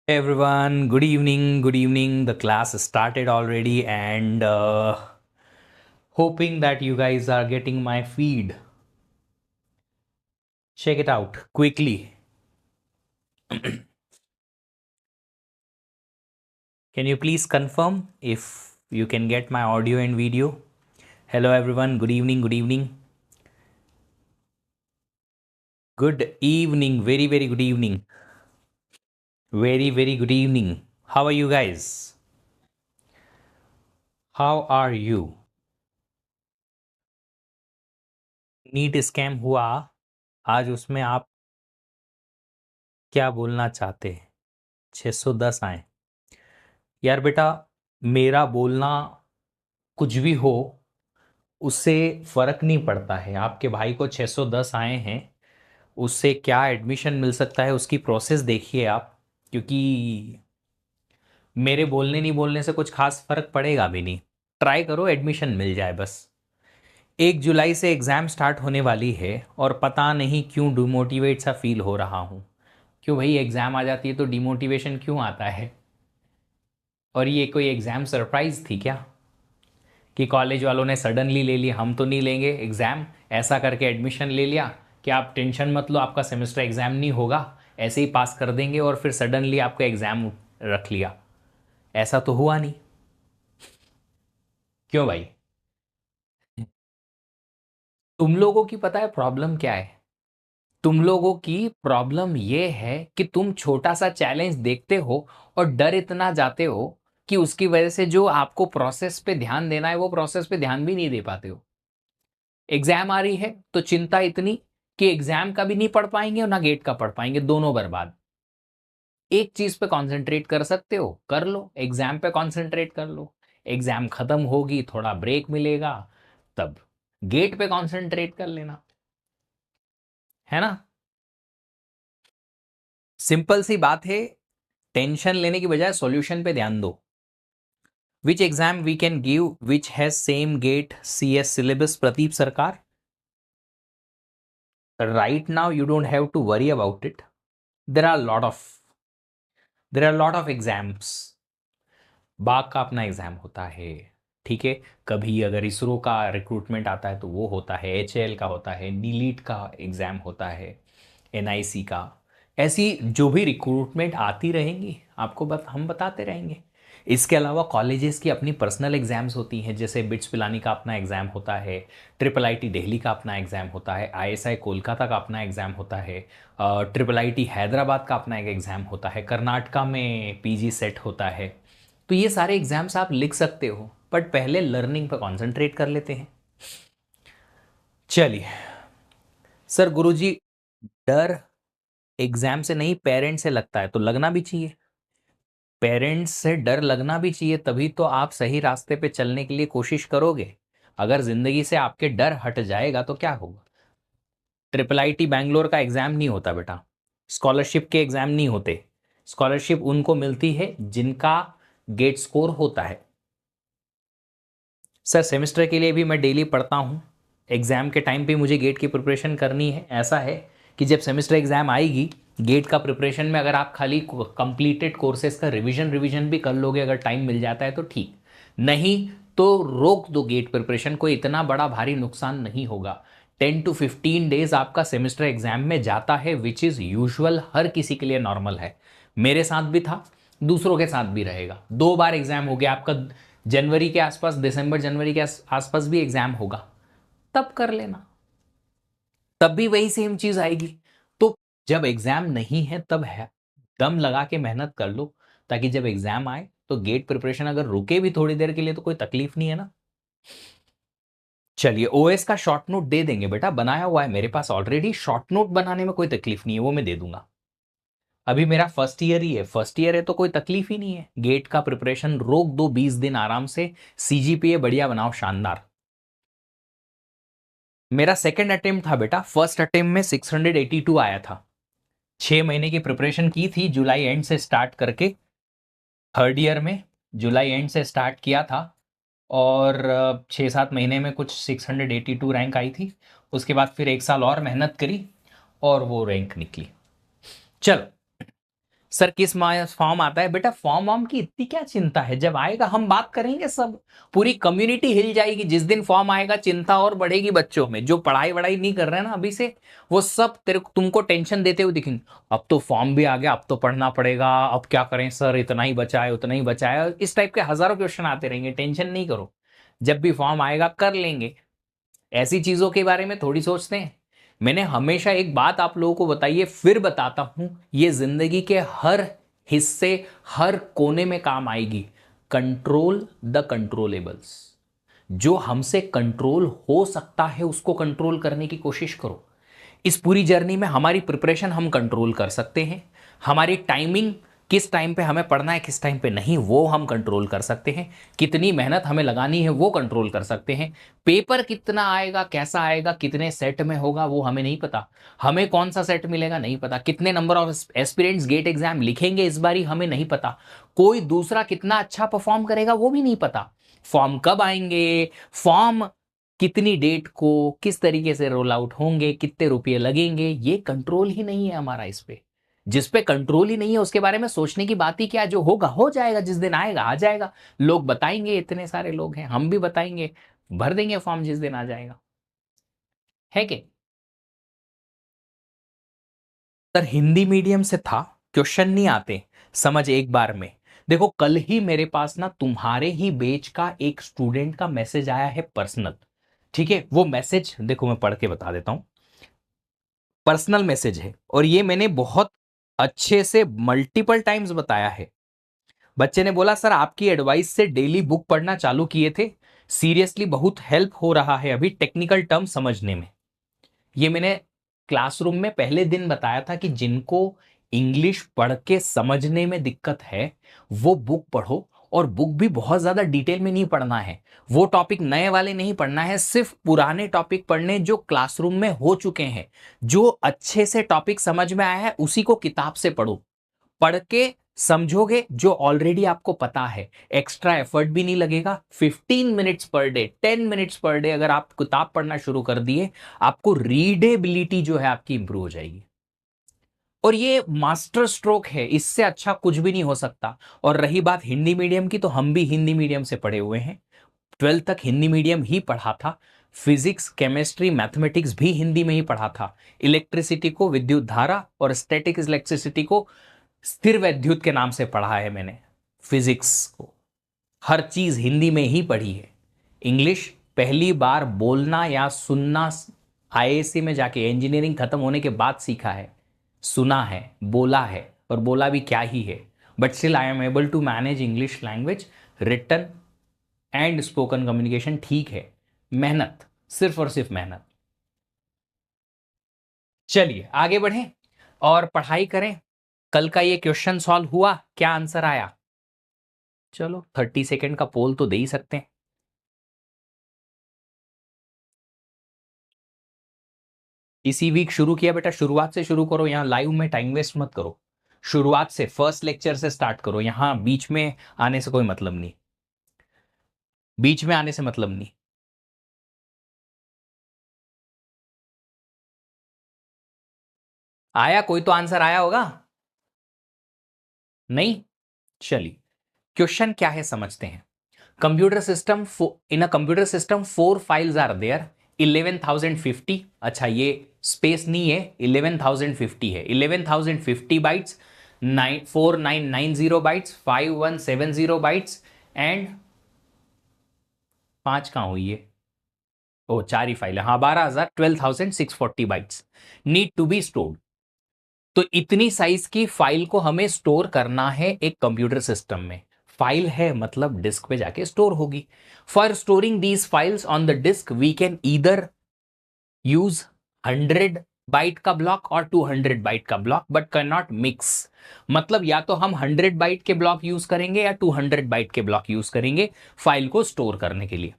Hey everyone, good evening, good evening. The class started already, and hoping that you guys are getting my feed. Check it out quickly. Can you please confirm if you can get my audio and video? Hello everyone, good evening, good evening. Good evening, very, very good evening. Very, very good evening. How are you guys? How are you? NEET scam हुआ आज, उसमें आप क्या बोलना चाहते हैं? 610 आए। यार बेटा, मेरा बोलना कुछ भी हो उससे फर्क नहीं पड़ता है। आपके भाई को 610 आए हैं, उससे क्या एडमिशन मिल सकता है उसकी प्रोसेस देखिए आप। क्योंकि मेरे बोलने नहीं बोलने से कुछ खास फर्क पड़ेगा भी नहीं। ट्राई करो एडमिशन मिल जाए बस। 1 जुलाई से एग्ज़ाम स्टार्ट होने वाली है और पता नहीं क्यों डिमोटिवेट सा फील हो रहा हूँ। क्यों भाई, एग्ज़ाम आ जाती है तो डिमोटिवेशन क्यों आता है? और ये कोई एग्ज़ाम सरप्राइज थी क्या कि कॉलेज वालों ने सडनली ले लिया, हम तो नहीं लेंगे एग्ज़ाम, ऐसा करके एडमिशन ले लिया कि आप टेंशन मत लो, आपका सेमेस्टर एग्ज़ाम नहीं होगा, ऐसे ही पास कर देंगे, और फिर सडनली आपका एग्ज़ाम रख लिया। ऐसा तो हुआ नहीं। क्यों भाई? तुम लोगों की पता है प्रॉब्लम क्या है? तुम लोगों की प्रॉब्लम ये है कि तुम छोटा सा चैलेंज देखते हो और डर इतना जाते हो कि उसकी वजह से जो आपको प्रोसेस पे ध्यान देना है वो प्रोसेस पे ध्यान भी नहीं दे पाते हो। एग्जाम आ रही है तो चिंता इतनी कि एग्जाम का भी नहीं पढ़ पाएंगे और ना गेट का पढ़ पाएंगे, दोनों बर्बाद। एक चीज पे कंसंट्रेट कर सकते हो, कर लो, एग्जाम पे कंसंट्रेट कर लो। एग्जाम खत्म होगी, थोड़ा ब्रेक मिलेगा, तब गेट पे कंसंट्रेट कर लेना, है ना? सिंपल सी बात है। टेंशन लेने की बजाय सॉल्यूशन पे ध्यान दो। Which exam we can give which has same GATE CS syllabus? Pradeep Sarkar, right now you don't have to worry about it. there are a lot of there are a lot of exams. बाग का अपना exam होता है, ठीक है। कभी अगर इसरो का recruitment आता है तो वो होता है, HAL का होता है, नीलीट का एग्जाम होता है, NIC का। ऐसी जो भी रिक्रूटमेंट आती रहेंगी आपको हम बताते रहेंगे। इसके अलावा कॉलेजेस की अपनी पर्सनल एग्जाम्स होती हैं, जैसे बिट्स पिलानी का अपना एग्ज़ाम होता है, IIIT दिल्ली का अपना एग्ज़ाम होता है, ISI कोलकाता का अपना एग्ज़ाम होता है, IIIT हैदराबाद का अपना एक एग्ज़ाम होता है, कर्नाटका में PG सेट होता है। तो ये सारे एग्जाम्स आप लिख सकते हो, बट पहले लर्निंग पर कॉन्सेंट्रेट कर लेते हैं। चलिए सर, गुरुजी, डर एग्जाम से नहीं पेरेंट्स से लगता है तो लगना भी चाहिए। पेरेंट्स से डर लगना भी चाहिए, तभी तो आप सही रास्ते पे चलने के लिए कोशिश करोगे। अगर जिंदगी से आपके डर हट जाएगा तो क्या होगा? IIIT बैंगलोर का एग्जाम नहीं होता बेटा, स्कॉलरशिप के एग्जाम नहीं होते। स्कॉलरशिप उनको मिलती है जिनका गेट स्कोर होता है। सर, सेमेस्टर के लिए भी मैं डेली पढ़ता हूँ, एग्ज़ाम के टाइम पे मुझे गेट की प्रिपरेशन करनी है। ऐसा है कि जब सेमेस्टर एग्ज़ाम आएगी, गेट का प्रिपरेशन में अगर आप खाली कंप्लीटेड कोर्सेज का रिवीजन रिवीजन भी कर लोगे, अगर टाइम मिल जाता है तो ठीक, नहीं तो रोक दो गेट प्रिपरेशन। कोई इतना बड़ा भारी नुकसान नहीं होगा। 10 to 15 डेज आपका सेमेस्टर एग्जाम में जाता है, विच इज़ यूजुअल, हर किसी के लिए नॉर्मल है। मेरे साथ भी था, दूसरों के साथ भी रहेगा। 2 बार एग्जाम हो गया आपका, जनवरी के आसपास, दिसंबर जनवरी के आसपास भी एग्जाम होगा, तब कर लेना, तब भी वही सेम चीज आएगी। तो जब एग्जाम नहीं है तब है, दम लगा के मेहनत कर लो, ताकि जब एग्जाम आए तो गेट प्रिपरेशन अगर रुके भी थोड़ी देर के लिए तो कोई तकलीफ नहीं है ना। चलिए, OS का शॉर्ट नोट दे देंगे बेटा, बनाया हुआ है मेरे पास ऑलरेडी। शॉर्ट नोट बनाने में कोई तकलीफ नहीं है, वो मैं दे दूंगा। अभी मेरा फर्स्ट ईयर ही है, फर्स्ट ईयर है तो कोई तकलीफ ही नहीं है। गेट का प्रिपरेशन रोक दो 20 दिन आराम से, CGPA बढ़िया बनाओ, शानदार। मेरा सेकंड अटेम्प्ट था बेटा, फर्स्ट अटेम्प्ट में 682 आया था। 6 महीने की प्रिपरेशन की थी, जुलाई एंड से स्टार्ट करके, थर्ड ईयर में जुलाई एंड से स्टार्ट किया था, और 6-7 महीने में कुछ 682 रैंक आई थी। उसके बाद फिर 1 साल और मेहनत करी और वो रैंक निकली। चलो, सर किस फॉर्म आता है? बेटा फॉर्म वॉर्म की इतनी क्या चिंता है, जब आएगा हम बात करेंगे, सब पूरी कम्युनिटी हिल जाएगी जिस दिन फॉर्म आएगा। चिंता और बढ़ेगी बच्चों में, जो पढ़ाई वढ़ाई नहीं कर रहे हैं ना अभी से, वो सब तुमको टेंशन देते हुए दिखेंगे। अब तो फॉर्म भी आ गया, अब तो पढ़ना पड़ेगा, अब क्या करें सर, इतना ही बचा है उतना ही बचा है, इस टाइप के हजारों क्वेश्चन आते रहेंगे। टेंशन नहीं करो, जब भी फॉर्म आएगा कर लेंगे। ऐसी चीजों के बारे में थोड़ी सोचते हैं। मैंने हमेशा एक बात आप लोगों को बताई है, फिर बताता हूं, ये जिंदगी के हर हिस्से, हर कोने में काम आएगी। Control the controllables. जो हमसे कंट्रोल हो सकता है उसको कंट्रोल करने की कोशिश करो। इस पूरी जर्नी में हमारी प्रिपरेशन हम कंट्रोल कर सकते हैं। हमारी टाइमिंग, किस टाइम पे हमें पढ़ना है किस टाइम पे नहीं, वो हम कंट्रोल कर सकते हैं। कितनी मेहनत हमें लगानी है वो कंट्रोल कर सकते हैं। पेपर कितना आएगा, कैसा आएगा, कितने सेट में होगा वो हमें नहीं पता। हमें कौन सा सेट मिलेगा नहीं पता। कितने number of aspirants GATE exam लिखेंगे इस बारी हमें नहीं पता। कोई दूसरा कितना अच्छा परफॉर्म करेगा वो भी नहीं पता। फॉर्म कब आएंगे, फॉर्म कितनी डेट को किस तरीके से रोल आउट होंगे, कितने रुपए लगेंगे, ये कंट्रोल ही नहीं है हमारा इस पे। जिस पे कंट्रोल ही नहीं है उसके बारे में सोचने की बात ही क्या, जो होगा हो जाएगा, जिस दिन आएगा आ जाएगा। लोग बताएंगे, इतने सारे लोग हैं, हम भी बताएंगे, भर देंगे फॉर्म जिस दिन आ जाएगा, है कि? सर हिंदी मीडियम से था, क्वेश्चन नहीं आते समझ एक बार में। देखो कल ही मेरे पास ना तुम्हारे ही बैच का एक स्टूडेंट का मैसेज आया है पर्सनल। ठीक है, वो मैसेज देखो मैं पढ़ के बता देता हूं। पर्सनल मैसेज है और ये मैंने बहुत अच्छे से मल्टीपल टाइम्स बताया है। बच्चे ने बोला सर आपकी एडवाइस से डेली बुक पढ़ना चालू किए थे, सीरियसली बहुत हेल्प हो रहा है अभी टेक्निकल टर्म समझने में। ये मैंने क्लासरूम में पहले दिन बताया था कि जिनको इंग्लिश पढ़ के समझने में दिक्कत है वो बुक पढ़ो, और बुक भी बहुत ज्यादा डिटेल में नहीं पढ़ना है। वो टॉपिक नए वाले नहीं पढ़ना है, सिर्फ पुराने टॉपिक पढ़ने जो क्लासरूम में हो चुके हैं। जो अच्छे से टॉपिक समझ में आया है उसी को किताब से पढ़ो। पढ़ के समझोगे जो ऑलरेडी आपको पता है, एक्स्ट्रा एफर्ट भी नहीं लगेगा। 15 minutes per day, 10 minutes per day अगर आप किताब पढ़ना शुरू कर दिए, आपको रीडेबिलिटी जो है आपकी इंप्रूव हो जाएगी। और ये मास्टर स्ट्रोक है, इससे अच्छा कुछ भी नहीं हो सकता। और रही बात हिंदी मीडियम की, तो हम भी हिंदी मीडियम से पढ़े हुए हैं, 12th तक हिंदी मीडियम ही पढ़ा था। फिजिक्स केमिस्ट्री मैथमेटिक्स भी हिंदी में ही पढ़ा था। इलेक्ट्रिसिटी को विद्युत धारा और स्टैटिक इलेक्ट्रिसिटी को स्थिर वैद्युत के नाम से पढ़ा है मैंने। फिजिक्स को हर चीज हिंदी में ही पढ़ी है। इंग्लिश पहली बार बोलना या सुनना आईएससी में जाके इंजीनियरिंग खत्म होने के बाद सीखा है। सुना है, बोला है, और बोला भी क्या ही है, but still I am able to manage English language, written and spoken communication. ठीक है, मेहनत, सिर्फ और सिर्फ मेहनत। चलिए आगे बढ़ें और पढ़ाई करें। कल का ये क्वेश्चन सॉल्व हुआ, क्या आंसर आया? चलो 30 सेकेंड का पोल तो दे ही सकते हैं। इसी वीक शुरू किया बेटा, शुरुआत से शुरू करो, यहाँ लाइव में टाइम वेस्ट मत करो। शुरुआत से फर्स्ट लेक्चर से स्टार्ट करो, यहाँ बीच में आने से कोई मतलब नहीं, बीच में आने से मतलब नहीं। आया कोई तो आंसर आया होगा, नहीं? चलिए क्वेश्चन क्या है समझते हैं। Computer system, in a computer system 4 files are there, 11,050। अच्छा ये स्पेस नहीं है, 11,050 है। 11,050 बाइट्स, 4990 बाइट्स, 5170 बाइट्स एंड 5 कहाँ हुई है, ओ 4 ही फाइल है, हाँ 12,640 bytes need to be stored. तो इतनी साइज की फाइल को हमें स्टोर करना है एक कंप्यूटर सिस्टम में। फाइल है मतलब डिस्क पे जाके स्टोर होगी। For storing these files on the disk we can either use 100 byte का ब्लॉक और 200 बाइट का block, but can not mix. मतलब या तो हम 100 बाइट के ब्लॉक यूज करेंगे या 200 बाइट के ब्लॉक यूज करेंगे फाइल को स्टोर करने के लिए।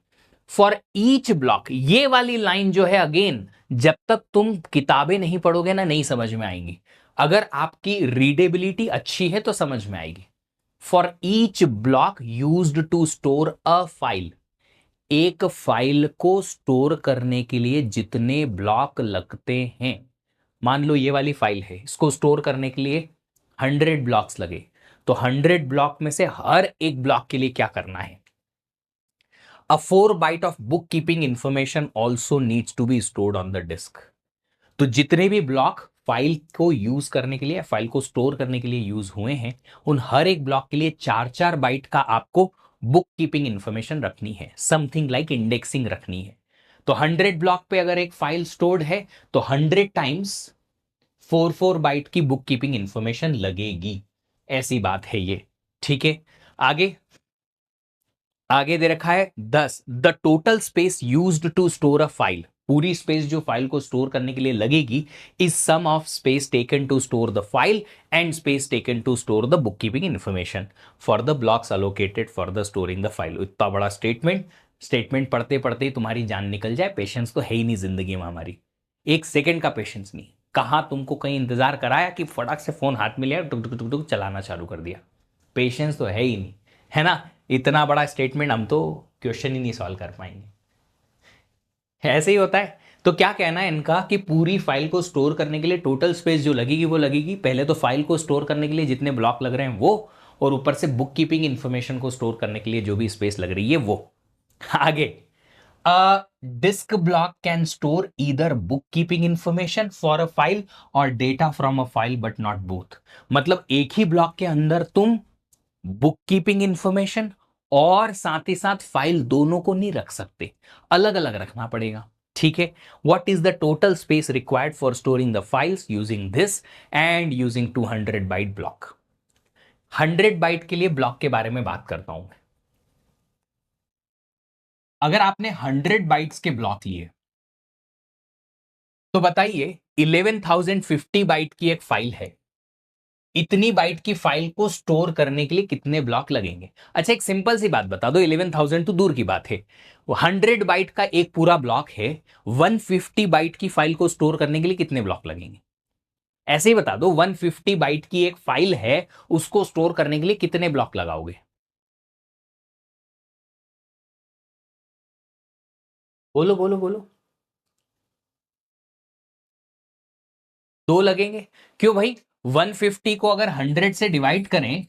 फॉर ईच ब्लॉक, ये वाली लाइन जो है अगेन, जब तक तुम किताबें नहीं पढ़ोगे ना नहीं समझ में आएंगी। अगर आपकी रीडेबिलिटी अच्छी है तो समझ में आएगी। For each block used to store a file, एक फाइल को स्टोर करने के लिए जितने ब्लॉक लगते हैं, मान लो ये वाली फाइल है, इसको स्टोर करने के लिए 100 ब्लॉक्स लगे, तो 100 ब्लॉक में से हर एक ब्लॉक के लिए क्या करना है? A 4 byte of bookkeeping information also needs to be stored on the disk. तो जितने भी ब्लॉक फाइल को यूज करने के लिए, फाइल को स्टोर करने के लिए यूज हुए हैं, उन हर एक ब्लॉक के लिए 4-4 बाइट का आपको बुक कीपिंग इंफॉर्मेशन रखनी है, समथिंग लाइक इंडेक्सिंग रखनी है। तो 100 ब्लॉक पे अगर एक फाइल स्टोर्ड है तो 100 टाइम्स 4-4 बाइट की बुक कीपिंग इंफॉर्मेशन लगेगी। ऐसी बात है ये, ठीक है। आगे आगे दे रखा है 10, the total space used to store a file, पूरी स्पेस जो फाइल को स्टोर करने के लिए लगेगी is sum of space taken to store the file and space taken to store the book keeping information for the blocks allocated for the storing the file. इतना बड़ा statement पढ़ते पढ़ते ही तुम्हारी जान निकल जाए। पेशेंस तो है ही नहीं जिंदगी में हमारी, एक सेकंड का पेशेंस नहीं। कहाँ तुमको कहीं इंतजार कराया कि फटाक से फोन हाथ में लिया, टुक टुक टुक टुक चलाना चालू कर दिया। पेशेंस तो है ही नहीं, है ना। इतना बड़ा स्टेटमेंट हम तो क्वेश्चन ही नहीं सॉल्व कर पाएंगे। ऐसे ही होता है। तो क्या कहना है इनका कि पूरी फाइल को स्टोर करने के लिए टोटल स्पेस जो लगेगी वो लगेगी, पहले तो फाइल को स्टोर करने के लिए जितने ब्लॉक लग रहे हैं वो, और ऊपर से बुक कीपिंग इंफॉर्मेशन को स्टोर करने के लिए जो भी स्पेस लग रही है वो। आगे, a disk block can store either book keeping information for a file और data from a file but not both. मतलब एक ही ब्लॉक के अंदर तुम बुक कीपिंग इंफॉर्मेशन और साथ ही साथ फाइल दोनों को नहीं रख सकते, अलग अलग रखना पड़ेगा, ठीक है। What is the total space required for storing the files using this and using 200 byte block. 100 byte के लिए ब्लॉक के बारे में बात करता हूं। अगर आपने 100 बाइट्स के ब्लॉक लिए तो बताइए 11,050 बाइट की एक फाइल है, इतनी बाइट की फाइल को स्टोर करने के लिए कितने ब्लॉक लगेंगे? अच्छा, एक सिंपल सी बात बता दो, 11,000 तो दूर की बात है, 100 बाइट का एक पूरा ब्लॉक है, 150 बाइट की फाइल को स्टोर करने के लिए कितने ब्लॉक लगेंगे? ऐसे ही बता दो, 150 बाइट की एक फाइल है, उसको स्टोर करने के लिए कितने ब्लॉक लगाओगे? बोलो बोलो बोलो। दो लगेंगे। क्यों भाई? 150 को अगर 100 से डिवाइड करें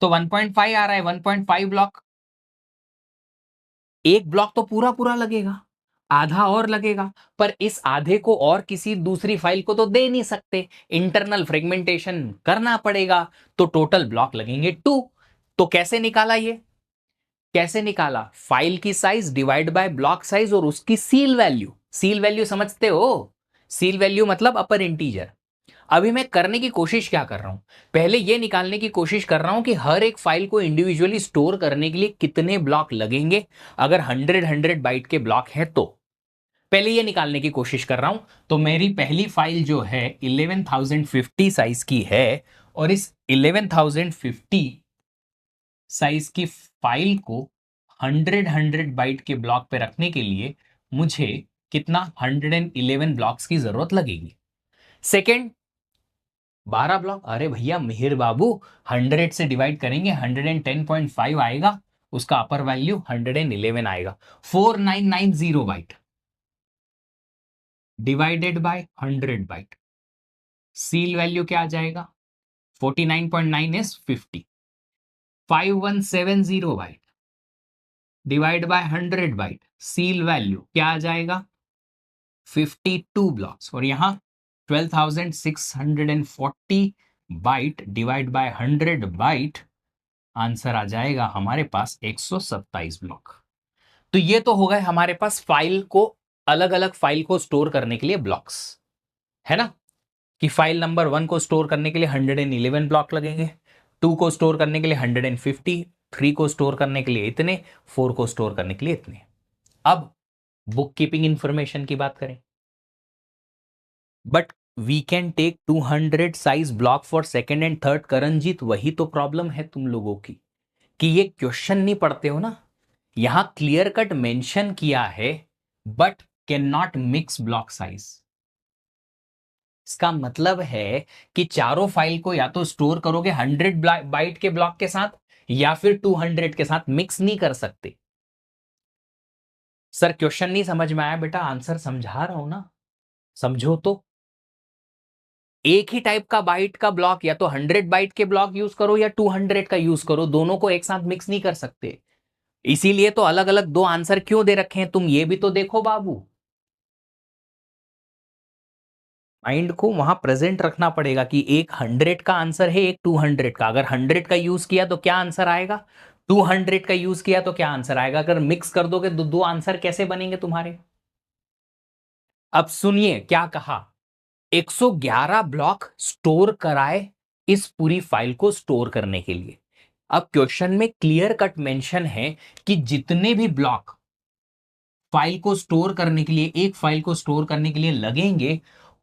तो 1.5 आ रहा है, 1.5 ब्लॉक। एक ब्लॉक तो पूरा पूरा लगेगा, आधा और लगेगा, पर इस आधे को और किसी दूसरी फाइल को तो दे नहीं सकते, इंटरनल फ्रेगमेंटेशन करना पड़ेगा, तो टोटल ब्लॉक लगेंगे 2। तो कैसे निकाला ये? कैसे निकाला? फाइल की size divide by block size और उसकी सील वैल्यू। सील वैल्यू समझते हो? सील वैल्यू मतलब अपर इंटीजर। अभी मैं करने की कोशिश क्या कर रहा हूं, पहले ये निकालने की कोशिश कर रहा हूं कि हर एक फाइल को इंडिविजुअली स्टोर करने के लिए कितने ब्लॉक लगेंगे। अगर 100 बाइट के ब्लॉक हैं तो पहले ये निकालने की कोशिश कर रहा हूं। तो मेरी पहली फाइल जो है 11,050 साइज की है, और इस 11,050 साइज की फाइल को 100 बाइट के ब्लॉक पे रखने के लिए मुझे कितना 111 ब्लॉक्स की जरूरत लगेगी। Second, 12 block. अरे भैया मिहिर बाबू, 100 से डिवाइड करेंगे 110.5 आएगा, उसका अपर वैल्यू 111 आएगा। 4990 byte divided by 100 byte, ceil value क्या आ जाएगा? 49.9 is 50। 5170 byte divide by 100 byte, ceil value क्या आ जाएगा? 52 ब्लॉक्स। और यहां 12,640 byte divide by 100 byte, answer आ जाएगा हमारे पास 127 ब्लॉक। तो ये तो हो गए हमारे पास फाइल को, अलग अलग फाइल को स्टोर करने के लिए ब्लॉक्स, है ना। कि फाइल नंबर 1 को स्टोर करने के लिए 111 ब्लॉक लगेंगे, 2 को स्टोर करने के लिए 150, 3 को स्टोर करने के लिए इतने, 4 को स्टोर करने के लिए इतने। अब बुक कीपिंग इंफॉर्मेशन की बात करें, but we can take 200 size block for second and third. Karanjeet, वही तो प्रॉब्लम है तुम लोगों की कि ये क्वेश्चन नहीं पढ़ते हो ना। यहां क्लियर कट मेंशन किया है but can not mix block size. इसका मतलब है कि चारों फाइल को या तो स्टोर करोगे 100 बाइट के ब्लॉक के साथ या फिर 200 के साथ, मिक्स नहीं कर सकते। सर क्वेश्चन नहीं समझ में आया बेटा, आंसर समझा रहा हूं ना, समझो तो। एक ही टाइप का बाइट का ब्लॉक, या तो 100 बाइट के ब्लॉक यूज करो या 200 का यूज करो, दोनों को एक साथ मिक्स नहीं कर सकते। इसीलिए तो अलग अलग दो आंसर क्यों दे रखे हैं, तुम ये भी तो देखो बाबू। माइंड को वहां प्रेजेंट रखना पड़ेगा कि एक 100 का आंसर है, एक 200 का। अगर 100 का यूज किया तो क्या आंसर आएगा, 200 का यूज किया तो क्या आंसर आएगा। अगर मिक्स कर दोगे तो दो आंसर कैसे बनेंगे तुम्हारे। अब सुनिए क्या कहा, 111 ब्लॉक स्टोर कराए इस पूरी फाइल को स्टोर करने के लिए। अब क्वेश्चन में क्लियर कट मेंशन है कि जितने भी ब्लॉक फाइल को स्टोर करने के लिए, एक फाइल को स्टोर करने के लिए लगेंगे,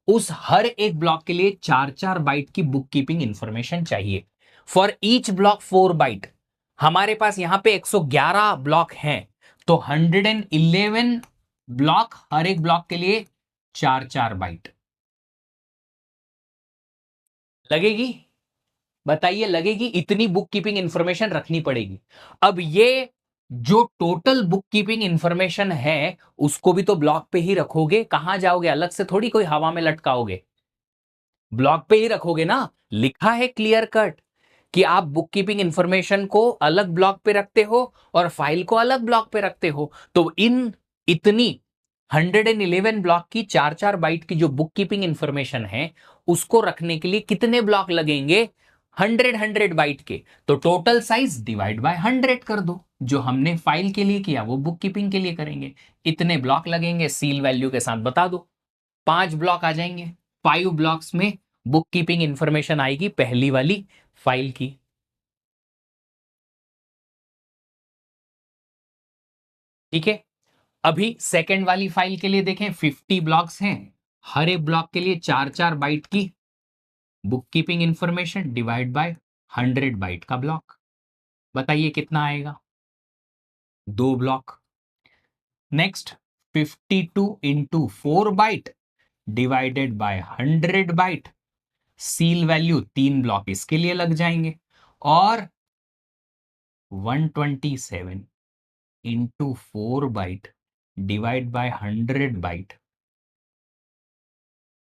उस हर एक ब्लॉक के लिए 4-4 बाइट की बुक कीपिंग इंफॉर्मेशन चाहिए। For each block 4 byte. हमारे पास यहां पे 111 ब्लॉक हैं, तो 111 ब्लॉक, हर एक ब्लॉक के लिए 4-4 बाइट लगेगी। बताइए, लगेगी। इतनी बुक कीपिंग इंफॉर्मेशन रखनी पड़ेगी। अब ये जो टोटल बुक कीपिंग इंफॉर्मेशन है उसको भी तो ब्लॉक पे ही रखोगे, कहां जाओगे, अलग से थोड़ी कोई हवा में लटकाओगे, ब्लॉक पे ही रखोगे ना। लिखा है क्लियर कट कि आप बुक कीपिंग इंफॉर्मेशन को अलग ब्लॉक पे रखते हो और फाइल को अलग ब्लॉक पे रखते हो। तो इतनी 111 ब्लॉक की 4-4 बाइट की जो बुक कीपिंग इंफॉर्मेशन है उसको रखने के लिए कितने ब्लॉक लगेंगे, 100 बाइट के। तो टोटल साइज डिवाइड बाय 100 कर दो, जो हमने फाइल के लिए किया वो बुक कीपिंग के लिए करेंगे। इतने ब्लॉक लगेंगे, सील वैल्यू के साथ बता दो, 5 ब्लॉक आ जाएंगे। 5 ब्लॉक्स में बुक कीपिंग इंफॉर्मेशन आएगी पहली वाली फाइल की। ठीक है। अभी सेकंड वाली फाइल के लिए देखें, 50 ब्लॉक्स हैं, हर एक ब्लॉक के लिए 4-4 बाइट की book keeping information divide by 100 byte का ब्लॉक। बताइए कितना आएगा, 2 block. Next, 52 into 4 byte divided by 100 byte, ceil value 3 block इसके लिए लग जाएंगे। और 127 into 4 byte divide by 100 byte,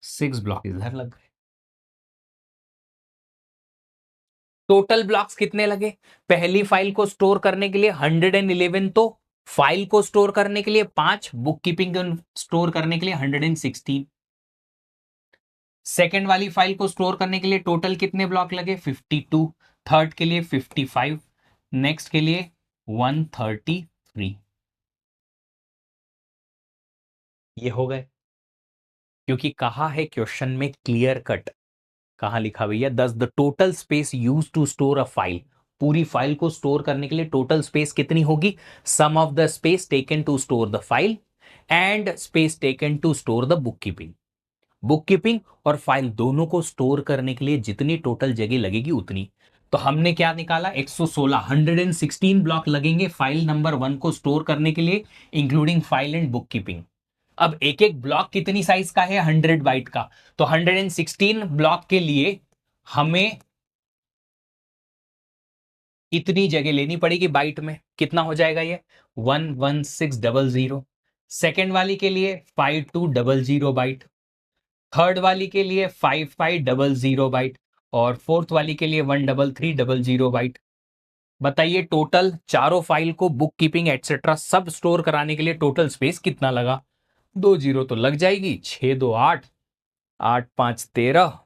6 block इधर लग गए। टोटल ब्लॉक्स कितने लगे, पहली फाइल को स्टोर करने के लिए 111, तो फाइल को स्टोर करने के लिए 5, बुक कीपिंग स्टोर करने के लिए 116। सेकेंड वाली फाइल को स्टोर करने के लिए टोटल कितने ब्लॉक लगे, 52। थर्ड के लिए 55, नेक्स्ट के लिए 133। ये हो गए, क्योंकि कहा है क्वेश्चन में क्लियर कट, कहां लिखा भैया, thus the total space used to store a file. पूरी फाइल को स्टोर करने के लिए टोटल स्पेस कितनी होगी, sum of the space taken to store the file and space taken to store the book keeping. Book keeping और file दोनों को स्टोर करने के लिए जितनी टोटल जगह लगेगी उतनी। तो हमने क्या निकाला, 116, 116 ब्लॉक लगेंगे फाइल नंबर 1 को स्टोर करने के लिए, including file and book keeping. अब एक एक ब्लॉक कितनी साइज का है, 100 बाइट का, तो 116 ब्लॉक के लिए हमें इतनी जगह लेनी पड़ेगी बाइट में। कितना हो जाएगा ये, 11600। सेकेंड वाली के लिए 5200 बाइट, थर्ड वाली के लिए 5500 बाइट, और फोर्थ वाली के लिए 13300 बाइट। बताइए टोटल चारों फाइल को बुक कीपिंग एटसेट्रा सब स्टोर कराने के लिए टोटल स्पेस कितना लगा। 2 जीरो तो लग जाएगी, 6 2 8, 8 5 13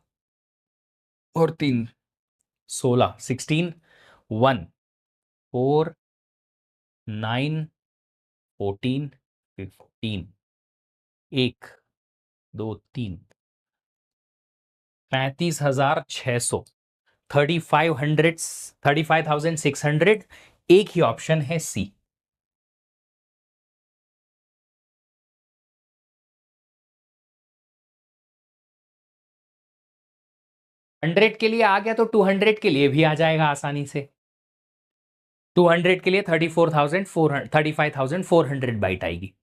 और 3 16, 16, 1 4 9 14 15, 1 2 3, 35,600, 35,600। एक ही ऑप्शन है सी। 100 के लिए आ गया तो 200 के लिए भी आ जाएगा आसानी से। 200 के लिए 35,400 बाइट आएगी।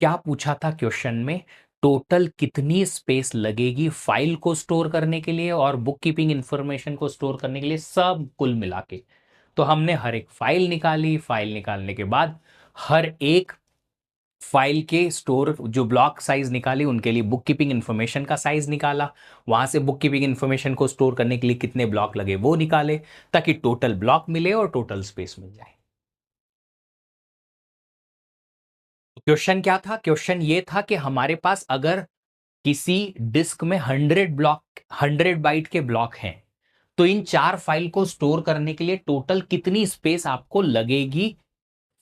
क्या पूछा था क्वेश्चन में, टोटल कितनी स्पेस लगेगी फाइल को स्टोर करने के लिए और बुक कीपिंग इंफॉर्मेशन को स्टोर करने के लिए, सब कुल मिला के। तो हमने हर एक फाइल निकाली, फाइल निकालने के बाद हर एक फाइल के स्टोर जो ब्लॉक साइज निकाली उनके लिए बुक कीपिंग इन्फॉर्मेशन का साइज निकाला, वहां से बुक कीपिंग इन्फॉर्मेशन को स्टोर करने के लिए कितने ब्लॉक लगे वो निकाले, ताकि टोटल ब्लॉक मिले और टोटल स्पेस मिल जाए। क्वेश्चन क्या था? क्वेश्चन ये था कि हमारे पास अगर किसी डिस्क में 100 बाइट के ब्लॉक हैं, तो इन 4 फाइल को स्टोर करने के लिए टोटल कितनी स्पेस आपको लगेगी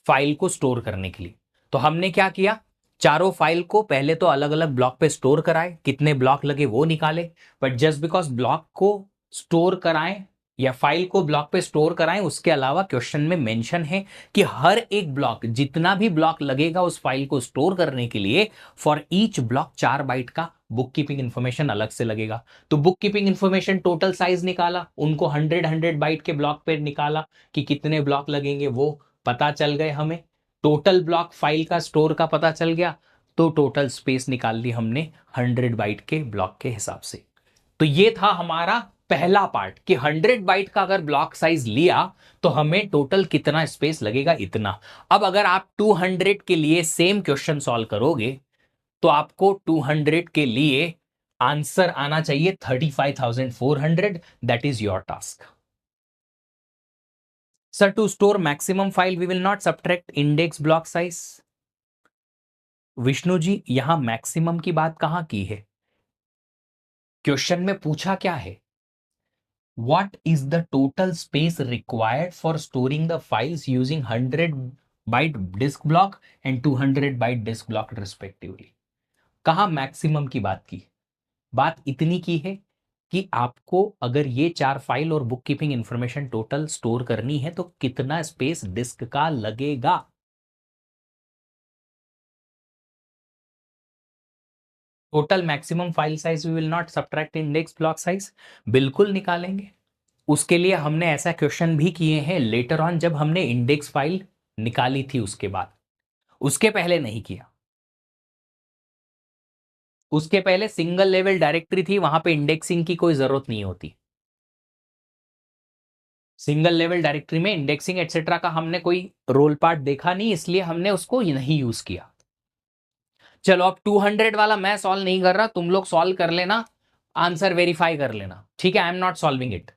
फाइल को स्टोर करने के लिए। तो हमने क्या किया, चारों फाइल को पहले तो अलग अलग ब्लॉक पे स्टोर कराए, कितने ब्लॉक लगे वो निकाले। बट जस्ट बिकॉज ब्लॉक को स्टोर कराएं या फाइल को ब्लॉक पे स्टोर कराएं, उसके अलावा क्वेश्चन में मेंशन है कि हर एक ब्लॉक, जितना भी ब्लॉक लगेगा उस फाइल को स्टोर करने के लिए, फॉर ईच ब्लॉक 4 बाइट का बुक कीपिंग इंफॉर्मेशन अलग से लगेगा। तो book keeping information total size निकाला, उनको 100 बाइट के ब्लॉक पे निकाला कि कितने ब्लॉक लगेंगे वो पता चल गए हमें, टोटल ब्लॉक फाइल का स्टोर का पता चल गया, तो टोटल स्पेस निकाल ली हमने 100 बाइट के ब्लॉक के हिसाब से। तो ये था हमारा पहला पार्ट कि 100 बाइट का अगर ब्लॉक साइज लिया तो हमें टोटल कितना स्पेस लगेगा, इतना। अब अगर आप 200 के लिए सेम क्वेश्चन सॉल्व करोगे तो आपको 200 के लिए आंसर आना चाहिए 35,400। That is your task. Sir, to store maximum file we will not subtract index block size. Vishnu ji, यहां मैक्सिमम की बात कहां की है? क्वेश्चन में पूछा क्या है? What is the total space required for storing the files using 100 byte disk block and 200 byte disk block respectively. कहां मैक्सिमम की बात की? बात इतनी की है कि आपको अगर ये 4 फाइल और book keeping information total store करनी है तो कितना स्पेस डिस्क का लगेगा। Total maximum file size we will not subtract index block size. बिल्कुल निकालेंगे। उसके लिए हमने ऐसा क्वेश्चन भी किए हैं लेटर ऑन, जब हमने इंडेक्स फाइल निकाली थी उसके बाद। उसके पहले नहीं किया। उसके पहले सिंगल लेवल डायरेक्टरी थी, वहां पे इंडेक्सिंग की कोई जरूरत नहीं होती। सिंगल लेवल डायरेक्टरी में इंडेक्सिंग एटसेट्रा का हमने कोई रोल पार्ट देखा नहीं, इसलिए हमने उसको नहीं यूज किया। चलो, अब 200 वाला मैं सॉल्व नहीं कर रहा, तुम लोग सॉल्व कर लेना, आंसर वेरीफाई कर लेना, ठीक है? I am not solving it.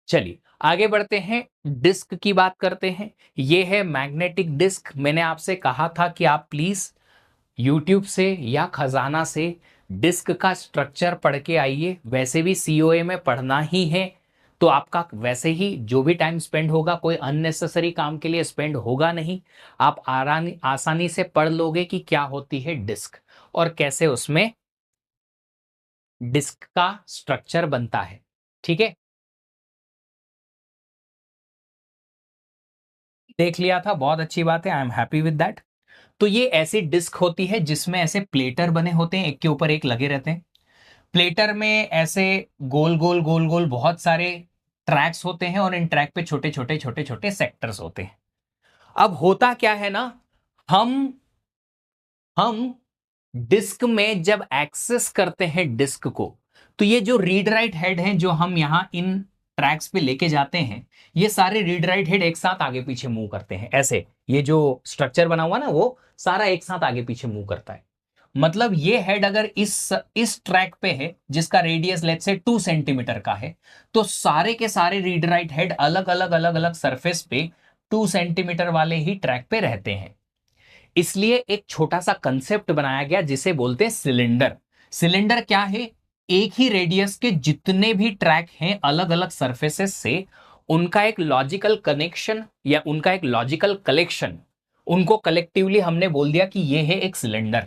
चलिए आगे बढ़ते हैं, डिस्क की बात करते हैं। ये है मैग्नेटिक डिस्क। मैंने आपसे कहा था कि आप प्लीज यूट्यूब से या खजाना से डिस्क का स्ट्रक्चर पढ़ के आइए। वैसे भी सीओए में पढ़ना ही है, तो आपका वैसे ही जो भी टाइम स्पेंड होगा कोई अननेसेसरी काम के लिए स्पेंड होगा नहीं। आप आसानी से पढ़ लोगे कि क्या होती है डिस्क और कैसे उसमें डिस्क का स्ट्रक्चर बनता है, ठीक है? देख लिया था, बहुत अच्छी बात है, I am happy with that. तो ये ऐसी डिस्क होती है जिसमें ऐसे प्लेटर बने होते हैं, एक के ऊपर एक लगे रहते हैं। प्लेटर में ऐसे गोल गोल गोल गोल बहुत सारे ट्रैक्स होते हैं और इन ट्रैक पे छोटे छोटे छोटे छोटे सेक्टर्स होते हैं। अब होता क्या है ना, हम हम डिस्क में जब एक्सेस करते हैं डिस्क को, तो ये जो रीड राइट हेड हैं जो हम यहां इन ट्रैक्स पे लेके जाते हैं, ये सारे रीड राइट हेड एक साथ आगे पीछे मूव करते हैं ऐसे। ये जो स्ट्रक्चर बना हुआ ना वो सारा एक साथ आगे पीछे मूव करता है। मतलब ये हेड अगर इस ट्रैक पे है जिसका रेडियस लेट्स से 2 सेंटीमीटर का है, तो सारे के सारे रीड राइट हेड अलग अलग सरफेस पे 2 सेंटीमीटर वाले ही ट्रैक पे रहते हैं। इसलिए एक छोटा सा कंसेप्ट बनाया गया जिसे बोलते हैं सिलेंडर। सिलेंडर क्या है? एक ही रेडियस के जितने भी ट्रैक हैं अलग अलग सरफेसेस से, उनका एक लॉजिकल कनेक्शन या उनका एक लॉजिकल कलेक्शन, उनको कलेक्टिवली हमने बोल दिया कि ये है एक सिलेंडर।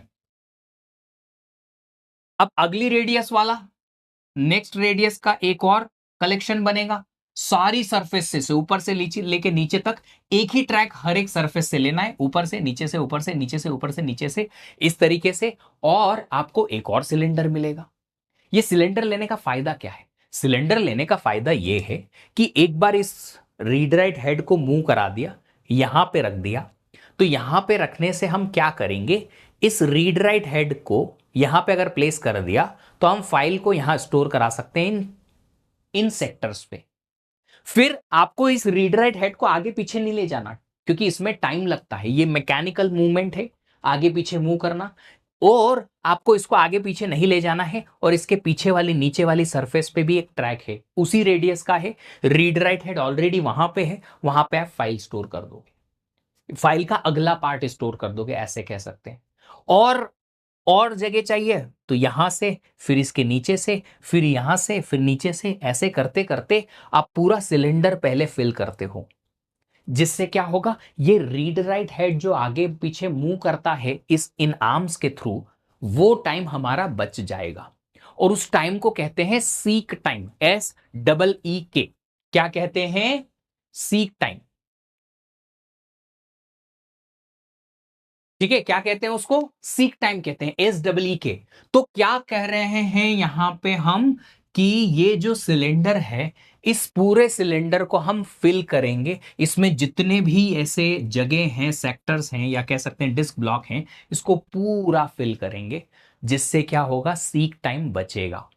अब अगली रेडियस वाला, नेक्स्ट रेडियस का एक और कलेक्शन बनेगा। सारी सरफेस से ऊपर से नीचे लेके नीचे तक एक ही ट्रैक हर एक सरफेस से लेना है, ऊपर से नीचे से ऊपर से नीचे से ऊपर से नीचे से, इस तरीके से, और आपको एक और सिलेंडर मिलेगा। ये सिलेंडर लेने का फायदा क्या है? सिलेंडर लेने का फायदा यह है कि एक बार इस रीड राइट हेड को मूव करा दिया, यहां पे रख दिया, तो यहां पे रखने से हम क्या करेंगे, इस रीड राइट हेड को यहां पे अगर प्लेस कर दिया तो हम फाइल को यहां स्टोर करा सकते हैं इन सेक्टर्स पे। फिर आपको इस रीड राइट हेड को आगे पीछे नहीं ले जाना, क्योंकि इसमें टाइम लगता है, ये मैकेनिकल मूवमेंट है, आगे पीछे मूव करना, और आपको इसको आगे पीछे नहीं ले जाना है, और इसके पीछे वाली नीचे वाली सरफेस पे भी एक ट्रैक है, उसी रेडियस का है। रीड राइट हेड ऑलरेडी वहां पे है, वहां पे आप फाइल स्टोर कर दोगे, फाइल का अगला पार्ट स्टोर कर दोगे, ऐसे कह सकते हैं। और जगह चाहिए तो यहां से, फिर इसके नीचे से, फिर यहां से, फिर नीचे से, ऐसे करते करते आप पूरा सिलेंडर पहले फिल करते हो। जिससे क्या होगा, ये रीड राइट हेड जो आगे पीछे मूव करता है इस इन आर्म्स के थ्रू, वो टाइम हमारा बच जाएगा, और उस टाइम को कहते हैं सीक टाइम, SEE क्या कहते हैं, सीक टाइम। ठीक है, क्या कहते हैं उसको, सीक टाइम कहते हैं, SEE। तो क्या कह रहे हैं यहां पे हम, कि ये जो सिलेंडर है, इस पूरे सिलेंडर को हम फिल करेंगे, इसमें जितने भी ऐसे जगह हैं, सेक्टर्स हैं, या कह सकते हैं डिस्क ब्लॉक हैं, इसको पूरा फिल करेंगे। जिससे क्या होगा, सीक टाइम बचेगा,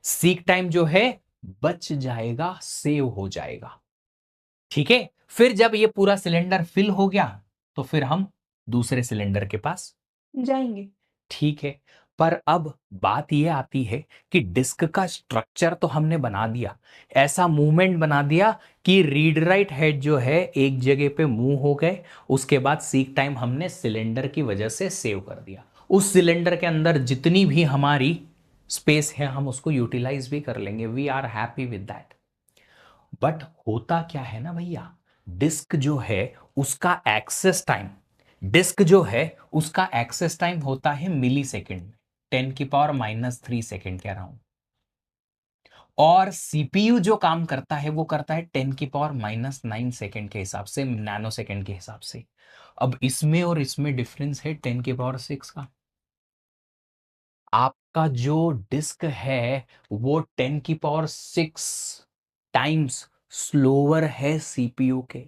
सीक टाइम जो है बच जाएगा, सेव हो जाएगा। ठीक है, फिर जब ये पूरा सिलेंडर फिल हो गया, तो फिर हम दूसरे सिलेंडर के पास जाएंगे। ठीक है, पर अब बात ये आती है कि डिस्क का स्ट्रक्चर तो हमने बना दिया, ऐसा मूवमेंट बना दिया कि रीड राइट हेड जो है एक जगह पे मूव हो गए, उसके बाद सीक टाइम हमने सिलेंडर की वजह से सेव कर दिया। उस सिलेंडर के अंदर जितनी भी हमारी स्पेस है हम उसको यूटिलाइज भी कर लेंगे, we are happy with that. But होता क्या है ना भैया, डिस्क जो है उसका एक्सेस टाइम, डिस्क जो है उसका एक्सेस टाइम होता है मिली सेकेंड, 10⁻³ सेकेंड कह रहा हूं। और सीपीयू जो काम करता है वो करता है 10⁻৯ के हिसाब से, नैनो सेकेंड के हिसाब से। अब इसमें और इसमें डिफरेंस है 10⁻6 का। आपका जो डिस्क है वो 10⁻6 टाइम्स स्लोअर है सीपीयू के।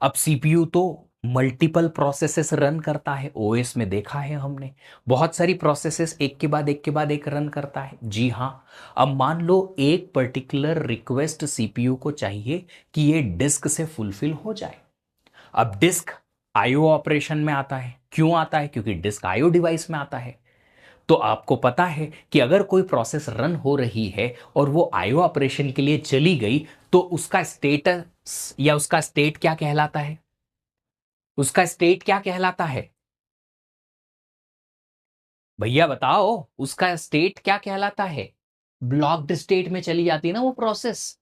अब सीपीयू तो मल्टीपल प्रोसेसेस रन करता है, ओएस में देखा है हमने, बहुत सारी प्रोसेसेस एक के बाद एक के बाद एक रन करता है। जी हाँ, अब मान लो एक पर्टिकुलर रिक्वेस्ट सीपीयू को चाहिए कि ये डिस्क से फुलफिल हो जाए। अब डिस्क आईओ ऑपरेशन में आता है, क्यों आता है, क्योंकि डिस्क आईओ डिवाइस में आता है। तो आपको पता है कि अगर कोई प्रोसेस रन हो रही है और वो आईओ ऑपरेशन के लिए चली गई, तो उसका स्टेटस या उसका स्टेट क्या कहलाता है, उसका स्टेट क्या कहलाता है, भैया बताओ, उसका स्टेट क्या कहलाता है। ब्लॉक्ड स्टेट में चली जाती है ना वो प्रोसेस,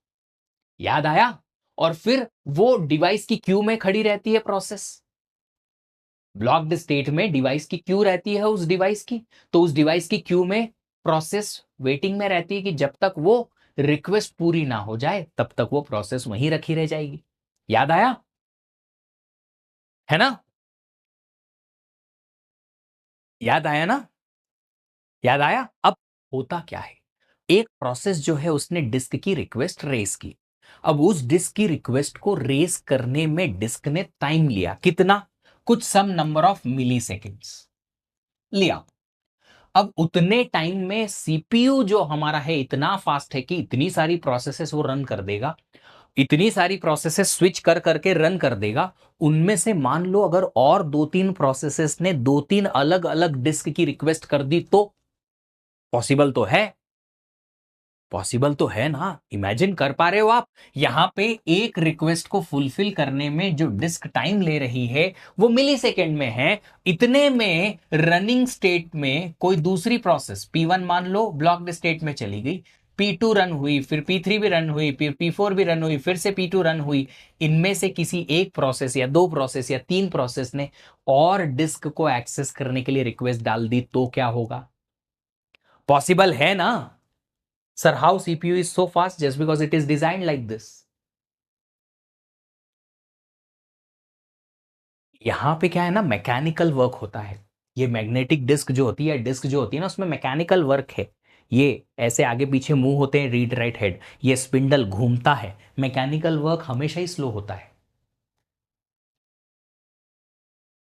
याद आया। और फिर वो डिवाइस की क्यू में खड़ी रहती है प्रोसेस, ब्लॉक्ड स्टेट में डिवाइस की क्यू रहती है उस डिवाइस की, तो उस डिवाइस की क्यू में प्रोसेस वेटिंग में रहती है कि जब तक वो रिक्वेस्ट पूरी ना हो जाए तब तक वो प्रोसेस वहीं रखी रह जाएगी। याद आया, है ना, याद आया ना, याद आया। अब होता क्या है, एक प्रोसेस जो है उसने डिस्क की रिक्वेस्ट रेस की। अब उस डिस्क की रिक्वेस्ट को रेस करने में डिस्क ने टाइम लिया, कितना, कुछ सम नंबर ऑफ मिली सेकेंड्स लिया। अब उतने टाइम में सीपीयू जो हमारा है इतना फास्ट है कि इतनी सारी प्रोसेसेस वो रन कर देगा, इतनी सारी प्रोसेसेस स्विच कर करके रन कर देगा। उनमें से मान लो अगर और दो तीन प्रोसेसेस ने दो तीन अलग अलग डिस्क की रिक्वेस्ट कर दी, तो पॉसिबल तो है, पॉसिबल तो है ना, इमेजिन कर पा रहे हो आप। यहां पे एक रिक्वेस्ट को फुलफिल करने में जो डिस्क टाइम ले रही है वो मिली सेकेंड में है। इतने में रनिंग स्टेट में कोई दूसरी प्रोसेस P1 मान लो ब्लॉक्ड स्टेट में चली गई, P2 रन हुई, फिर P3 भी रन हुई, फिर P4 भी रन हुई, फिर से P2 रन हुई। इनमें से किसी एक प्रोसेस या दो प्रोसेस या तीन प्रोसेस ने और डिस्क को एक्सेस करने के लिए रिक्वेस्ट डाल दी, तो क्या होगा, पॉसिबल है ना। Sir, how CPU is so fast just because it is designed like this? यहां पे क्या है ना, मैकेनिकल वर्क होता है। ये मैग्नेटिक डिस्क जो होती है, डिस्क जो होती है ना, उसमें मैकेनिकल वर्क है। ये ऐसे आगे पीछे मूव होते हैं रीड राइट हेड, ये स्पिंडल घूमता है, मैकेनिकल वर्क हमेशा ही स्लो होता है।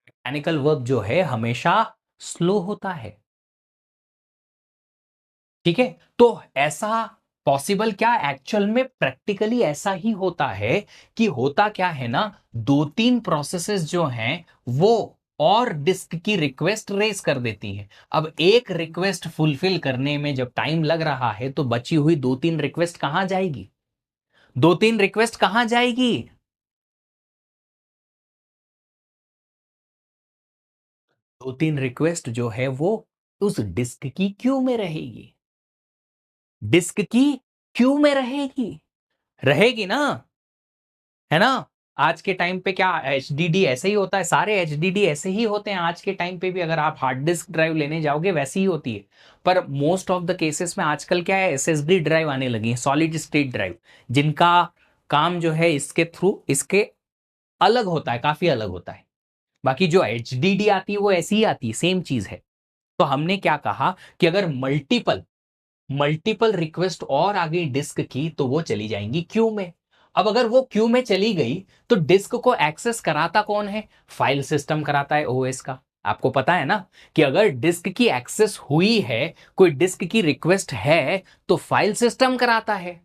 मैकेनिकल वर्क जो है हमेशा स्लो होता है। ठीक है, तो ऐसा पॉसिबल क्या, एक्चुअल में प्रैक्टिकली ऐसा ही होता है कि होता क्या है ना, 2-3 प्रोसेसेस जो हैं वो और डिस्क की रिक्वेस्ट रेज कर देती है। अब एक रिक्वेस्ट फुलफिल करने में जब टाइम लग रहा है तो बची हुई 2-3 रिक्वेस्ट कहां जाएगी? 2-3 रिक्वेस्ट कहां जाएगी? 2-3 रिक्वेस्ट जो है वो उस डिस्क की क्यू में रहेगी। डिस्क की क्यू में रहेगी, रहेगी ना, है ना। आज के टाइम पे क्या एचडीडी ऐसे ही होता है, सारे एचडीडी ऐसे ही होते हैं आज के टाइम पे भी। अगर आप हार्ड डिस्क ड्राइव लेने जाओगे वैसी ही होती है। पर मोस्ट ऑफ द केसेस में आजकल क्या है, एसएसडी ड्राइव आने लगी है, सॉलिड स्टेट ड्राइव, जिनका काम जो है इसके थ्रू इसके अलग होता है, काफी अलग होता है। बाकी जो एचडीडी आती है वो ऐसी ही आती है, सेम चीज है। तो हमने क्या कहा कि अगर मल्टीपल मल्टीपल रिक्वेस्ट और आ गई डिस्क की तो वो चली जाएंगी क्यू में। अब अगर वो क्यू में चली गई तो डिस्क को एक्सेस कराता कौन है? फाइल सिस्टम कराता है, ओएस का। आपको पता है ना कि अगर डिस्क की एक्सेस हुई है, कोई डिस्क की रिक्वेस्ट है, तो फाइल सिस्टम कराता है।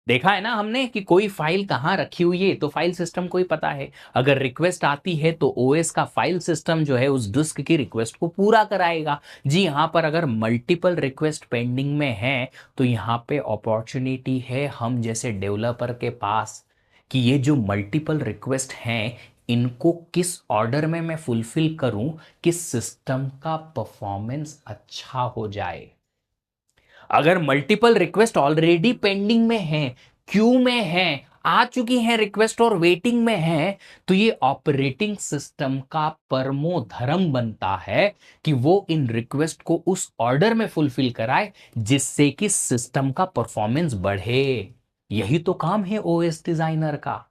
देखा है ना हमने कि कोई फाइल कहां रखी हुई है तो फाइल सिस्टम को ही पता है। अगर रिक्वेस्ट आती है तो ओएस का फाइल सिस्टम जो है उस डिस्क की रिक्वेस्ट को पूरा कराएगा। जी, यहां पर अगर मल्टीपल रिक्वेस्ट पेंडिंग में है तो यहां पे अपॉर्चुनिटी है हम जैसे डेवलपर के पास कि ये जो मल्टीपल रिक्वेस्ट हैं इनको किस ऑर्डर में मैं फुलफिल करूं कि सिस्टम का परफॉर्मेंस अच्छा हो जाए। अगर मल्टीपल रिक्वेस्ट ऑलरेडी पेंडिंग में है, क्यू में है, आ चुकी हैं रिक्वेस्ट और वेटिंग में है, तो ये ऑपरेटिंग सिस्टम का परमो धर्म बनता है कि वो इन रिक्वेस्ट को उस ऑर्डर में फुलफिल कराए जिससे कि सिस्टम का परफॉर्मेंस बढ़े। यही तो काम है ओएस डिजाइनर का।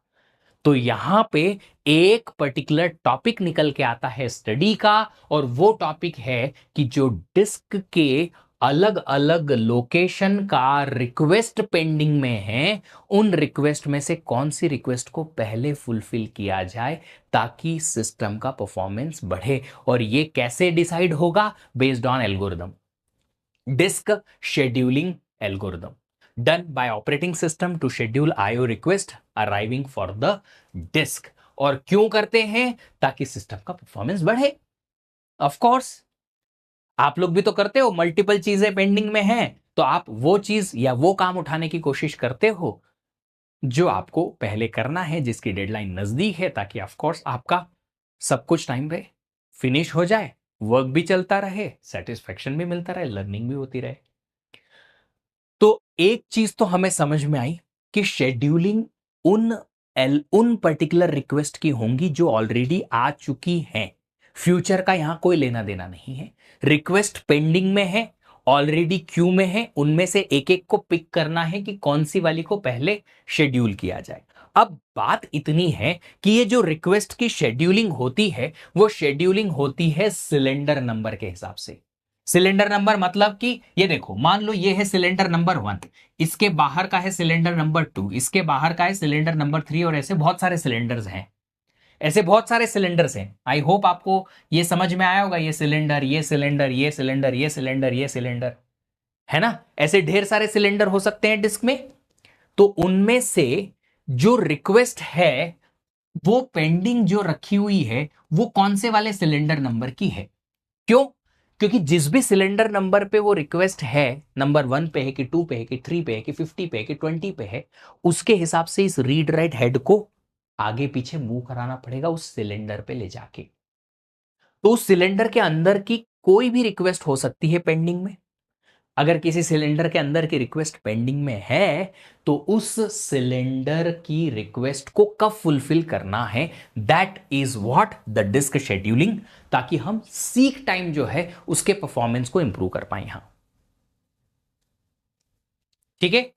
तो यहां पे एक पर्टिकुलर टॉपिक निकल के आता है स्टडी का, और वो टॉपिक है कि जो डिस्क के अलग अलग लोकेशन का रिक्वेस्ट पेंडिंग में है, उन रिक्वेस्ट में से कौन सी रिक्वेस्ट को पहले फुलफिल किया जाए ताकि सिस्टम का परफॉर्मेंस बढ़े। और ये कैसे डिसाइड होगा? Based on algorithm, disk scheduling algorithm done by operating system to schedule IO request arriving for the disk। और क्यों करते हैं? ताकि सिस्टम का परफॉर्मेंस बढ़े। ऑफ कोर्स आप लोग भी तो करते हो, मल्टीपल चीजें पेंडिंग में हैं तो आप वो चीज या वो काम उठाने की कोशिश करते हो जो आपको पहले करना है, जिसकी डेडलाइन नजदीक है, ताकि ऑफ कोर्स आपका सब कुछ टाइम पे फिनिश हो जाए, वर्क भी चलता रहे, सेटिस्फेक्शन भी मिलता रहे, लर्निंग भी होती रहे। तो एक चीज तो हमें समझ में आई कि शेड्यूलिंग उन पर्टिकुलर रिक्वेस्ट की होंगी जो ऑलरेडी आ चुकी हैं। फ्यूचर का यहां कोई लेना देना नहीं है। रिक्वेस्ट पेंडिंग में है, ऑलरेडी क्यू में है, उनमें से एक एक को पिक करना है कि कौन सी वाली को पहले शेड्यूल किया जाए। अब बात इतनी है कि ये जो रिक्वेस्ट की शेड्यूलिंग होती है वो शेड्यूलिंग होती है सिलेंडर नंबर के हिसाब से। सिलेंडर नंबर मतलब कि ये देखो, मान लो ये है सिलेंडर नंबर 1, इसके बाहर का है सिलेंडर नंबर 2, इसके बाहर का है सिलेंडर नंबर 3, और ऐसे बहुत सारे सिलेंडर्स हैं। ऐसे बहुत सारे सिलेंडर्स हैं। आई होप आपको ये समझ में आया होगा, ये सिलेंडर, ये सिलेंडर, ये सिलेंडर, ये सिलेंडर, ये सिलेंडर, है ना। ऐसे ढेर सारे सिलेंडर हो सकते हैं डिस्क में। तो उनमें से जो रिक्वेस्ट है वो पेंडिंग जो रखी हुई है वो कौन से वाले सिलेंडर नंबर की है? क्यों? क्योंकि जिस भी सिलेंडर नंबर पे वो रिक्वेस्ट है, नंबर 1 पे है कि 2 पे है कि 3 पे है कि 50 पे है कि 20 पे है, उसके हिसाब से इस रीड राइट हेड को आगे पीछे मूव कराना पड़ेगा उस सिलेंडर पे ले जाके। तो उस सिलेंडर के अंदर की कोई भी रिक्वेस्ट हो सकती है पेंडिंग में। अगर किसी सिलेंडर के अंदर की रिक्वेस्ट पेंडिंग में है तो उस सिलेंडर की रिक्वेस्ट को कब फुलफिल करना है, that is what the disk scheduling, ताकि हम सीक टाइम जो है उसके परफॉर्मेंस को इंप्रूव कर पाए यहां। ठीक है,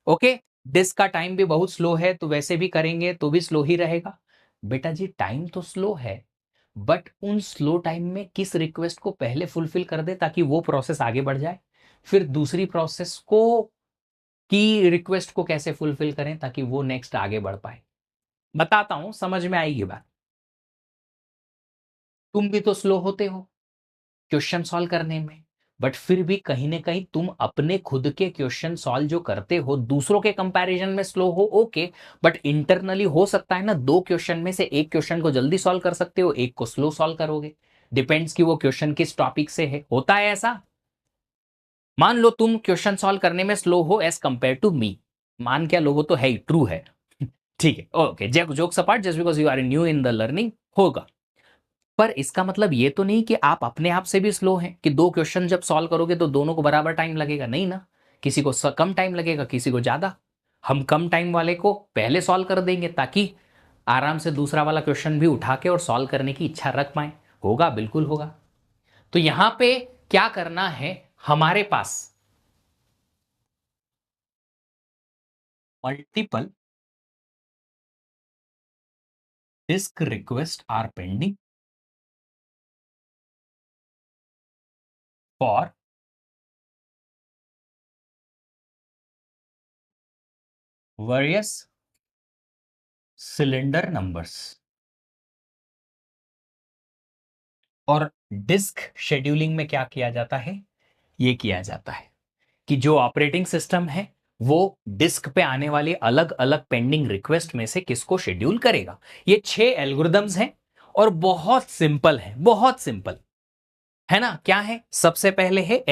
ओके। डिस्क का टाइम भी बहुत स्लो है तो वैसे भी करेंगे तो भी स्लो ही रहेगा। बेटा जी, टाइम तो स्लो है, बट उन स्लो टाइम में किस रिक्वेस्ट को पहले फुलफिल कर दे ताकि वो प्रोसेस आगे बढ़ जाए, फिर दूसरी प्रोसेस को की रिक्वेस्ट को कैसे फुलफिल करें ताकि वो नेक्स्ट आगे बढ़ पाए। बताता हूं, समझ में आएगी बात। तुम भी तो स्लो होते हो क्वेश्चन सॉल्व करने में, बट फिर भी कहीं ना कहीं तुम अपने खुद के क्वेश्चन सॉल्व जो करते हो दूसरों के कंपैरिजन में स्लो हो, ओके, बट इंटरनली हो सकता है ना, दो क्वेश्चन में से एक क्वेश्चन को जल्दी सॉल्व कर सकते हो, एक को स्लो सॉल्व करोगे। डिपेंड्स कि वो क्वेश्चन किस टॉपिक से है, होता है ऐसा। मान लो तुम क्वेश्चन सॉल्व करने में स्लो हो एज कंपेयर टू मी, मान क्या लो, वो तो है ही, ट्रू है। ठीक है, okay, jokes apart, just because you are new in the learning, होगा। पर इसका मतलब ये तो नहीं कि आप अपने आप से भी स्लो हैं, कि दो क्वेश्चन जब सॉल्व करोगे तो दोनों को बराबर टाइम लगेगा, नहीं ना, किसी को कम टाइम लगेगा, किसी को ज्यादा। हम कम टाइम वाले को पहले सॉल्व कर देंगे ताकि आराम से दूसरा वाला क्वेश्चन भी उठा के और सॉल्व करने की इच्छा रख पाए। होगा, बिल्कुल होगा। तो यहां पे क्या करना है, हमारे पास multiple disk request are pending for various cylinder numbers. और डिस्क शेड्यूलिंग में क्या किया जाता है, ये किया जाता है कि जो ऑपरेटिंग सिस्टम है वो डिस्क पे आने वाली अलग अलग पेंडिंग रिक्वेस्ट में से किसको शेड्यूल करेगा। ये 6 एल्गोरिदम्स हैं और बहुत सिंपल है, बहुत सिंपल है ना। क्या है, सबसे पहले है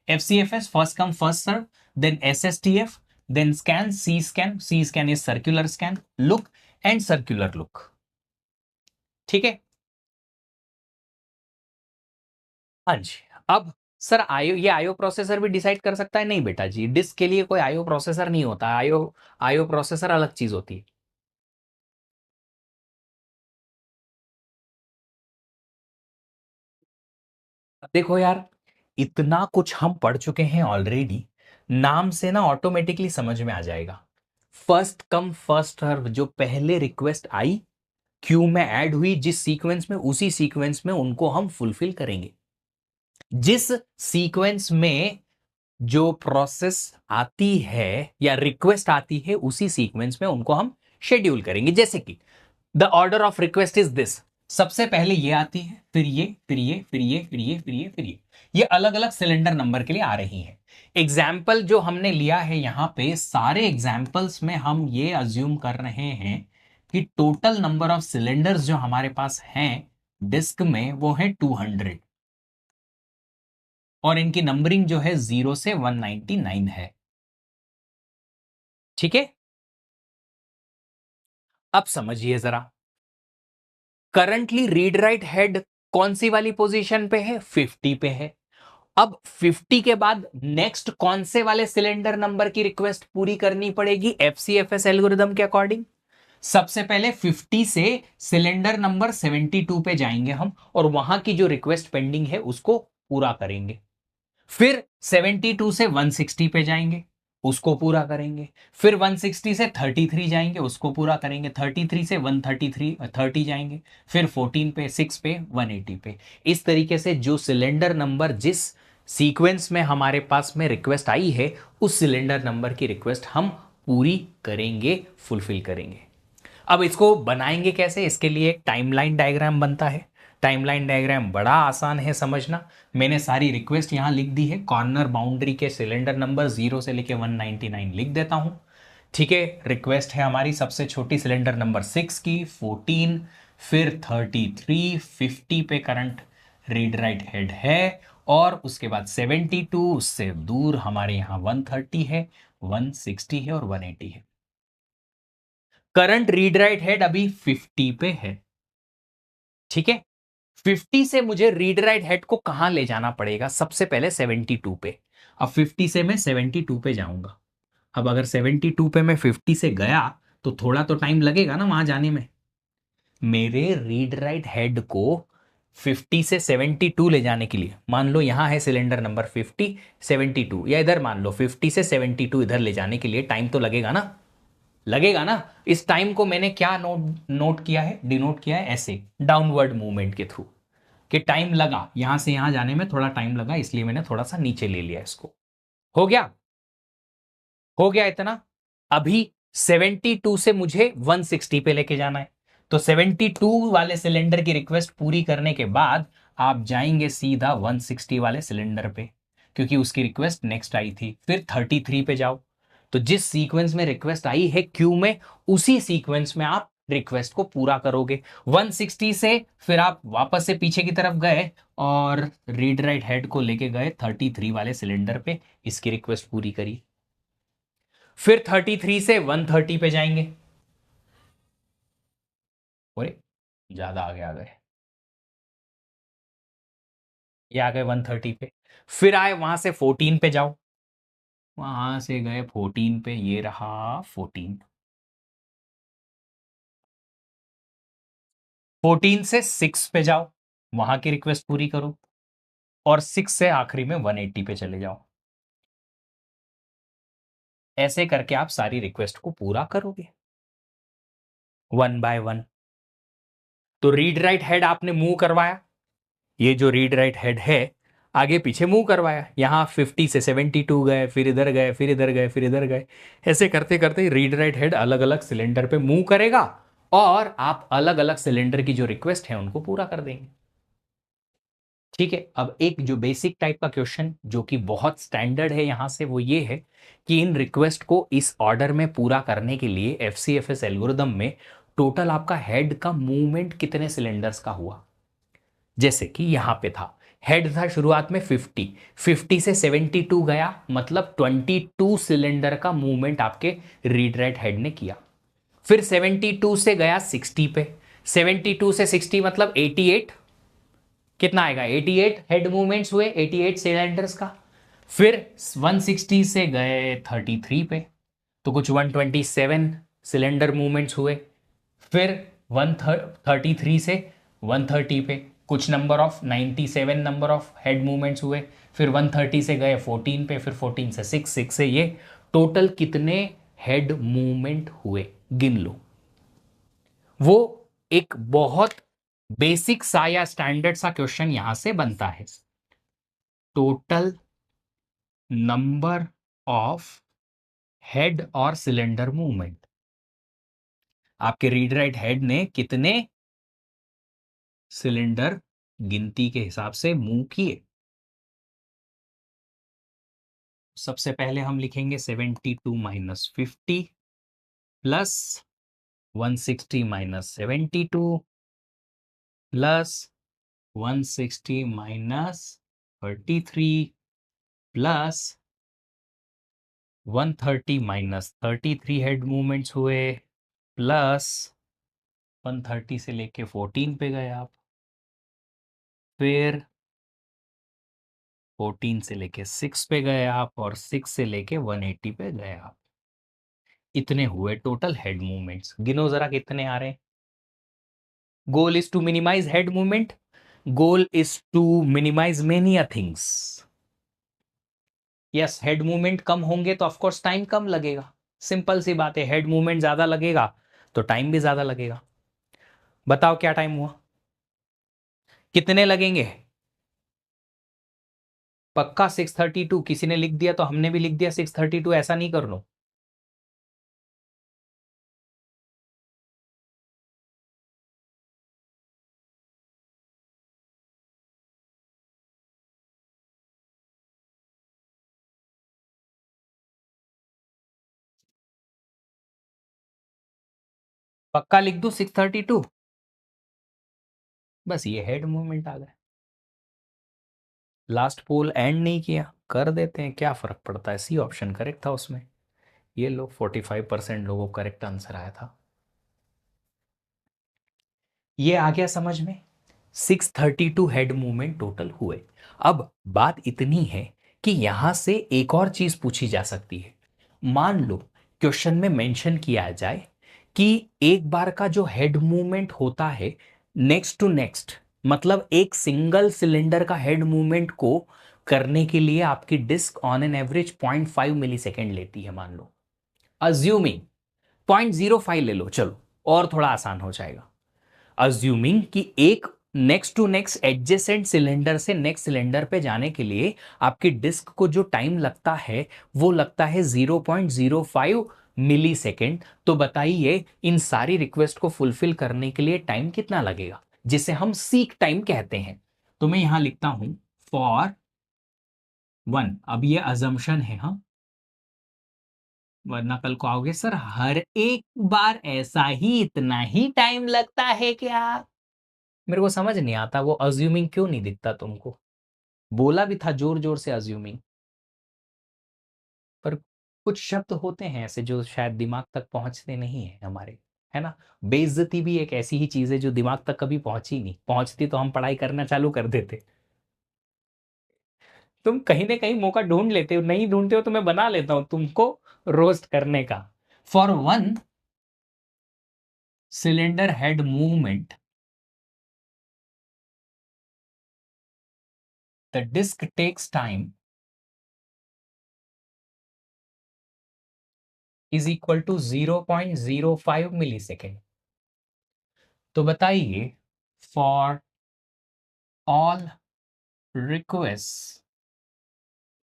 FCFS, first come first serve, then SSTF, then scan, C scan is circular scan, look and circular look. ठीक है, हाँ जी। अब सर आईओ प्रोसेसर भी डिसाइड कर सकता है, नहीं बेटा जी, डिस्क के लिए कोई आईओ प्रोसेसर नहीं होता, आईओ प्रोसेसर अलग चीज होती है। देखो यार, इतना कुछ हम पढ़ चुके हैं ऑलरेडी, नाम से ना ऑटोमेटिकली समझ में आ जाएगा। फर्स्ट कम फर्स्ट सर्व, जो पहले रिक्वेस्ट आई क्यू में ऐड हुई जिस सीक्वेंस में, उसी सीक्वेंस में उनको हम फुलफिल करेंगे। जिस सीक्वेंस में जो प्रोसेस आती है या रिक्वेस्ट आती है उसी सीक्वेंस में उनको हम शेड्यूल करेंगे। जैसे कि the order of request is this, सबसे पहले ये आती है, फिर ये, फिर ये, फिर ये, फिर ये, फिर ये, फिर ये अलग अलग सिलेंडर नंबर के लिए आ रही है। एग्जाम्पल जो हमने लिया है यहां पे, सारे एग्जाम्पल्स में हम ये अज्यूम कर रहे हैं कि टोटल नंबर ऑफ सिलेंडर्स जो हमारे पास हैं डिस्क में वो है 200, और इनकी नंबरिंग जो है 0 से 199 है। ठीक है, अब समझिए जरा, करंटली रीड राइट हेड कौन सी वाली पोजीशन पे है, 50 पे है। अब 50 के बाद नेक्स्ट कौन से वाले सिलेंडर नंबर की रिक्वेस्ट पूरी करनी पड़ेगी FCFS एल्गोरिदम के अकॉर्डिंग। सबसे पहले 50 से सिलेंडर नंबर 72 पे जाएंगे हम, और वहां की जो रिक्वेस्ट पेंडिंग है उसको पूरा करेंगे। फिर 72 से 160 पे जाएंगे, उसको पूरा करेंगे। फिर 160 से 33 जाएंगे, उसको पूरा करेंगे। 33 से 133 30 जाएंगे। फिर 14 पे, 6 पे, 180 पे। इस तरीके से जो सिलेंडर नंबर जिस सीक्वेंस में हमारे पास में रिक्वेस्ट आई है उस सिलेंडर नंबर की रिक्वेस्ट हम पूरी करेंगे, फुलफिल करेंगे। अब इसको बनाएंगे कैसे, इसके लिए एक टाइमलाइन डायग्राम बनता है। टाइमलाइन डायग्राम बड़ा आसान है समझना। मैंने सारी रिक्वेस्ट यहां लिख दी है, कॉर्नर बाउंड्री के सिलेंडर नंबर 0 से लेके 199 लिख देता हूं। ठीक है, रिक्वेस्ट है हमारी सबसे छोटी सिलेंडर नंबर 6 की, 14, फिर 33, 50 पे करंट रीड राइट हेड है, और उसके बाद 72, उससे दूर हमारे यहां 130 है, 160 है और 180 है। करंट रीड राइट हेड अभी 50 पे है। ठीक है, 50 से मुझे रीड राइट हेड को कहां ले जाना पड़ेगा, सबसे पहले 72 पे। अब 50 से मैं 72 पे जाऊंगा। अब अगर 72 पे मैं 50 से गया तो थोड़ा तो टाइम लगेगा ना वहां जाने में। मेरे रीड राइट हेड को 50 से 72 ले जाने के लिए, मान लो यहां है सिलेंडर नंबर 50, 72, या इधर मान लो 50 से 72 इधर ले जाने के लिए टाइम तो लगेगा ना, लगेगा ना। इस टाइम को मैंने क्या नोट नोट किया है, डिनोट किया है ऐसे, डाउनवर्ड मूवमेंट के थ्रू, कि टाइम लगा यहां से यहां जाने में, थोड़ा टाइम लगा, इसलिए मैंने थोड़ा सा नीचे ले लिया इसको। हो गया, हो गया इतना। अभी 72 से मुझे 160 पे लेके जाना है, तो 72 वाले सिलेंडर की रिक्वेस्ट पूरी करने के बाद आप जाएंगे सीधा 160 वाले सिलेंडर पे, क्योंकि उसकी रिक्वेस्ट नेक्स्ट आई थी। फिर 33 पे जाओ, तो जिस सीक्वेंस में रिक्वेस्ट आई है क्यू में, उसी सीक्वेंस में आप रिक्वेस्ट को पूरा करोगे। 160 से फिर आप वापस से पीछे की तरफ गए और रीड राइट हेड को लेके गए 33 वाले सिलेंडर पे, इसकी रिक्वेस्ट पूरी करी। फिर 33 से 130 पे जाएंगे। अरे ज्यादा आगे आ गए, ये आ गए 130 पे। फिर आए वहां से 14 पे जाओ, वहां से गए 14 पे, ये रहा 14। 14 से 6 पे जाओ, वहां की रिक्वेस्ट पूरी करो, और 6 से आखिरी में 180 पे चले जाओ। ऐसे करके आप सारी रिक्वेस्ट को पूरा करोगे 1 बाय 1। तो रीड राइट हेड आपने मूव करवाया, ये जो रीड राइट हेड है आगे पीछे मूव करवाया, यहां 50 से 72 गए, फिर इधर गए, फिर इधर गए, फिर इधर गए। ऐसे करते करते रीड राइट हेड अलग अलग सिलेंडर पे मूव करेगा, और आप अलग अलग सिलेंडर की जो रिक्वेस्ट है उनको पूरा कर देंगे। ठीक है, अब एक जो बेसिक टाइप का क्वेश्चन जो कि बहुत स्टैंडर्ड है यहां से, वो ये है कि इन रिक्वेस्ट को इस ऑर्डर में पूरा करने के लिए एफसीएफएस एल्गोरिदम में टोटल आपका हेड का मूवमेंट कितने सिलेंडर्स का हुआ। जैसे कि यहां पे था, हेड था शुरुआत में 50, 50 से 72 गया, मतलब 22 सिलेंडर का मूवमेंट आपके रीड राइट हेड ने किया। फिर 72 से गया 60 पे, 72 से 60 मतलब 88, कितना आएगा 88 हेड मूवमेंट्स हुए 88 सिलेंडर्स का। फिर 160 से गए 33 पे, तो कुछ 127 सिलेंडर मूवमेंट्स हुए। फिर 133 से 130 पे कुछ number of 97 number of head movements हुए। फिर 130 से गए 14 पे, फिर 14 से 6, 6 से ये, टोटल कितने हेड मूवमेंट हुए गिन लो। वो एक बहुत बेसिक सा या स्टैंडर्ड सा क्वेश्चन यहां से बनता है। टोटल नंबर ऑफ हेड और सिलेंडर मूवमेंट, आपके रीड राइट हेड ने कितने सिलेंडर गिनती के हिसाब से मूव किए। सबसे पहले हम लिखेंगे 72 minus 50 plus 160 minus 72 plus 160 minus 33 plus 130 minus 33 head movements हुए, प्लस 130 से लेके 14 पे गए आप, फिर 14 से लेके 6 पे गए आप, और 6 से लेके 180 पे गए आप। इतने हुए टोटल हेड मूवमेंट्स। गिनो जरा कितने आ रहे हैं। Goal is to minimize head movement, goal is to minimize many things. Yes, head movement कम होंगे तो ऑफकोर्स टाइम कम लगेगा, सिंपल सी बात है। हेड मूवमेंट ज्यादा लगेगा तो टाइम भी ज्यादा लगेगा। बताओ क्या टाइम हुआ, कितने लगेंगे। पक्का 632, किसी ने लिख दिया तो हमने भी लिख दिया 632, ऐसा नहीं कर लो। पक्का लिख दूं 632, बस ये हेड मूवमेंट आ गए। लास्ट पोल एंड नहीं किया, कर देते हैं, क्या फर्क पड़ता है। सी ऑप्शन करेक्ट था उसमें। ये लोग 45% लोगों को करेक्ट आंसर आया था। ये आ गया समझ में। 632 हेड मूवमेंट टोटल हुए। अब बात इतनी है कि यहां से एक और चीज पूछी जा सकती है। मान लो क्वेश्चन में मेंशन किया जाए कि एक बार का जो हेड मूवमेंट होता है नेक्स्ट टू नेक्स्ट, मतलब एक सिंगल सिलेंडर का हेड मूवमेंट को करने के लिए आपकी disk on an average 0.5 millisecond लेती है। मान लो अज्यूमिंग 0.05 ले लो, चलो और थोड़ा आसान हो जाएगा। अज्यूमिंग कि एक next to next adjacent cylinder से नेक्स्ट सिलेंडर पे जाने के लिए आपकी डिस्क को जो टाइम लगता है वो लगता है 0.05 मिली सेकेंड। तो बताइए इन सारी रिक्वेस्ट को फुलफिल करने के लिए टाइम कितना लगेगा, जिसे हम सीक टाइम कहते हैं। तो मैं यहां लिखता हूं फॉर 1। अब ये अजम्पशन है, हाँ, वरना कल को आओगे सर हर एक बार ऐसा ही इतना ही टाइम लगता है क्या। मेरे को समझ नहीं आता वो अज्यूमिंग क्यों नहीं दिखता तुमको। बोला भी था जोर जोर से अज्यूमिंग, पर कुछ शब्द होते हैं ऐसे जो शायद दिमाग तक पहुंचते नहीं है हमारे, है ना। बेइज्जती भी एक ऐसी ही चीज है जो दिमाग तक कभी पहुंची नहीं, पहुंचती तो हम पढ़ाई करना चालू कर देते। तुम कहीं ना कहीं मौका ढूंढ लेते हो, नहीं ढूंढते हो तो मैं बना लेता हूं तुमको रोस्ट करने का। For 1 cylinder head movement the disk takes time is equal to 0.05 millisecond. तो बताइए फॉर ऑल रिक्वेस्ट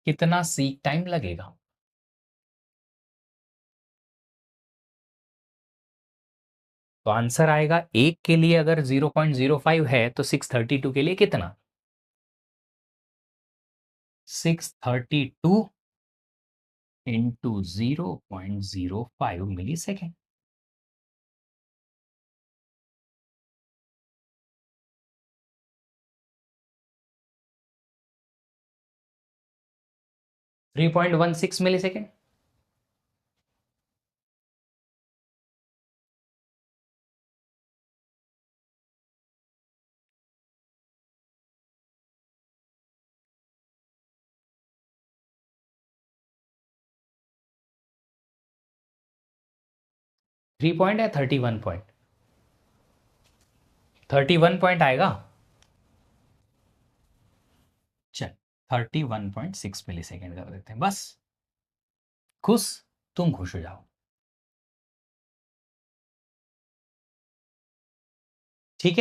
कितना सीक टाइम लगेगा। तो आंसर आएगा एक के लिए अगर 0.05 है तो 632 के लिए कितना, 632 इंटू 0.05 मिली सेकेंड। 3.16 मिली सेकेंड। 3 पॉइंट या 31 पॉइंट, 31 पॉइंट आएगा। चल 31.6 मिली सेकेंड कर देते हैं बस। खुश, तुम खुश हो जाओ। ठीक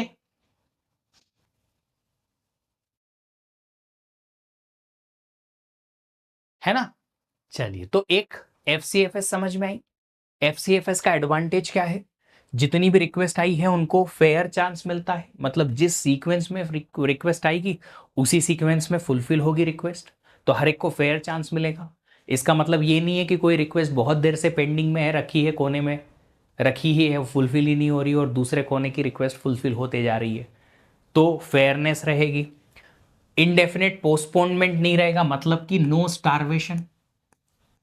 है ना। चलिए तो एक FCFS समझ में आई। FCFS का एडवांटेज क्या है, जितनी भी रिक्वेस्ट आई है उनको फेयर चांस मिलता है, मतलब जिस सीक्वेंस में रिक्वेस्ट आएगी उसी सीक्वेंस में फुलफिल होगी रिक्वेस्ट, तो हर एक को फेयर चांस मिलेगा। इसका मतलब ये नहीं है कि कोई रिक्वेस्ट बहुत देर से पेंडिंग में है, रखी है कोने में, रखी ही है, फुलफिल ही नहीं हो रही और दूसरे कोने की रिक्वेस्ट फुलफिल होते जा रही है, तो फेयरनेस रहेगी। इनडेफिनेट पोस्टपोनमेंट नहीं रहेगा, मतलब कि नो स्टारवेशन,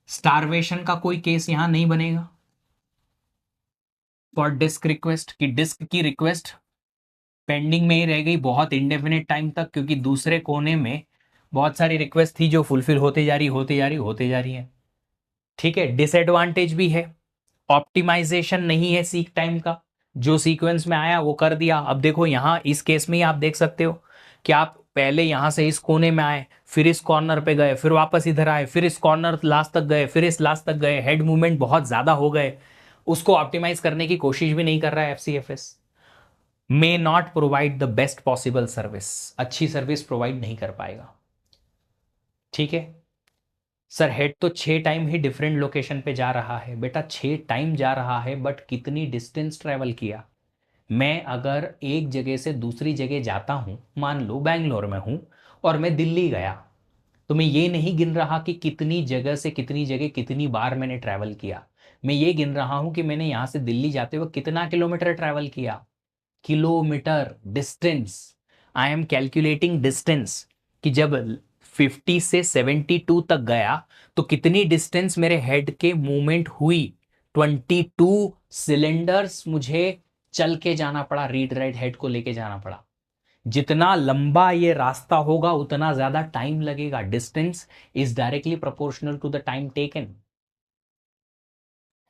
स्टारवेशन का कोई केस यहां नहीं बनेगा। फॉर डिस्क रिक्वेस्ट की डिस्क की रिक्वेस्ट पेंडिंग में ही रह गई बहुत इंडेफिनेट टाइम तक, क्योंकि दूसरे कोने में बहुत सारी रिक्वेस्ट थी जो फुलफिल होते जा रही होते जा रही होते जा रही है। ठीक है, डिसएडवांटेज भी है, ऑप्टिमाइजेशन नहीं है सीक टाइम का, जो सीक्वेंस में आया वो कर दिया। अब देखो यहां इस केस में ही आप देख सकते हो कि आप पहले यहां से इस कोने में आए, फिर इस कॉर्नर पे गए, फिर वापस इधर आए, फिर इस कॉर्नर लास्ट तक गए, फिर इस लास्ट तक गए, हेड मूवमेंट बहुत ज्यादा हो गए, उसको ऑप्टिमाइज करने की कोशिश भी नहीं कर रहा है FCFS। May not provide the best possible service, अच्छी सर्विस प्रोवाइड नहीं कर पाएगा। ठीक है सर, हेड तो 6 टाइम ही डिफरेंट लोकेशन पे जा रहा है, बेटा 6 टाइम जा रहा है, बट कितनी डिस्टेंस ट्रेवल किया। मैं अगर एक जगह से दूसरी जगह जाता हूं, मान लो बैंगलोर में हूं और मैं दिल्ली गया, तो मैं ये नहीं गिन रहा कि कितनी जगह से कितनी जगह कितनी बार मैंने ट्रैवल किया, मैं ये गिन रहा हूं कि मैंने यहां से दिल्ली जाते हुए कितना किलोमीटर ट्रैवल किया, kilometre, distance. I am calculating distance कि जब 50 से 72 तक गया तो कितनी डिस्टेंस मेरे हेड के मूवमेंट हुई। 22 सिलेंडर्स मुझे चल के जाना पड़ा, रीड राइट हेड को लेके जाना पड़ा। जितना लंबा ये रास्ता होगा उतना ज्यादा टाइम लगेगा। Distance is directly proportional to the time taken,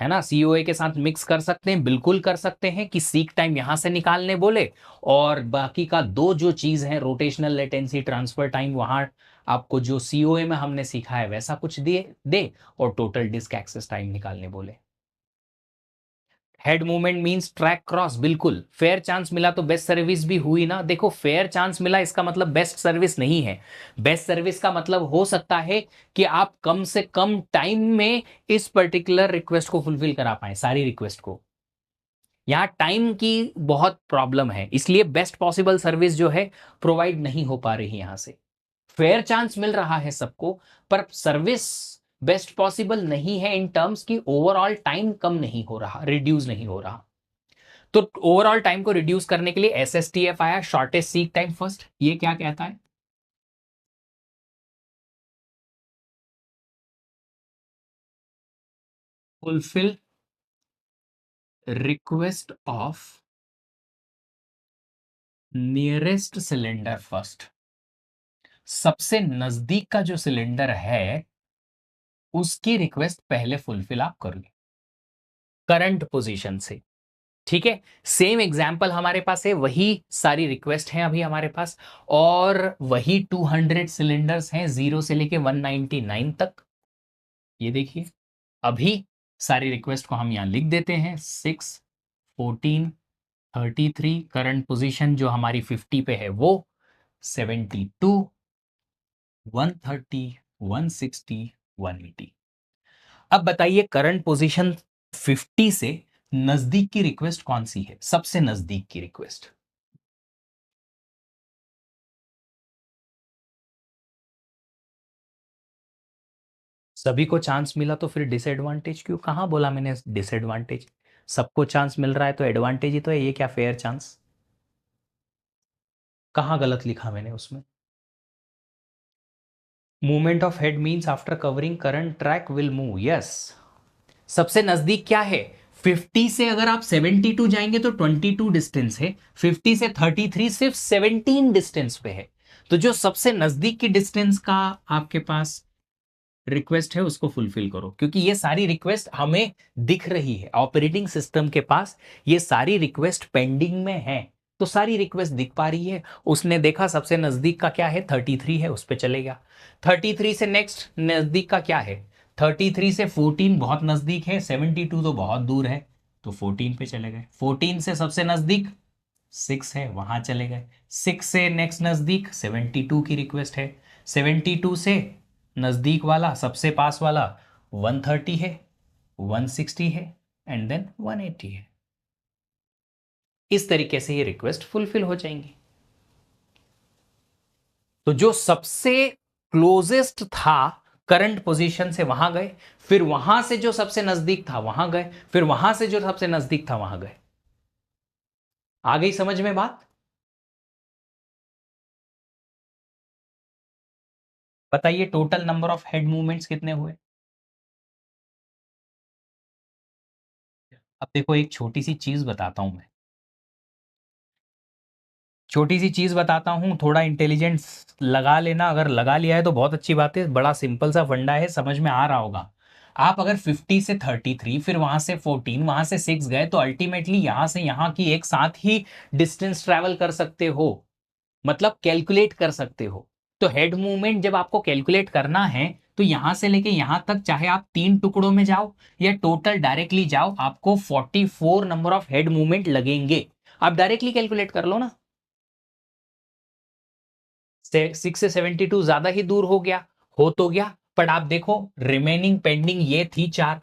है ना। COA के साथ मिक्स कर सकते हैं, बिल्कुल कर सकते हैं कि सीक टाइम यहां से निकालने बोले, और बाकी का दो जो चीज है रोटेशनल लेटेंसी ट्रांसफर टाइम, वहां आपको जो COA में हमने सीखा है वैसा कुछ दे दे, और टोटल डिस्क एक्सेस टाइम निकालने बोले। Head movement means track cross, बिल्कुल फेयर चांस मिला तो बेस्ट सर्विस भी हुई ना। देखो फेयर चांस मिला इसका मतलब बेस्ट सर्विस नहीं है, बेस्ट सर्विस का मतलब हो सकता है कि आप कम से कम टाइम में इस पर्टिकुलर रिक्वेस्ट को फुलफिल करा पाए, सारी रिक्वेस्ट को। यहाँ टाइम की बहुत प्रॉब्लम है, इसलिए बेस्ट पॉसिबल सर्विस जो है प्रोवाइड नहीं हो पा रही यहां से। फेयर चांस मिल रहा है सबको, पर सर्विस बेस्ट पॉसिबल नहीं है इन टर्म्स की ओवरऑल टाइम कम नहीं हो रहा, रिड्यूस नहीं हो रहा। तो ओवरऑल टाइम को रिड्यूस करने के लिए एसएसटीएफ आया, शॉर्टेस्ट सीक टाइम फर्स्ट। ये क्या कहता है? Fulfil request of nearest cylinder first. सबसे नजदीक का जो सिलेंडर है उसकी रिक्वेस्ट पहले फुलफिल आप कर लो करंट पोजीशन से। ठीक है, सेम एग्जाम्पल हमारे पास है, वही सारी रिक्वेस्ट हैं अभी हमारे पास, और वही 200 सिलेंडर्स हैं 0 से लेके 199 तक। ये देखिए, अभी सारी रिक्वेस्ट को हम यहां लिख देते हैं। 6, 14, 33, करंट पोजीशन जो हमारी 50 पे है वो 72, 130, 160, 180। अब बताइए करंट पोजीशन 50 से नजदीक की रिक्वेस्ट कौन सी है? सबसे नजदीक की रिक्वेस्ट सभी को चांस मिला तो फिर डिसएडवांटेज क्यों? कहाँ बोला मैंने डिसएडवांटेज? सबको चांस मिल रहा है तो एडवांटेज ही तो है, ये क्या फेयर चांस? कहाँ गलत लिखा मैंने उसमें? Movement of head means after covering current track will move. Yes, सबसे नजदीक क्या है? 50 से अगर आप 72 जाएंगे तो 22 डिस्टेंस है, 50 से 33 सिर्फ 17 डिस्टेंस पे है। तो जो सबसे नजदीक की डिस्टेंस का आपके पास रिक्वेस्ट है उसको फुलफिल करो, क्योंकि ये सारी रिक्वेस्ट हमें दिख रही है ऑपरेटिंग सिस्टम के पास, ये सारी रिक्वेस्ट पेंडिंग में है, तो सारी रिक्वेस्ट दिख पा रही है। उसने देखा सबसे नजदीक का क्या है, 33 है, उस पर चले गया। 33 से नेक्स्ट नजदीक का क्या है? 33 से 14 बहुत नजदीक है, 72 तो बहुत दूर है, तो 14 पे चले गए। 14 से सबसे नजदीक 6 है, वहां चले गए। 6 से नेक्स्ट नजदीक 72 की रिक्वेस्ट है, 72 से नजदीक वाला सबसे पास वाला 130 है, 160 है, एंड देन 180 है। इस तरीके से ये रिक्वेस्ट फुलफिल हो जाएंगी। तो जो सबसे क्लोजेस्ट था करंट पोजीशन से वहां गए, फिर वहां से जो सबसे नजदीक था वहां गए, फिर वहां से जो सबसे नजदीक था वहां गए। आ गई समझ में बात? बताइए total number of head movements कितने हुए? अब देखो एक छोटी सी चीज बताता हूं मैं, छोटी सी चीज बताता हूँ, थोड़ा इंटेलिजेंस लगा लेना, अगर लगा लिया है तो बहुत अच्छी बात है, बड़ा सिंपल सा फंडा है, समझ में आ रहा होगा। आप अगर 50 से 33, फिर वहां से 14, वहां से 6 गए, तो अल्टीमेटली यहां से यहां की एक साथ ही डिस्टेंस ट्रेवल कर सकते हो, मतलब कैलकुलेट कर सकते हो। तो हेड मूवमेंट जब आपको कैलकुलेट करना है तो यहां से लेके यहां तक, चाहे आप 3 टुकड़ों में जाओ या टोटल डायरेक्टली जाओ, आपको 44 नंबर ऑफ हेड मूवमेंट लगेंगे। आप डायरेक्टली कैलकुलेट कर लो ना। 6 से 72 ज्यादा ही दूर हो गया, हो तो गया, पर आप देखो रिमेनिंग पेंडिंग ये थी 4,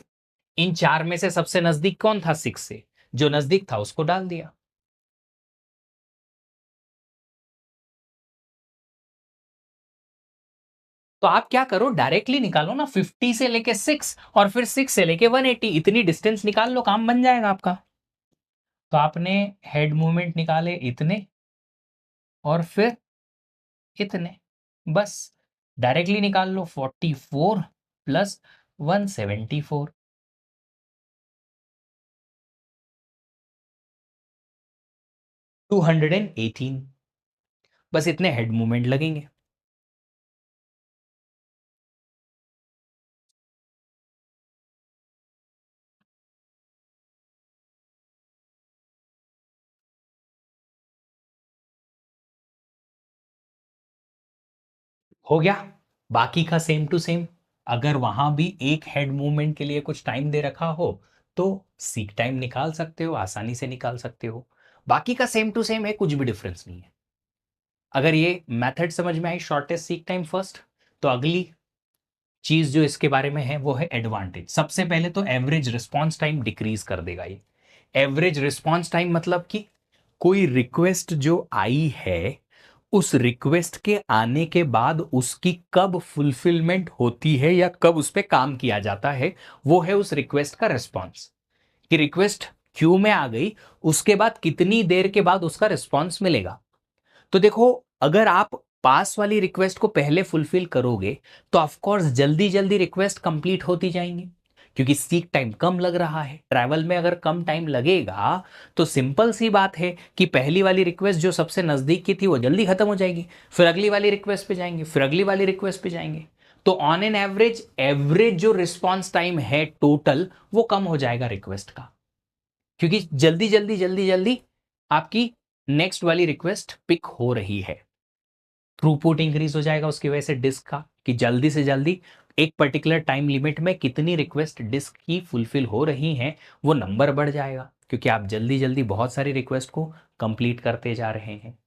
इन 4 में से सबसे नजदीक कौन था? 6 से, जो नजदीक था उसको डाल दिया। तो आप क्या करो, डायरेक्टली निकालो ना, 50 से लेके 6 और फिर 6 से लेके 180, इतनी डिस्टेंस निकाल लो, काम बन जाएगा आपका। तो आपने हेड मूवमेंट निकाले इतने और फिर इतने, बस डायरेक्टली निकाल लो, 44 प्लस 174, 218, बस इतने हेड मूवमेंट लगेंगे। हो गया, बाकी का सेम टू सेम। अगर वहां भी एक हेड मूवमेंट के लिए कुछ टाइम दे रखा हो तो सीक टाइम निकाल सकते हो, आसानी से निकाल सकते हो। बाकी का सेम टू सेम है, कुछ भी डिफरेंस नहीं है। अगर ये मेथड समझ में आई, शॉर्टेस्ट सीक टाइम फर्स्ट, तो अगली चीज जो इसके बारे में है वो है एडवांटेज। सबसे पहले तो एवरेज रिस्पॉन्स टाइम डिक्रीज कर देगा ये। एवरेज रिस्पॉन्स टाइम मतलब कि कोई रिक्वेस्ट जो आई है उस रिक्वेस्ट के आने के बाद उसकी कब फुलफिलमेंट होती है या कब उस पर काम किया जाता है, वो है उस रिक्वेस्ट का रिस्पॉन्स। कि रिक्वेस्ट क्यू में आ गई, उसके बाद कितनी देर के बाद उसका रिस्पॉन्स मिलेगा। तो देखो, अगर आप पास वाली रिक्वेस्ट को पहले फुलफिल करोगे तो ऑफकोर्स जल्दी जल्दी रिक्वेस्ट कंप्लीट होती जाएंगी, क्योंकि सीक टाइम कम लग रहा है। ट्रैवल में अगर कम टाइम लगेगा तो सिंपल सी बात है कि पहली वाली रिक्वेस्ट जो सबसे नजदीक की थी वो जल्दी खत्म हो जाएगी, फिर अगली वाली रिक्वेस्ट पे जाएंगे, फिर अगली वाली रिक्वेस्ट पे जाएंगे। तो ऑन एन एवरेज एवरेज जो रिस्पॉन्स टाइम है टोटल वो कम हो जाएगा रिक्वेस्ट का, क्योंकि जल्दी जल्दी जल्दी जल्दी आपकी नेक्स्ट वाली रिक्वेस्ट पिक हो रही है। थ्रूपुट इंक्रीज हो जाएगा उसकी वजह से डिस्क का, कि जल्दी से जल्दी एक पर्टिकुलर टाइम लिमिट में कितनी रिक्वेस्ट डिस्क की फुलफिल हो रही हैं वो नंबर बढ़ जाएगा, क्योंकि आप जल्दी जल्दी बहुत सारी रिक्वेस्ट को कंप्लीट करते जा रहे हैं,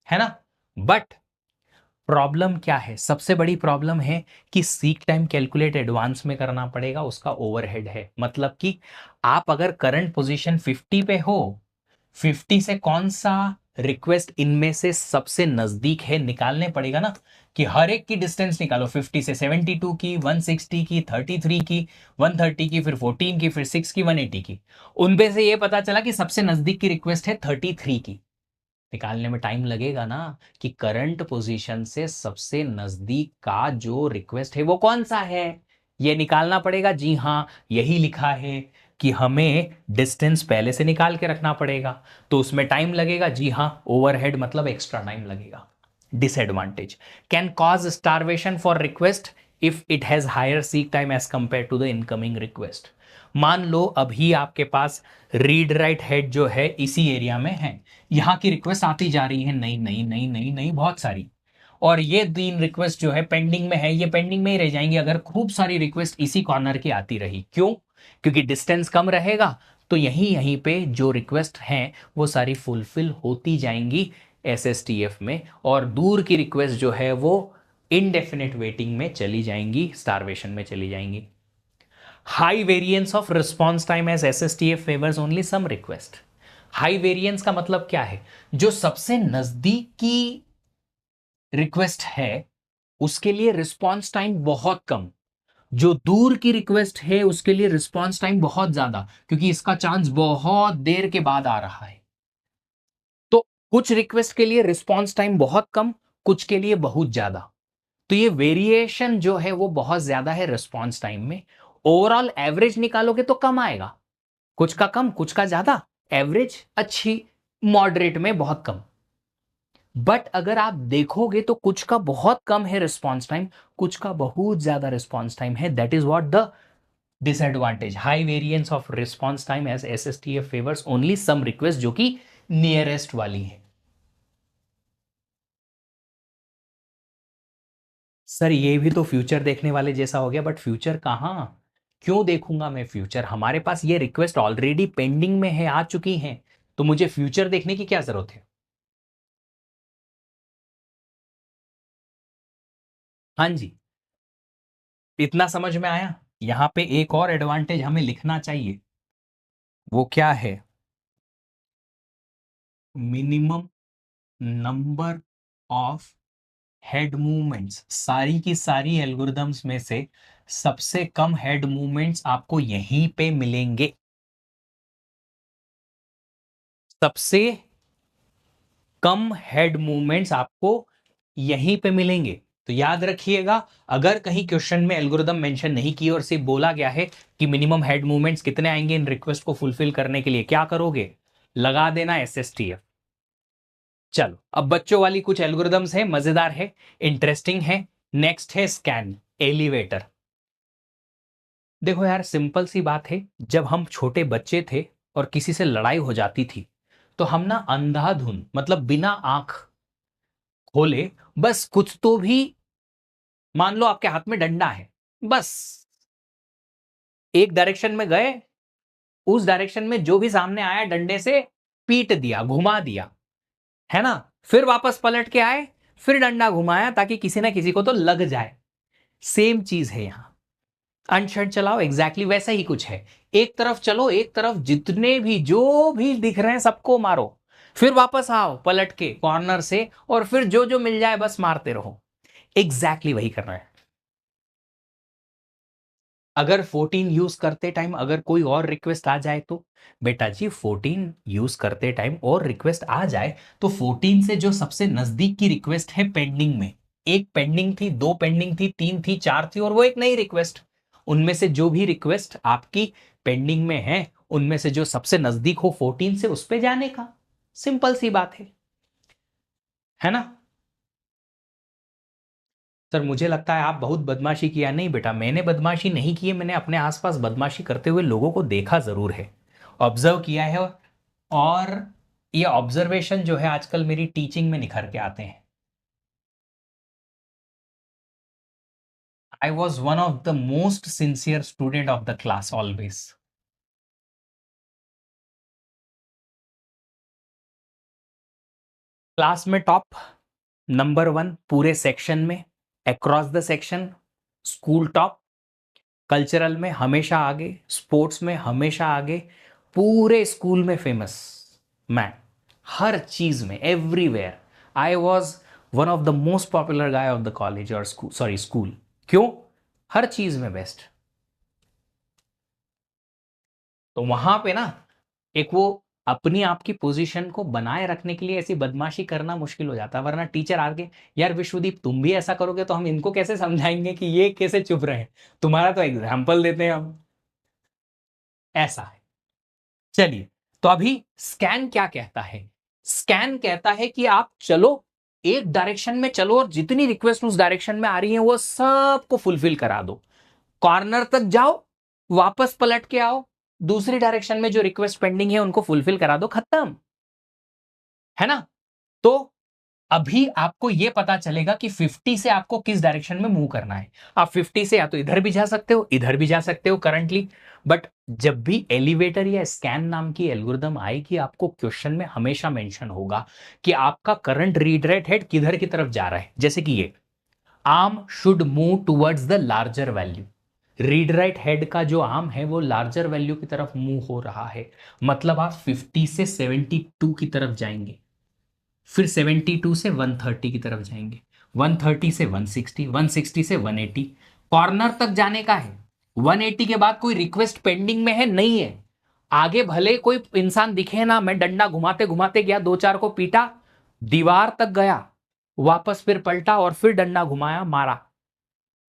है ना। बट प्रॉब्लम क्या है, सबसे बड़ी प्रॉब्लम है कि सीक टाइम कैलकुलेट एडवांस में करना पड़ेगा, उसका ओवरहेड है। मतलब कि आप अगर करंट पोजीशन 50 पे हो, 50 से कौन सा रिक्वेस्ट इनमें से सबसे नजदीक है निकालने पड़ेगा ना, कि हर एक की डिस्टेंस निकालो। 50 से 72 की, 160 की, 33 की, 130 की, फिर 14 की, फिर 6 की, 180 की। उनपे से ये पता चला कि सबसे नजदीक की रिक्वेस्ट है 33 की। निकालने में टाइम लगेगा ना, कि करंट पोजीशन से सबसे नजदीक का जो रिक्वेस्ट है वो कौन सा है, ये निकालना पड़ेगा। जी हाँ, यही लिखा है कि हमें डिस्टेंस पहले से निकाल के रखना पड़ेगा, तो उसमें टाइम लगेगा। जी हाँ, ओवरहेड मतलब एक्स्ट्रा टाइम लगेगा। Disadvantage, can cause starvation for request if it has higher seek time as compare to the incoming request. मान लो अभी आपके पास रीड राइट हेड जो है इसी एरिया में है, यहाँ की रिक्वेस्ट आती जा रही है, नई नई नई नई नई बहुत सारी, और ये 3 रिक्वेस्ट जो है पेंडिंग में है, ये पेंडिंग में ही रह जाएंगी अगर खूब सारी रिक्वेस्ट इसी कॉर्नर की आती रही। क्यों? क्योंकि डिस्टेंस कम रहेगा, तो यहीं यहीं पे जो रिक्वेस्ट हैं वो सारी फुलफिल होती जाएंगी एसएसटीएफ में, और दूर की रिक्वेस्ट जो है वो इनडेफिनेट वेटिंग में चली जाएंगी, स्टारवेशन में चली जाएंगी। High variance of response time as SSTF favours only some request. High variance का मतलब क्या है, जो सबसे नजदीक की रिक्वेस्ट है उसके लिए रिस्पॉन्स टाइम बहुत कम, जो दूर की रिक्वेस्ट है उसके लिए रिस्पॉन्स टाइम बहुत ज्यादा, क्योंकि इसका चांस बहुत देर के बाद आ रहा है। तो कुछ रिक्वेस्ट के लिए रिस्पॉन्स टाइम बहुत कम, कुछ के लिए बहुत ज्यादा। तो ये वेरिएशन जो है वो बहुत ज्यादा है रिस्पॉन्स टाइम में। ओवरऑल एवरेज निकालोगे तो कम आएगा, कुछ का कम कुछ का ज्यादा, एवरेज अच्छी, मॉडरेट में बहुत कम। बट अगर आप देखोगे तो कुछ का बहुत कम है रिस्पॉन्स टाइम, कुछ का बहुत ज्यादा रिस्पॉन्स टाइम है। That is what the disadvantage, high variance of response time as SSTF favours only some request, जो कि नियरेस्ट वाली है। सर ये भी तो फ्यूचर देखने वाले जैसा हो गया, बट फ्यूचर कहाँ, क्यों देखूंगा मैं फ्यूचर? हमारे पास ये रिक्वेस्ट ऑलरेडी पेंडिंग में है, आ चुकी हैं, तो मुझे फ्यूचर देखने की क्या जरूरत है? हाँ जी, इतना समझ में आया। यहां पे एक और एडवांटेज हमें लिखना चाहिए, वो क्या है? Minimum number of head movements. सारी की सारी एल्गोरिदम्स में से सबसे कम हेड मूवमेंट्स आपको यहीं पे मिलेंगे, सबसे कम हेड मूवमेंट्स आपको यहीं पे मिलेंगे। तो याद रखिएगा, अगर कहीं क्वेश्चन में एल्गोरिदम मेंशन नहीं की और सिर्फ बोला गया है कि मिनिमम हेड मूवमेंट्स कितने आएंगे इन रिक्वेस्ट को फुलफिल करने के लिए, क्या करोगे? लगा देना एसएसटीएफ। चलो, अब बच्चों वाली कुछ एल्गोरिदम्स है, मजेदार है, इंटरेस्टिंग है। नेक्स्ट है स्कैन एलिवेटर। देखो यार, सिंपल सी बात है, जब हम छोटे बच्चे थे और किसी से लड़ाई हो जाती थी तो हम ना अंधाधुन, मतलब बिना आंख खोले, बस कुछ तो भी, मान लो आपके हाथ में डंडा है, बस एक डायरेक्शन में गए, उस डायरेक्शन में जो भी सामने आया डंडे से पीट दिया, घुमा दिया, है ना। फिर वापस पलट के आए, फिर डंडा घुमाया ताकि किसी ना किसी को तो लग जाए। सेम चीज है यहां, अनशर्ट चलाओ, एग्जैक्टली वैसा ही कुछ है। एक तरफ चलो, एक तरफ जितने भी जो भी दिख रहे हैं सबको मारो, फिर वापस आओ पलट के कॉर्नर से, और फिर जो जो मिल जाए बस मारते रहो। एग्जैक्टली वही करना है। अगर 14 यूज करते टाइम अगर कोई और रिक्वेस्ट आ जाए तो बेटा जी 14 यूज करते टाइम और रिक्वेस्ट आ जाए तो 14 से जो सबसे नजदीक की रिक्वेस्ट है पेंडिंग में, एक पेंडिंग थी, दो पेंडिंग थी, तीन थी, चार थी, और वो एक नई रिक्वेस्ट, उनमें से जो भी रिक्वेस्ट आपकी पेंडिंग में है उनमें से जो सबसे नजदीक हो 14 से उस पे जाने का। सिंपल सी बात है ना। सर मुझे लगता है आप बहुत बदमाशी किया। नहीं बेटा, मैंने बदमाशी नहीं की है, मैंने अपने आसपास बदमाशी करते हुए लोगों को देखा जरूर है, ऑब्जर्व किया है। और ये ऑब्जर्वेशन जो है आजकल मेरी टीचिंग में निखर के आते हैं। I was one of the most sincere student of the class always. Class में टॉप, नंबर वन पूरे सेक्शन में, across the section, school top, cultural में हमेशा आगे, स्पोर्ट्स में हमेशा आगे, पूरे स्कूल में फेमस मैं, हर चीज में, everywhere. I was one of the most popular guy of the college और स्कूल, सॉरी स्कूल। क्यों? हर चीज में बेस्ट। तो वहां पे ना एक वो अपनी आपकी पोजीशन को बनाए रखने के लिए ऐसी बदमाशी करना मुश्किल हो जाता है, वरना टीचर आके यार विश्वदीप तुम भी ऐसा करोगे तो हम इनको कैसे समझाएंगे कि ये कैसे चुप रहे, तुम्हारा तो एग्जाम्पल देते हैं हम। ऐसा है। चलिए, तो अभी स्कैन क्या कहता है? स्कैन कहता है कि आप चलो, एक डायरेक्शन में चलो, और जितनी रिक्वेस्ट उस डायरेक्शन में आ रही है वो सबको फुलफिल करा दो। कॉर्नर तक जाओ, वापस पलट के आओ, दूसरी डायरेक्शन में जो रिक्वेस्ट पेंडिंग है उनको फुलफिल करा दो, खत्म। है ना। तो अभी आपको यह पता चलेगा कि 50 से आपको किस डायरेक्शन में मूव करना है। आप 50 से या तो इधर भी जा सकते हो, इधर भी जा सकते हो करंटली, बट जब भी एलिवेटर या स्कैन नाम की एल्गोरिदम आएगी आपको क्वेश्चन में हमेशा मेंशन होगा कि आपका करंट रीड राइट हेड किधर की तरफ जा रहा है। जैसे कि ये arm should move towards the larger value, read write head का जो आर्म है वो लार्जर वैल्यू की तरफ मूव हो रहा है, मतलब आप 50 से 72 की तरफ जाएंगे, फिर 72 से 130 की तरफ जाएंगे, 130 से 160, 160 से 180, कॉर्नर तक जाने का है। 180 के बाद कोई रिक्वेस्ट पेंडिंग में है नहीं है, आगे भले कोई इंसान दिखे ना, मैं डंडा घुमाते घुमाते गया, दो चार को पीटा, दीवार तक गया, वापस फिर पलटा और फिर डंडा घुमाया, मारा,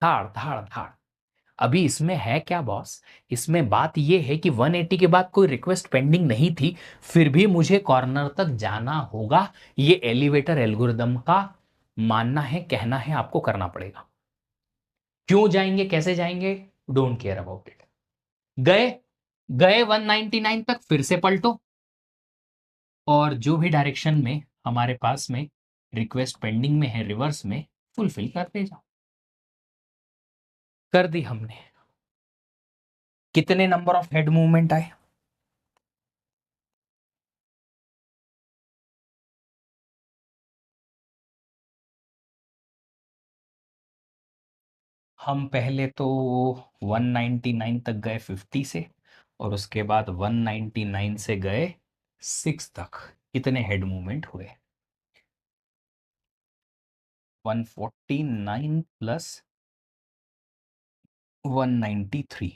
धाड़ धाड़ धाड़। अभी इसमें है क्या बॉस? इसमें बात यह है कि 180 के बाद कोई रिक्वेस्ट पेंडिंग नहीं थी, फिर भी मुझे कॉर्नर तक जाना होगा। ये एलिवेटर एल्गोरिदम का मानना है, कहना है, आपको करना पड़ेगा। क्यों जाएंगे, कैसे जाएंगे, डोंट केयर अबाउट इट। गए, गए 199 तक, फिर से पलटो, और जो भी डायरेक्शन में हमारे पास में रिक्वेस्ट पेंडिंग में है रिवर्स में फुलफिल करते जाओ। कर दी हमने। कितने नंबर ऑफ हेड मूवमेंट आए? हम पहले तो 199 तक गए 50 से, और उसके बाद 199 से गए 6 तक। कितने हेड मूवमेंट हुए? 149 प्लस 193,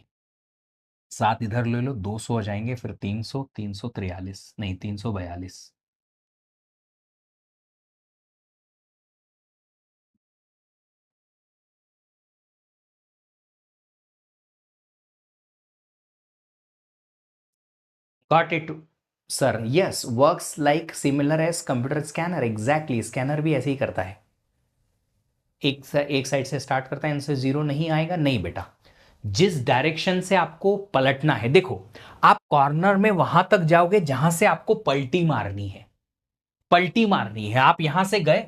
सात इधर ले लो, 200 हो जाएंगे, फिर 300, 343, नहीं 342। Got it sir, yes, works like similar as computer scanner, exactly, scanner भी ऐसे ही करता है। एक साइड से स्टार्ट करता है, इनसे जीरो नहीं आएगा, नहीं बेटा, जिस डायरेक्शन से आपको पलटना है, देखो आप कॉर्नर में वहां तक जाओगे जहां से आपको पलटी मारनी है, पलटी मारनी है। आप यहां से गए,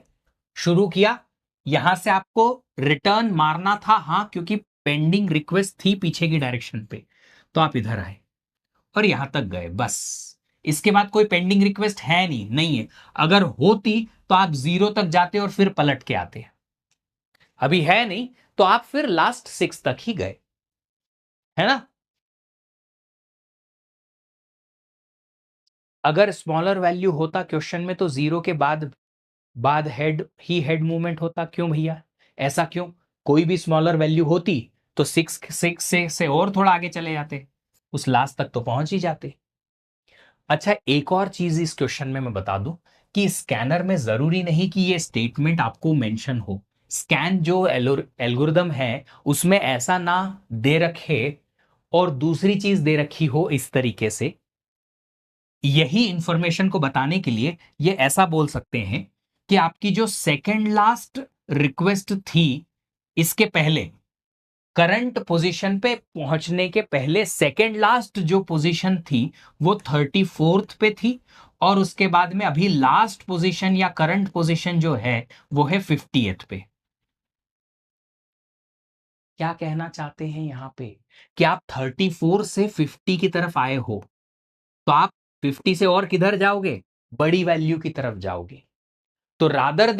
शुरू किया, यहां से आपको रिटर्न मारना था, हां, क्योंकि पेंडिंग रिक्वेस्ट थी पीछे की डायरेक्शन पे, तो आप इधर आए और यहां तक गए, बस। इसके बाद कोई पेंडिंग रिक्वेस्ट है नहीं, नहीं है। अगर होती तो आप जीरो तक जाते और फिर पलट के आते, अभी है नहीं, तो आप फिर लास्ट 6 तक ही गए, है ना। अगर स्मॉलर वैल्यू होता क्वेश्चन में तो 0 के बाद हेड मूवमेंट होता। क्यों भैया, ऐसा क्यों? कोई भी स्मॉलर वैल्यू होती तो 6 से और थोड़ा आगे चले जाते, उस लास्ट तक तो पहुंच ही जाते। अच्छा, एक और चीज इस क्वेश्चन में मैं बता दूं कि स्कैनर में जरूरी नहीं कि ये स्टेटमेंट आपको मेंशन हो। स्कैन जो एल्गोरिदम है उसमें ऐसा ना दे रखे और दूसरी चीज दे रखी हो इस तरीके से, यही इंफॉर्मेशन को बताने के लिए ये ऐसा बोल सकते हैं कि आपकी जो सेकंड लास्ट रिक्वेस्ट थी, इसके पहले करंट पोजीशन पे पहुंचने के पहले सेकंड लास्ट जो पोजीशन थी वो 34th पे थी, और उसके बाद में अभी लास्ट पोजीशन या करंट पोजीशन जो है वो है 50th पे। क्या कहना चाहते हैं यहां पे कि आप 34 से 50 की तरफ आए हो तो आप 50 से और किधर जाओगे? बड़ी वैल्यू की तरफ जाओगे। तो रादर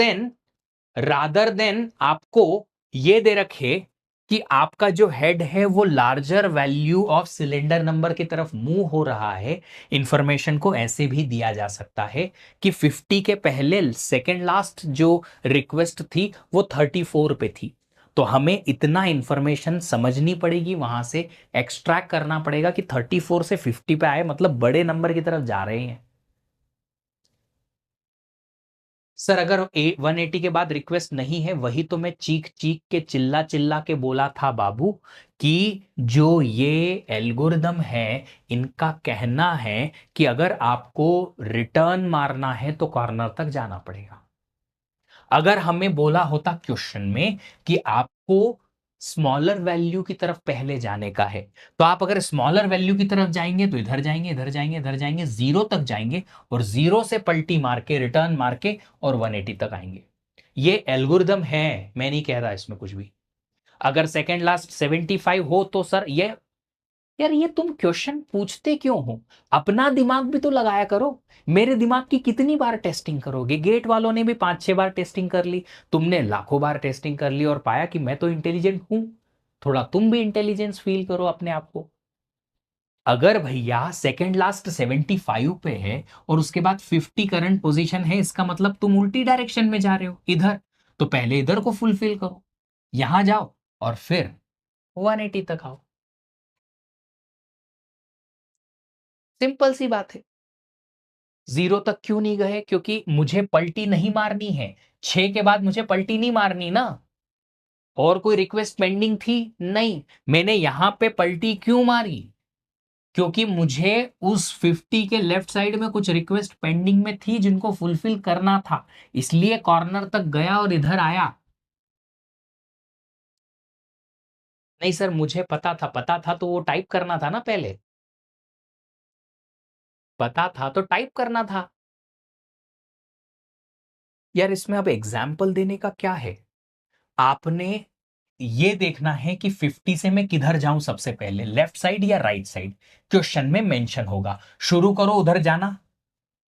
देन आपको ये दे रखे कि आपका जो हेड है वो larger value of cylinder number की तरफ मूव हो रहा है, इंफॉर्मेशन को ऐसे भी दिया जा सकता है कि 50 के पहले सेकेंड लास्ट जो रिक्वेस्ट थी वो 34 पे थी। तो हमें इतना इंफॉर्मेशन समझनी पड़ेगी, वहां से एक्सट्रैक्ट करना पड़ेगा कि 34 से 50 पे आए मतलब बड़े नंबर की तरफ जा रहे हैं। सर अगर 180 के बाद रिक्वेस्ट नहीं है, वही तो मैं चीख चीख के चिल्ला चिल्ला के बोला था बाबू कि जो ये एल्गोरिदम है इनका कहना है कि अगर आपको रिटर्न मारना है तो कॉर्नर तक जाना पड़ेगा। अगर हमें बोला होता क्वेश्चन में कि आपको स्मॉलर वैल्यू की तरफ पहले जाने का है, तो आप अगर स्मॉलर वैल्यू की तरफ जाएंगे तो इधर जाएंगे, इधर जाएंगे, इधर जाएंगे, 0 तक जाएंगे, और 0 से पलटी मार के रिटर्न मार के और 180 तक आएंगे। ये एल्गोरिदम है, मैं नहीं कह रहा इसमें कुछ भी। अगर सेकेंड लास्ट 75 हो तो सर ये, यार ये तुम क्वेश्चन पूछते क्यों हो? अपना दिमाग भी तो लगाया करो। मेरे दिमाग की कितनी बार टेस्टिंग करोगे? गेट वालों ने भी 5-6 बार टेस्टिंग कर ली, तुमने लाखों बार टेस्टिंग कर ली और पाया कि मैं तो इंटेलिजेंट हूं। थोड़ा तुम भी इंटेलिजेंस फील करो अपने आप को। अगर भैया सेकेंड लास्ट 75 पे है और उसके बाद 50 करंट पोजीशन है, इसका मतलब तुम उल्टी डायरेक्शन में जा रहे हो इधर, तो पहले इधर को फुलफिल करो, यहां जाओ और फिर 180 तक आओ। सिंपल सी बात है। 0 तक क्यों नहीं गए? क्योंकि मुझे पलटी नहीं मारनी है, 6 के बाद मुझे पलटी नहीं मारनी ना। और कोई रिक्वेस्ट पेंडिंग थी नहीं, मैंने यहां पे पलटी क्यों मारी? क्योंकि मुझे उस 50 के लेफ्ट साइड में कुछ रिक्वेस्ट पेंडिंग में थी जिनको फुलफिल करना था, इसलिए कॉर्नर तक गया और इधर आया। नहीं सर मुझे पता था तो वो टाइप करना था ना पहले। पता था तो टाइप करना था। यार इसमें अब एग्जाम्पल देने का क्या है? आपने ये देखना है कि 50 से मैं किधर जाऊं, सबसे पहले लेफ्ट साइड या राइट साइड, क्वेश्चन में मेंशन होगा। शुरू करो उधर जाना,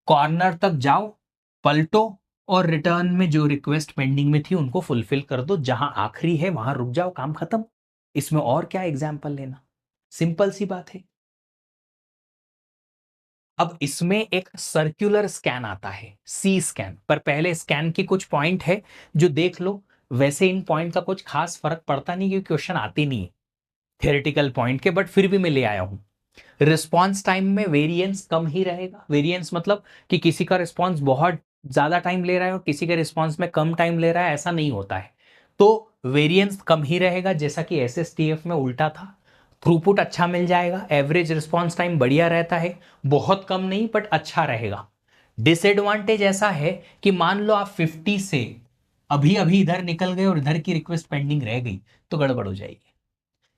कॉर्नर तक जाओ, पलटो, और रिटर्न में जो रिक्वेस्ट पेंडिंग में थी उनको फुलफिल कर दो, जहां आखिरी है वहां रुक जाओ, काम खत्म। इसमें और क्या एग्जाम्पल लेना, सिंपल सी बात है। अब इसमें एक सर्कुलर स्कैन आता है, सी स्कैन, पर पहले स्कैन की कुछ पॉइंट है जो देख लो। वैसे इन पॉइंट का कुछ खास फर्क पड़ता नहीं क्योंकि क्वेश्चन आते नहीं है थियोरेटिकल पॉइंट के, बट फिर भी मैं ले आया हूं। रिस्पॉन्स टाइम में वेरिएंस कम ही रहेगा। वेरिएंस मतलब कि किसी का रिस्पॉन्स बहुत ज्यादा टाइम ले रहा है और किसी के रिस्पॉन्स में कम टाइम ले रहा है, ऐसा नहीं होता है। तो वेरिएंस कम ही रहेगा, जैसा कि एसएसटीएफ में उल्टा था। थ्रूपुट अच्छा मिल जाएगा, एवरेज रिस्पॉन्स टाइम बढ़िया रहता है, बहुत कम नहीं बट अच्छा रहेगा। डिसएडवांटेज ऐसा है कि मान लो आप 50 से अभी अभी इधर निकल गए और इधर की रिक्वेस्ट पेंडिंग रह गई तो गड़बड़ हो जाएगी।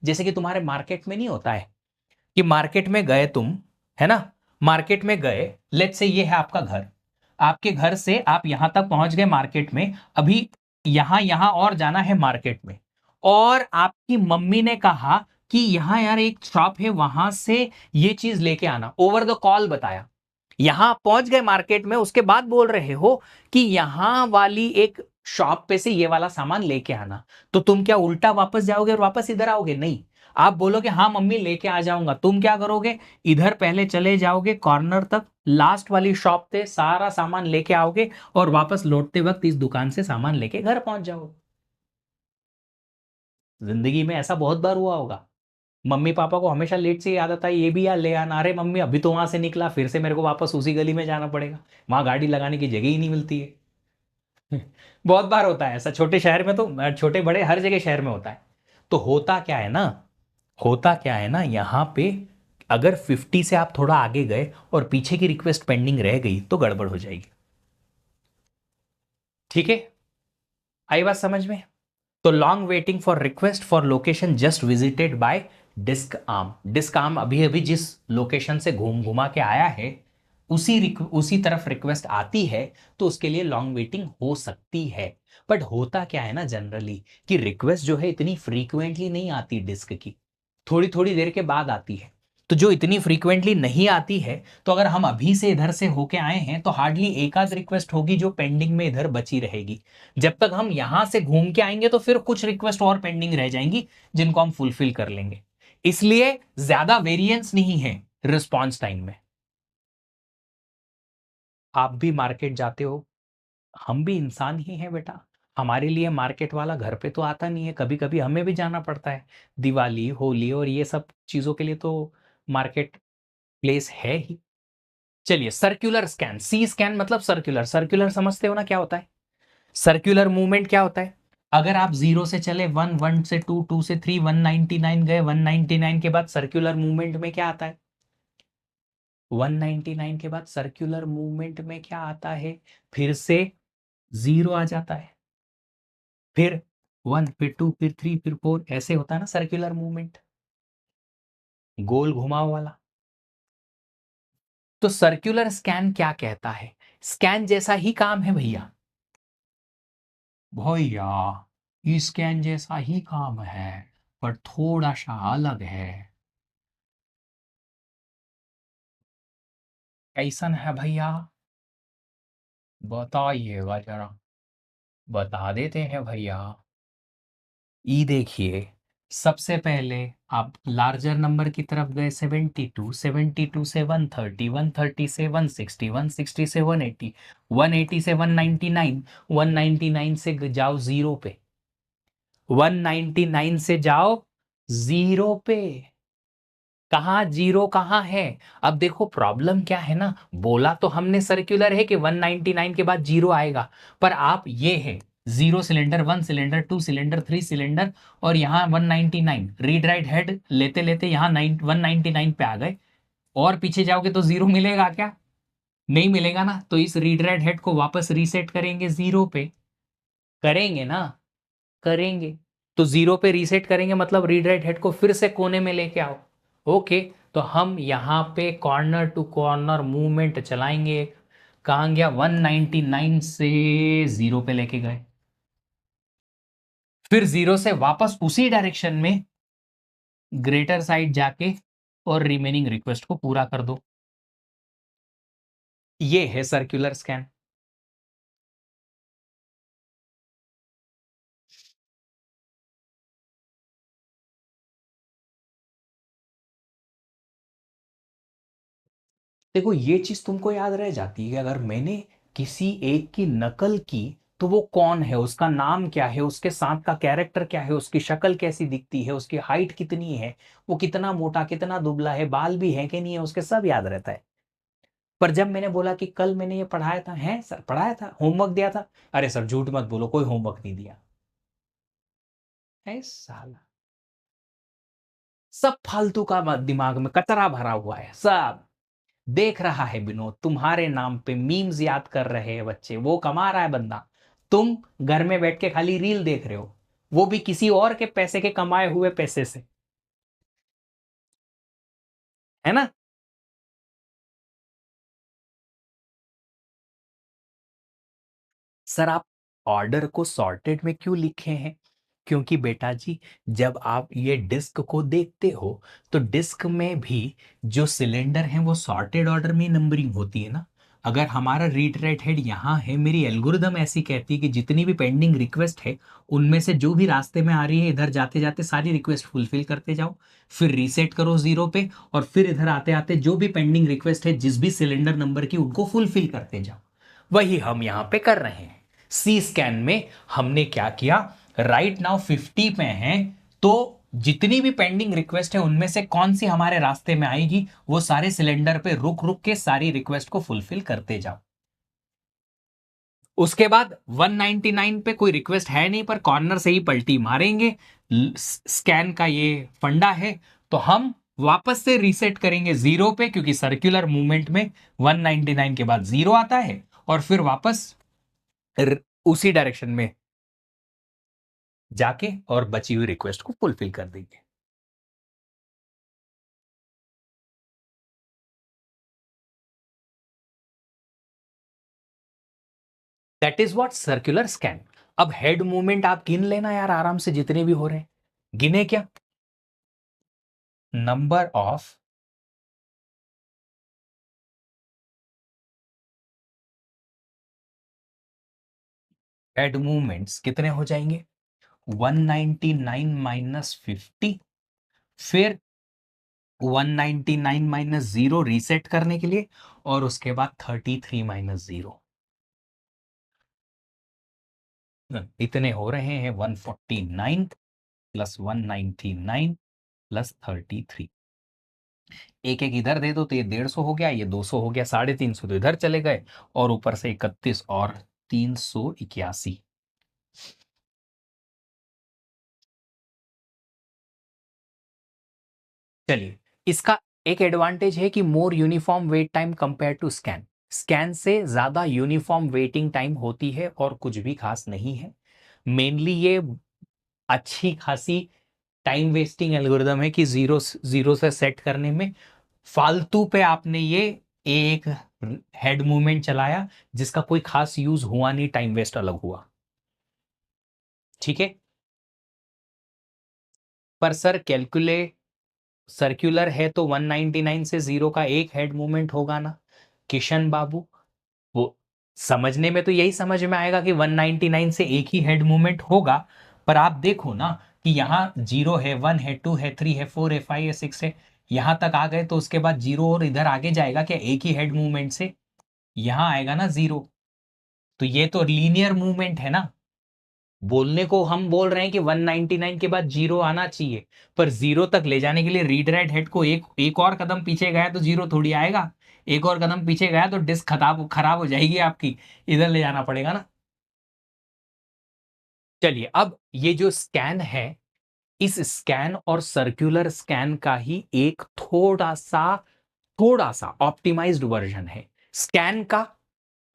जैसे कि तुम्हारे मार्केट में नहीं होता है कि मार्केट में गए तुम, है ना, मार्केट में गए, लेट्स से ये है आपका घर, आपके घर से आप यहां तक पहुंच गए मार्केट में, अभी यहां यहां और जाना है मार्केट में, और आपकी मम्मी ने कहा कि यहां यार एक शॉप है वहां से ये चीज लेके आना, ओवर द कॉल बताया, यहां पहुंच गए मार्केट में, उसके बाद बोल रहे हो कि यहां वाली एक शॉप पे से ये वाला सामान लेके आना। तो तुम क्या उल्टा वापस जाओगे और वापस इधर आओगे? नहीं, आप बोलोगे हाँ मम्मी लेके आ जाऊंगा। तुम क्या करोगे, इधर पहले चले जाओगे कॉर्नर तक, लास्ट वाली शॉप पे सारा सामान लेके आओगे और वापस लौटते वक्त इस दुकान से सामान लेके घर पहुंच जाओगे। जिंदगी में ऐसा बहुत बार हुआ होगा। मम्मी पापा को हमेशा लेट से याद आता है, ये भी यार ले आना, अरे मम्मी अभी तो वहां से निकला, फिर से मेरे को वापस उसी गली में जाना पड़ेगा, वहां गाड़ी लगाने की जगह ही नहीं मिलती है। बहुत बार होता है ऐसा, छोटे शहर में तो, छोटे बड़े हर जगह शहर में होता है। तो होता क्या है ना, होता क्या है ना यहाँ पे, अगर 50 से आप थोड़ा आगे गए और पीछे की रिक्वेस्ट पेंडिंग रह गई तो गड़बड़ हो जाएगी। ठीक है, आई बात समझ में? तो long waiting for request for location just visited by disk arm. Disk arm अभी अभी जिस लोकेशन से घूम घुमा के आया है उसी तरफ रिक्वेस्ट आती है, तो उसके लिए लॉन्ग वेटिंग हो सकती है। बट होता क्या है ना जनरली, कि रिक्वेस्ट जो है इतनी फ्रीक्वेंटली नहीं आती डिस्क की, थोड़ी थोड़ी देर के बाद आती है। तो जो इतनी फ्रीक्वेंटली नहीं आती है, तो अगर हम अभी से इधर से होके आए हैं तो हार्डली एक आध रिक्वेस्ट होगी जो पेंडिंग में इधर बची रहेगी। जब तक हम यहां से घूम के आएंगे तो फिर कुछ रिक्वेस्ट और पेंडिंग रह जाएंगी जिनको हम फुलफिल कर लेंगे। इसलिए ज्यादा वेरिएंस नहीं है रिस्पॉन्स टाइम में। आप भी मार्केट जाते हो, हम भी इंसान ही हैं बेटा। हमारे लिए मार्केट वाला घर पे तो आता नहीं है, कभी कभी हमें भी जाना पड़ता है। दिवाली होली और ये सब चीजों के लिए तो मार्केट प्लेस है ही। चलिए, सर्कुलर स्कैन, सी स्कैन मतलब सर्कुलर। सर्कुलर समझते हो ना क्या होता है? सर्कुलर मूवमेंट क्या होता है? अगर आप 0 से चले 1, 1 से 2, 2 से 3, 199 गए, 199 के बाद सर्कुलर मूवमेंट में क्या आता है? 199 के बाद सर्कुलर मूवमेंट में क्या आता है? फिर से 0 आ जाता है, फिर 1, फिर 2, फिर 3, फिर 4, ऐसे होता है ना सर्कुलर मूवमेंट, गोल घुमाव वाला। तो सर्कुलर स्कैन क्या कहता है? स्कैन जैसा ही काम है भैया। भैया ई स्कैन जैसा ही काम है, पर थोड़ा सा अलग है। कैसन है भैया? बताइएगा जरा, बता देते हैं भैया। ई देखिए, सबसे पहले आप लार्जर नंबर की तरफ गए, 72, 72 से 130, 130 से 160, 160 से 180, 180 से 199, 199 से जाओ जीरो पे, 199 से जाओ जीरो पे। कहाँ जीरो कहाँ है? अब देखो प्रॉब्लम क्या है ना, बोला तो हमने सर्कुलर है कि 199 के बाद जीरो आएगा, पर आप ये है 0 सिलेंडर, 1 सिलेंडर, 2 सिलेंडर, 3 सिलेंडर, और यहाँ 199 रीड राइट हेड लेते लेते यहाँ 199 पे आ गए, और पीछे जाओगे तो जीरो मिलेगा क्या? नहीं मिलेगा ना। तो इस रीड राइट हेड को वापस रीसेट करेंगे जीरो पे, करेंगे ना? करेंगे। तो जीरो पे रीसेट करेंगे मतलब रीड राइट हेड को फिर से कोने में लेके आओ। ओके, तो हम यहाँ पे कॉर्नर टू कॉर्नर मूवमेंट चलाएंगे। कहाँ गया? 199 से जीरो पे लेके गए, फिर जीरो से वापस उसी डायरेक्शन में ग्रेटर साइड जाके और रिमेनिंग रिक्वेस्ट को पूरा कर दो। ये है सर्कुलर स्कैन। देखो ये चीज तुमको याद रह जाती है कि अगर मैंने किसी एक की नकल की तो वो कौन है, उसका नाम क्या है, उसके साथ का कैरेक्टर क्या है, उसकी शक्ल कैसी दिखती है, उसकी हाइट कितनी है, वो कितना मोटा कितना दुबला है, बाल भी है कि नहीं है, उसके सब याद रहता है। पर जब मैंने बोला कि कल मैंने ये पढ़ाया था, है सर पढ़ाया था, होमवर्क दिया था, अरे सर झूठ मत बोलो कोई होमवर्क नहीं दिया, है साला। सब फालतू का दिमाग में कचरा भरा हुआ है सब। देख रहा है विनोद, तुम्हारे नाम पे मीम्स याद कर रहे हैं बच्चे, वो कमा रहा है बंदा, तुम घर में बैठ के खाली रील देख रहे हो, वो भी किसी और के पैसे के कमाए हुए पैसे से, है ना? सर आप ऑर्डर को सॉर्टेड में क्यों लिखे हैं? क्योंकि बेटा जी, जब आप ये डिस्क को देखते हो तो डिस्क में भी जो सिलेंडर है वो सॉर्टेड ऑर्डर में नंबरिंग होती है ना, अगर हमारा रीड राइट हेड यहाँ है, मेरी एल्गोरिदम ऐसी कहती है कि जितनी भी पेंडिंग रिक्वेस्ट है उनमें से जो भी रास्ते में आ रही है इधर जाते जाते सारी रिक्वेस्ट फुलफिल करते जाओ, फिर रीसेट करो 0 पे, और फिर इधर आते आते जो भी पेंडिंग रिक्वेस्ट है जिस भी सिलेंडर नंबर की उनको फुलफिल करते जाओ। वही हम यहाँ पे कर रहे हैं। सी स्कैन में हमने क्या किया, राइट नाउ 50 पे हैं, तो जितनी भी पेंडिंग रिक्वेस्ट है उनमें से कौन सी हमारे रास्ते में आएगी वो सारे सिलेंडर पे रुक रुक के सारी रिक्वेस्ट को फुलफिल करते जाओ। उसके बाद 199 पे कोई रिक्वेस्ट है नहीं पर कॉर्नर से ही पलटी मारेंगे, स्कैन का ये फंडा है, तो हम वापस से रीसेट करेंगे 0 पे, क्योंकि सर्कुलर मूवमेंट में 199 के बाद 0 आता है, और फिर वापस उसी डायरेक्शन में जाके और बची हुई रिक्वेस्ट को फुलफिल कर देंगे। That is what circular scan. अब हेड मूवमेंट आप गिन लेना यार आराम से, जितने भी हो रहे हैं गिने क्या, नंबर ऑफ हेड मूवमेंट्स कितने हो जाएंगे, 199 माइनस 50, फिर 199 माइनस 0 रीसेट करने के लिए, और उसके बाद 33 माइनस 0, इतने हो रहे हैं 149 प्लस 199 प्लस 33। एक एक इधर दे दो तो ये 150 हो गया, ये 200 हो गया, 350 तो इधर चले गए, और ऊपर से 31 और 381। चलिए, इसका एक एडवांटेज है कि more uniform wait time compare to scan. Scan से ज्यादा यूनिफॉर्म वेटिंग टाइम होती है और कुछ भी खास नहीं है। मेनली ये अच्छी खासी टाइम वेस्टिंग एल्गोरिदम है कि जीरो जीरो से सेट करने में फालतू पे आपने ये एक हेड मूवमेंट चलाया जिसका कोई खास यूज हुआ नहीं, टाइम वेस्ट अलग हुआ। ठीक है, पर सर कैलकुलेट सर्कुलर है तो 199 से 0 का एक हेड मूवमेंट होगा ना किशन बाबू। वो समझने में तो यही समझ में आएगा कि 199 से एक ही हेड मूवमेंट होगा, पर आप देखो ना कि यहाँ 0 है, 1 है, 2 है, 3 है, 4 है, 5 है, 6 है, यहां तक आ गए तो उसके बाद 0 और इधर आगे जाएगा क्या एक ही हेड मूवमेंट से, यहां आएगा ना 0। तो ये तो लीनियर मूवमेंट है ना। बोलने को हम बोल रहे हैं कि 199 के बाद 0 आना चाहिए, पर 0 तक ले जाने के लिए रीड राइट हेड को एक एक और कदम पीछे गया तो 0 थोड़ी आएगा, एक और कदम पीछे गया तो डिस्क खराब हो जाएगी आपकी, इधर ले जाना पड़ेगा ना। चलिए, अब ये जो स्कैन है, इस स्कैन और सर्कुलर स्कैन का ही एक थोड़ा सा ऑप्टिमाइज्ड वर्जन है। स्कैन का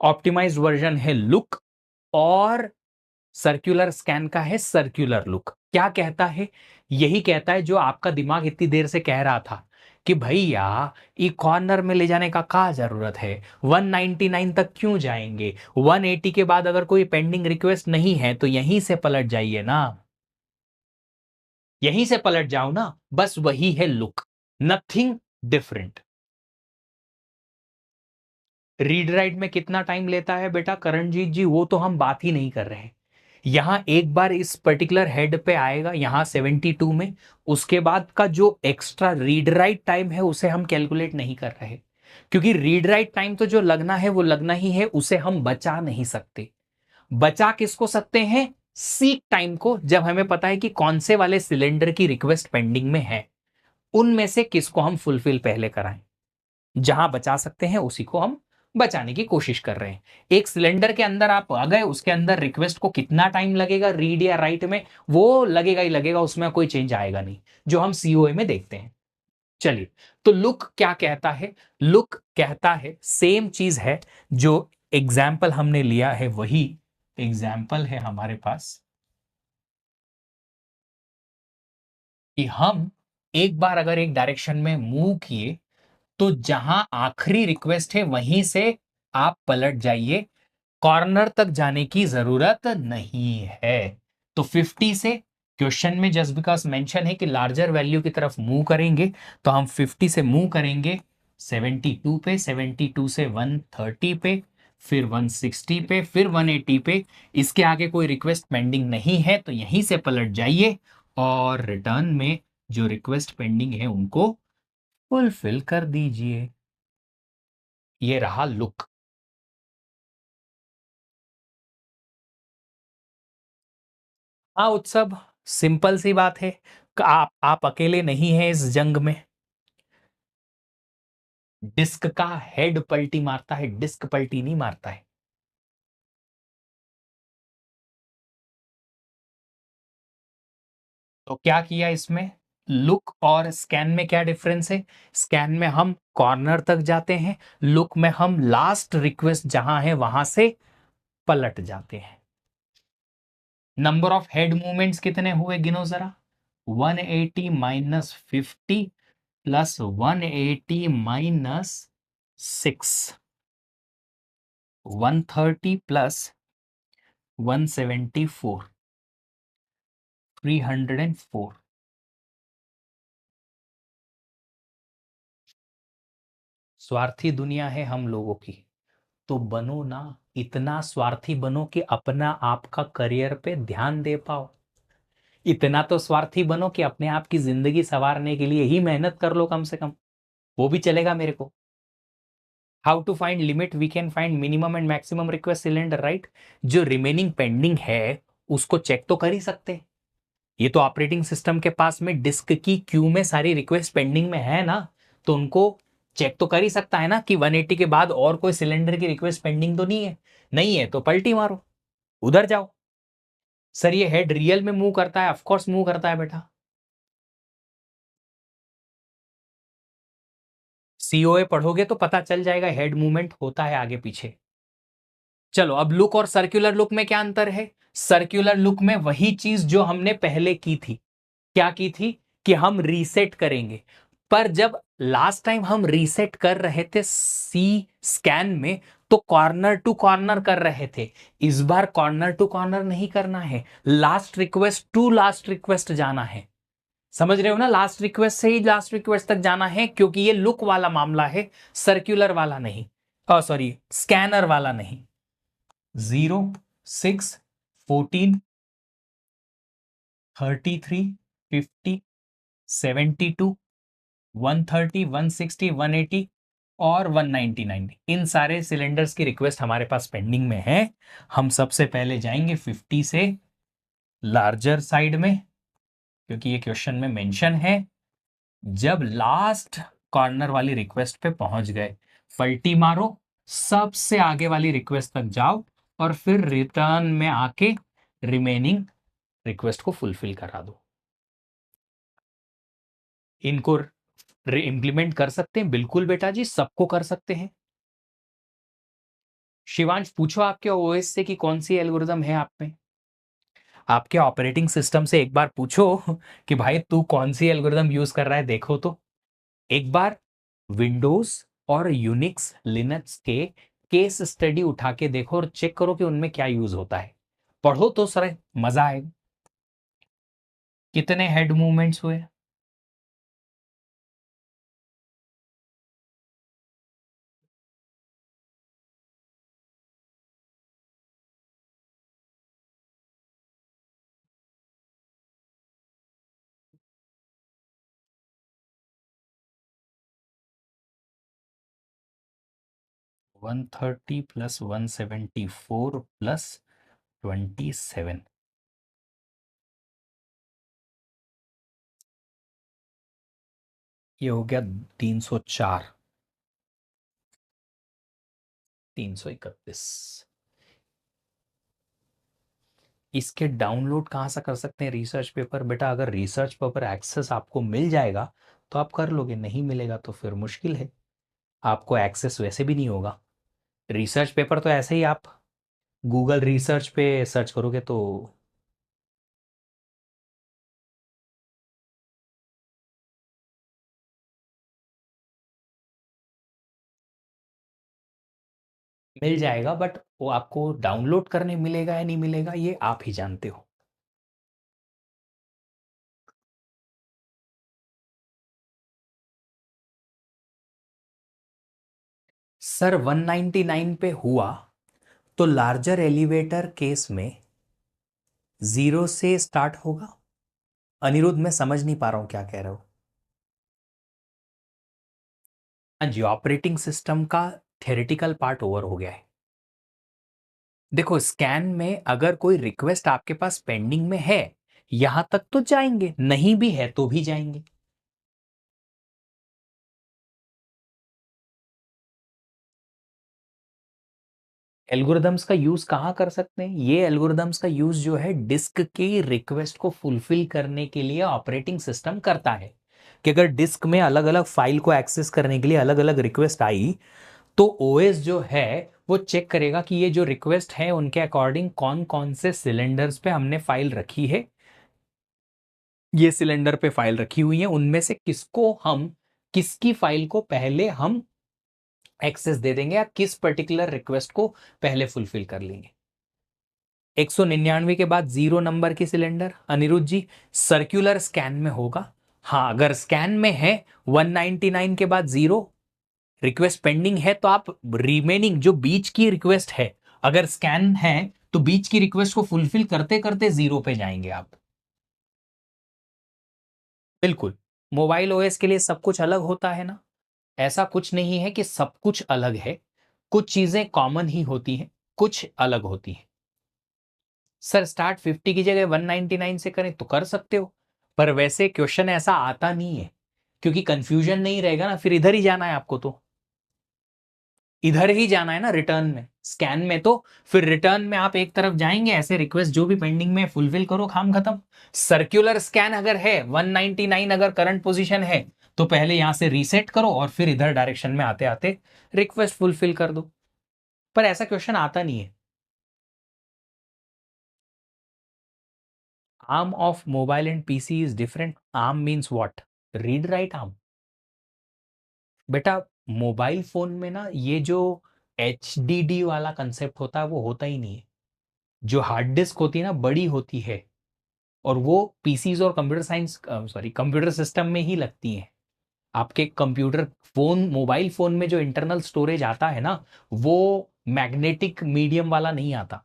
ऑप्टिमाइज्ड वर्जन है लुक, और सर्कुलर स्कैन का है सर्कुलर लुक। क्या कहता है, यही कहता है जो आपका दिमाग इतनी देर से कह रहा था कि भैया ये कॉर्नर में ले जाने का क्या जरूरत है, 199 तक क्यों जाएंगे, 180 के बाद अगर कोई पेंडिंग रिक्वेस्ट नहीं है तो यहीं से पलट जाइए ना, यहीं से पलट जाओ ना, बस वही है look, nothing different. Read write में कितना टाइम लेता है बेटा करणजीत जी, वो तो हम बात ही नहीं कर रहे हैं। यहां एक बार इस पर्टिकुलर हेड पे आएगा यहां 72 में, उसके बाद का जो एक्स्ट्रा रीड राइट टाइम है उसे हम कैलकुलेट नहीं कर रहे, क्योंकि रीड राइट टाइम तो जो लगना है वो लगना ही है, उसे हम बचा नहीं सकते। बचा किसको सकते हैं, सीक टाइम को, जब हमें पता है कि कौन से वाले सिलेंडर की रिक्वेस्ट पेंडिंग में है, उनमें से किसको हम फुलफिल पहले कराएं। जहां बचा सकते हैं उसी को हम बचाने की कोशिश कर रहे हैं। एक सिलेंडर के अंदर आप आ गए, उसके अंदर रिक्वेस्ट को कितना टाइम लगेगा रीड या राइट में, वो लगेगा ही लगेगा, उसमें कोई चेंज आएगा नहीं, जो हम सीओए में देखते हैं। चलिए, तो लुक क्या कहता है, लुक कहता है सेम चीज है जो एग्जाम्पल हमने लिया है, वही एग्जाम्पल है हमारे पास, कि हम एक बार अगर एक डायरेक्शन में मूव किए तो जहां आखिरी रिक्वेस्ट है वहीं से आप पलट जाइए, कॉर्नर तक जाने की जरूरत नहीं है। तो 50 से, क्वेश्चन में जस्ट बिकॉज मेंशन है कि लार्जर वैल्यू की तरफ मूव करेंगे, तो हम 50 से मूव करेंगे 72 पे, 72 से 130 पे, फिर 160 पे, फिर 180 पे। इसके आगे कोई रिक्वेस्ट पेंडिंग नहीं है तो यहीं से पलट जाइए और रिटर्न में जो रिक्वेस्ट पेंडिंग है उनको फुलफिल कर दीजिए। ये रहा लुक। हाँ उत्सव, सिंपल सी बात है। आप अकेले नहीं हैं इस जंग में। डिस्क का हेड पलटी मारता है, डिस्क पलटी नहीं मारता है। तो क्या किया इसमें? लुक और स्कैन में क्या डिफरेंस है? स्कैन में हम कॉर्नर तक जाते हैं, लुक में हम लास्ट रिक्वेस्ट जहां है वहां से पलट जाते हैं। नंबर ऑफ हेड मूवमेंट्स कितने हुए गिनो जरा। 180 माइनस 50 प्लस 180 माइनस 6, 130 प्लस 174, 304। स्वार्थी दुनिया है हम लोगों की। तो बनो ना, इतना स्वार्थी बनो कि अपना आपका करियर पे ध्यान दे पाओ। इतना तो स्वार्थी बनो कि अपने आप की जिंदगी संवारने के लिए ही मेहनत कर लो कम से कम। वो भी चलेगा मेरे को। How to find limit? We can find minimum and maximum request cylinder, right. जो रिमेनिंग पेंडिंग है उसको चेक तो कर ही सकते हैं। ये तो ऑपरेटिंग सिस्टम के पास में डिस्क की क्यू में सारी रिक्वेस्ट पेंडिंग में है ना, तो उनको चेक तो कर ही सकता है ना कि 180 के बाद और कोई सिलेंडर की रिक्वेस्ट पेंडिंग तो नहीं है। नहीं है तो पलटी मारो, उधर जाओ। सर ये हेड रियल में मूव करता है? ऑफकोर्स मूव करता है बेटा। सीओए पढ़ोगे तो पता चल जाएगा हेड मूवमेंट होता है आगे पीछे। चलो अब लुक और सर्कुलर लुक में क्या अंतर है? सर्कुलर लुक में वही चीज जो हमने पहले की थी। क्या की थी? कि हम रीसेट करेंगे। पर जब लास्ट टाइम हम रीसेट कर रहे थे सी स्कैन में तो कॉर्नर टू कॉर्नर कर रहे थे। इस बार कॉर्नर टू कॉर्नर नहीं करना है, last request to last request जाना है। समझ रहे हो ना? लास्ट रिक्वेस्ट से ही लास्ट रिक्वेस्ट तक जाना है क्योंकि ये लुक वाला मामला है, सर्कुलर वाला नहीं। सॉरी, स्कैनर वाला नहीं। 0, 6, 14, 33, 50, 72, 130, 160, 180 और 199, इन सारे सिलेंडर्स की रिक्वेस्ट हमारे पास पेंडिंग में है। हम सबसे पहले जाएंगे 50 से लार्जर साइड में, क्योंकि ये क्वेश्चन में मेंशन है। जब लास्ट कॉर्नर वाली रिक्वेस्ट पे पहुंच गए, पलटी मारो, सबसे आगे वाली रिक्वेस्ट तक जाओ और फिर रिटर्न में आके रिमेनिंग रिक्वेस्ट को फुलफिल करा दो। इनको इम्प्लीमेंट कर सकते हैं बिल्कुल बेटा जी, सबको कर सकते हैं। शिवांश पूछो आपके ओएस से कि कौन सी एल्गोरिदम है आप में। आपके ऑपरेटिंग सिस्टम से एक बार पूछो कि भाई तू कौन सी एल्गोरिदम यूज कर रहा है, देखो तो। एक बार विंडोज और यूनिक्स लिनक्स के केस स्टडी उठा के देखो और चेक करो कि उनमें क्या यूज होता है। पढ़ो तो सर, मजा आएगा। कितने हेड मूवमेंट्स हुए? 130 प्लस 174 प्लस 27, ये हो गया 304, 331। इसके डाउनलोड कहाँ से कर सकते हैं रिसर्च पेपर? बेटा अगर रिसर्च पेपर एक्सेस आपको मिल जाएगा तो आप कर लोगे, नहीं मिलेगा तो फिर मुश्किल है। आपको एक्सेस वैसे भी नहीं होगा। रिसर्च पेपर तो ऐसे ही आप गूगल रिसर्च पे सर्च करोगे तो मिल जाएगा, बट वो आपको डाउनलोड करने मिलेगा या नहीं मिलेगा ये आप ही जानते हो। सर 199 पे हुआ तो लार्जर एलिवेटर केस में 0 से स्टार्ट होगा। अनिरुद्ध, मैं समझ नहीं पा रहा हूं क्या कह रहे हो। हाँ जी, ऑपरेटिंग सिस्टम का थ्योरेटिकल पार्ट ओवर हो गया है। देखो, स्कैन में अगर कोई रिक्वेस्ट आपके पास पेंडिंग में है, यहां तक तो जाएंगे, नहीं भी है तो भी जाएंगे। एल्गोरिदम्स का यूज कहाँ कर सकते हैं? ये एल्गोरिदम्स का यूज जो है डिस्क की रिक्वेस्ट को फुलफिल करने के लिए ऑपरेटिंग सिस्टम करता है। कि अगर डिस्क में अलग अलग फाइल को एक्सेस करने के लिए अलग अलग रिक्वेस्ट आई, तो ओएस जो है वो चेक करेगा कि ये जो रिक्वेस्ट है उनके अकॉर्डिंग कौन कौन से सिलेंडर्स पे हमने फाइल रखी है, ये सिलेंडर पे फाइल रखी हुई है, उनमें से किसको हम, किसकी फाइल को पहले हम एक्सेस दे देंगे या किस पर्टिकुलर रिक्वेस्ट को पहले फुलफिल कर लेंगे। 199 के बाद 0 नंबर की सिलेंडर, अनिरुद्ध जी, सर्कुलर स्कैन में होगा। हाँ, अगर स्कैन में है 199 के बाद 0 रिक्वेस्ट पेंडिंग है, तो आप रिमेनिंग जो बीच की रिक्वेस्ट है, अगर स्कैन है तो बीच की रिक्वेस्ट को फुलफिल करते करते 0 पे जाएंगे आप। बिल्कुल। मोबाइल ओएस के लिए सब कुछ अलग होता है ना। ऐसा कुछ नहीं है कि सब कुछ अलग है, कुछ चीजें कॉमन ही होती हैं, कुछ अलग होती हैं। सर स्टार्ट 50 की जगह 199 से करें तो कर सकते हो, पर वैसे क्वेश्चन ऐसा आता नहीं है, क्योंकि कंफ्यूजन नहीं रहेगा ना, फिर इधर ही जाना है आपको, तो इधर ही जाना है ना रिटर्न में। स्कैन में तो फिर रिटर्न में आप एक तरफ जाएंगे, ऐसे रिक्वेस्ट जो भी पेंडिंग में फुलफिल करो, काम खत्म। सर्कुलर स्कैन अगर है 199 अगर करंट पोजीशन है, तो पहले यहां से रीसेट करो और फिर इधर डायरेक्शन में आते आते रिक्वेस्ट फुलफिल कर दो। पर ऐसा क्वेश्चन आता नहीं है। Arm of mobile and PC is different. Arm means what? Read write arm. बेटा, मोबाइल फोन में ना ये जो HDD वाला कंसेप्ट होता है वो होता ही नहीं है। जो हार्ड डिस्क होती है ना, बड़ी होती है, और वो पीसीज और computer science, sorry, computer system में ही लगती हैं। आपके कंप्यूटर फोन, मोबाइल फोन में जो इंटरनल स्टोरेज आता है ना, वो मैग्नेटिक मीडियम वाला नहीं आता।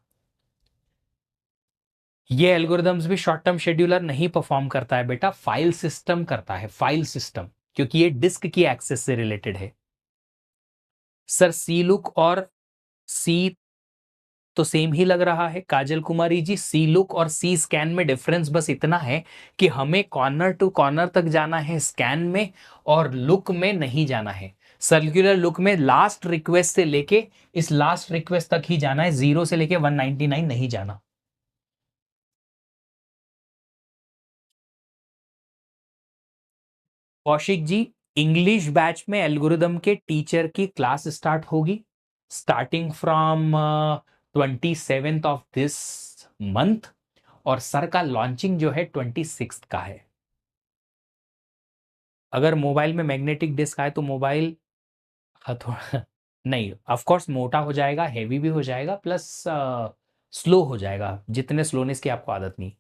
ये एल्गोरिदम्स भी शॉर्ट टर्म शेड्यूलर नहीं परफॉर्म करता है बेटा, फाइल सिस्टम करता है, फाइल सिस्टम, क्योंकि ये डिस्क की एक्सेस से रिलेटेड है। सर सी लुक और सी तो सेम ही लग रहा है। काजल कुमारी जी, सी लुक और सी स्कैन में डिफरेंस बस इतना है कि हमें कॉर्नर टू कॉर्नर तक जाना है स्कैन में, और लुक में नहीं जाना है। सर्कुलर लुक में लास्ट रिक्वेस्ट से लेके इस लास्ट रिक्वेस्ट तक ही जाना है, 0 से लेके 199 नहीं जाना। कौशिक जी, इंग्लिश बैच में एल्गोरिदम के टीचर की क्लास स्टार्ट होगी starting from 27th of this month, और सर का लॉन्चिंग जो है 26th का है। अगर मोबाइल में मैग्नेटिक डिस्क आए तो मोबाइल, हाँ, थोड़ा नहीं, ऑफ कोर्स मोटा हो जाएगा, हैवी भी हो जाएगा, प्लस स्लो हो जाएगा, जितने स्लोनेस की आपको आदत नहीं।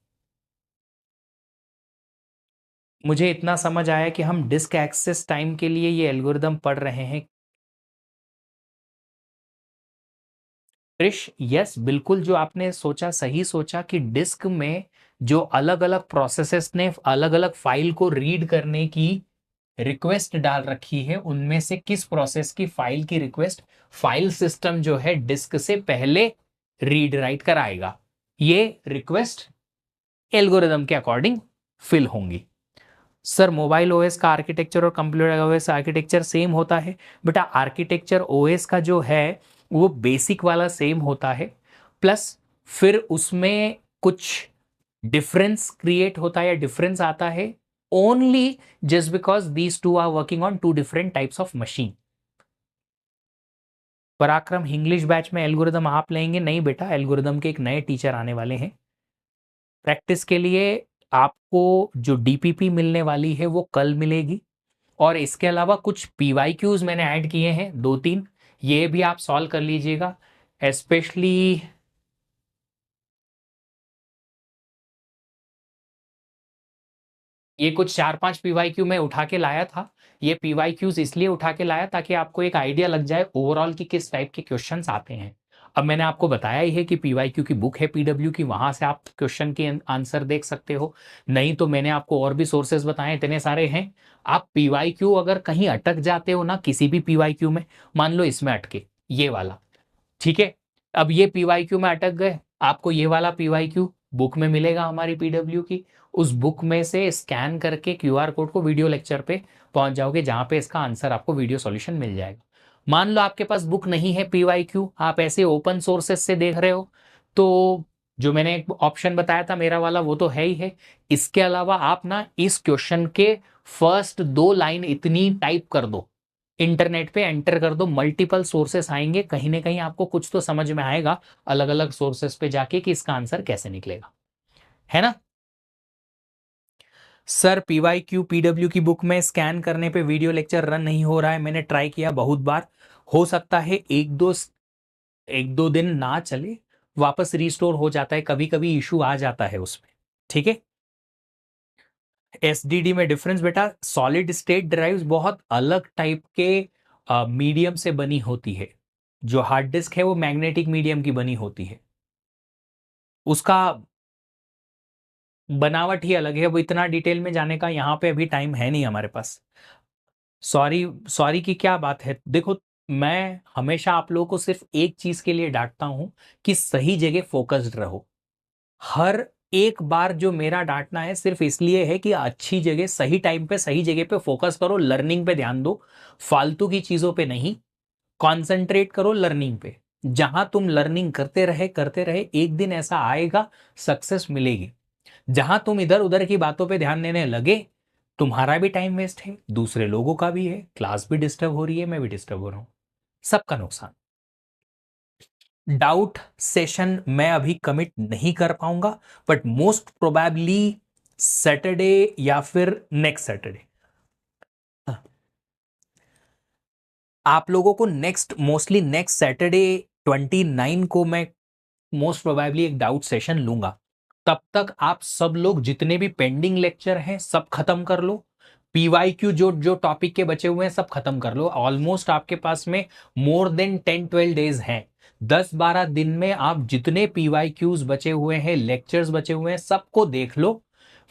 मुझे इतना समझ आया कि हम डिस्क एक्सेस टाइम के लिए ये एल्गोरिदम पढ़ रहे हैं। क्रिश, यस, बिल्कुल, जो आपने सोचा सही सोचा कि डिस्क में जो अलग अलग प्रोसेसेस ने अलग अलग फाइल को रीड करने की रिक्वेस्ट डाल रखी है, उनमें से किस प्रोसेस की फाइल की रिक्वेस्ट फाइल सिस्टम जो है डिस्क से पहले रीड राइट कराएगा, ये रिक्वेस्ट एल्गोरिदम के अकॉर्डिंग फिल होंगी। सर मोबाइल ओएस का आर्किटेक्चर और कंप्यूटर ओएस आर्किटेक्चर सेम होता है। बेटा, आर्किटेक्चर ओएस का जो है वो बेसिक वाला सेम होता है, प्लस फिर उसमें कुछ डिफरेंस क्रिएट होता है या डिफरेंस आता है only just because these two are working on two different types of machine. Parakram, English batch में एल्गोरिदम आप लेंगे? नहीं बेटा, एल्गोरिदम के एक नए टीचर आने वाले हैं। प्रैक्टिस के लिए आपको जो डीपीपी मिलने वाली है वो कल मिलेगी, और इसके अलावा कुछ पीवाईक्यूज मैंने ऐड किए हैं 2-3, ये भी आप सॉल्व कर लीजिएगा। एस्पेशली ये कुछ 4-5 पीवाईक्यू मैं उठा के लाया था। ये पीवाईक्यूज इसलिए उठा के लाया ताकि आपको एक आइडिया लग जाए ओवरऑल कि किस टाइप के क्वेश्चंस आते हैं। अब मैंने आपको बताया ही है कि पीवाईक्यू की बुक है पीडब्ल्यू की, वहां से आप क्वेश्चन के आंसर देख सकते हो। नहीं तो मैंने आपको और भी सोर्सेज बताए, इतने सारे हैं। आप पीवाईक्यू अगर कहीं अटक जाते हो ना किसी भी पीवाईक्यू में, मान लो इसमें अटके, ये वाला, ठीक है, अब ये पीवाईक्यू में अटक गए, आपको ये वाला पीवाईक्यू बुक में मिलेगा हमारी पीडब्ल्यू की। उस बुक में से स्कैन करके क्यूआर कोड को वीडियो लेक्चर पे पहुंच जाओगे, जहां पे इसका आंसर आपको वीडियो सॉल्यूशन मिल जाएगा। मान लो आपके पास बुक नहीं है पीवाईक्यू, आप ऐसे ओपन सोर्सेस से देख रहे हो, तो जो मैंने एक ऑप्शन बताया था मेरा वाला, वो तो है ही है। इसके अलावा आप ना इस क्वेश्चन के फर्स्ट 2 लाइन इतनी टाइप कर दो, इंटरनेट पे एंटर कर दो, मल्टीपल सोर्सेस आएंगे, कहीं ना कहीं आपको कुछ तो समझ में आएगा अलग अलग सोर्सेस पे जाके कि इसका आंसर कैसे निकलेगा, है ना। सर पीवाईक्यू पीडब्ल्यू की बुक में स्कैन करने पे वीडियो लेक्चर रन नहीं हो रहा है, मैंने ट्राई किया बहुत बार, हो सकता है एक दो दिन ना चले, वापस रिस्टोर हो जाता है, कभी कभी इशू आ जाता है उसमें, ठीक है। एसडीडी में डिफरेंस बेटा, सॉलिड स्टेट ड्राइव्स बहुत अलग टाइप के मीडियम से बनी होती है। जो हार्ड डिस्क है वो मैग्नेटिक मीडियम की बनी होती है, उसका बनावट ही अलग है। वो इतना डिटेल में जाने का यहाँ पे अभी टाइम है नहीं हमारे पास। सॉरी सॉरी की क्या बात है, देखो मैं हमेशा आप लोगों को सिर्फ एक चीज के लिए डांटता हूं कि सही जगह फोकस्ड रहो। हर एक बार जो मेरा डांटना है सिर्फ इसलिए है कि अच्छी जगह सही टाइम पे सही जगह पे फोकस करो, लर्निंग पे ध्यान दो, फालतू की चीजों पे नहीं। कंसंट्रेट करो लर्निंग पे, जहां तुम लर्निंग करते रहे एक दिन ऐसा आएगा, सक्सेस मिलेगी। जहां तुम इधर उधर की बातों पे ध्यान देने लगे, तुम्हारा भी टाइम वेस्ट है, दूसरे लोगों का भी है, क्लास भी डिस्टर्ब हो रही है, मैं भी डिस्टर्ब हो रहा हूं, सबका नुकसान। डाउट सेशन मैं अभी कमिट नहीं कर पाऊंगा, बट मोस्ट प्रोबेबली सैटरडे या फिर नेक्स्ट सैटरडे आप लोगों को मोस्टली नेक्स्ट सैटरडे 29 को मैं मोस्ट प्रोबेबली एक डाउट सेशन लूंगा। तब तक आप सब लोग जितने भी पेंडिंग लेक्चर हैं सब खत्म कर लो, पीवाईक्यू जो जो टॉपिक के बचे हुए हैं सब खत्म कर लो। ऑलमोस्ट आपके पास में मोर देन 10-12 डेज हैं, 10-12 दिन में आप जितने पीवाईक्यूज बचे हुए हैं, लेक्चर्स बचे हुए हैं, सबको देख लो।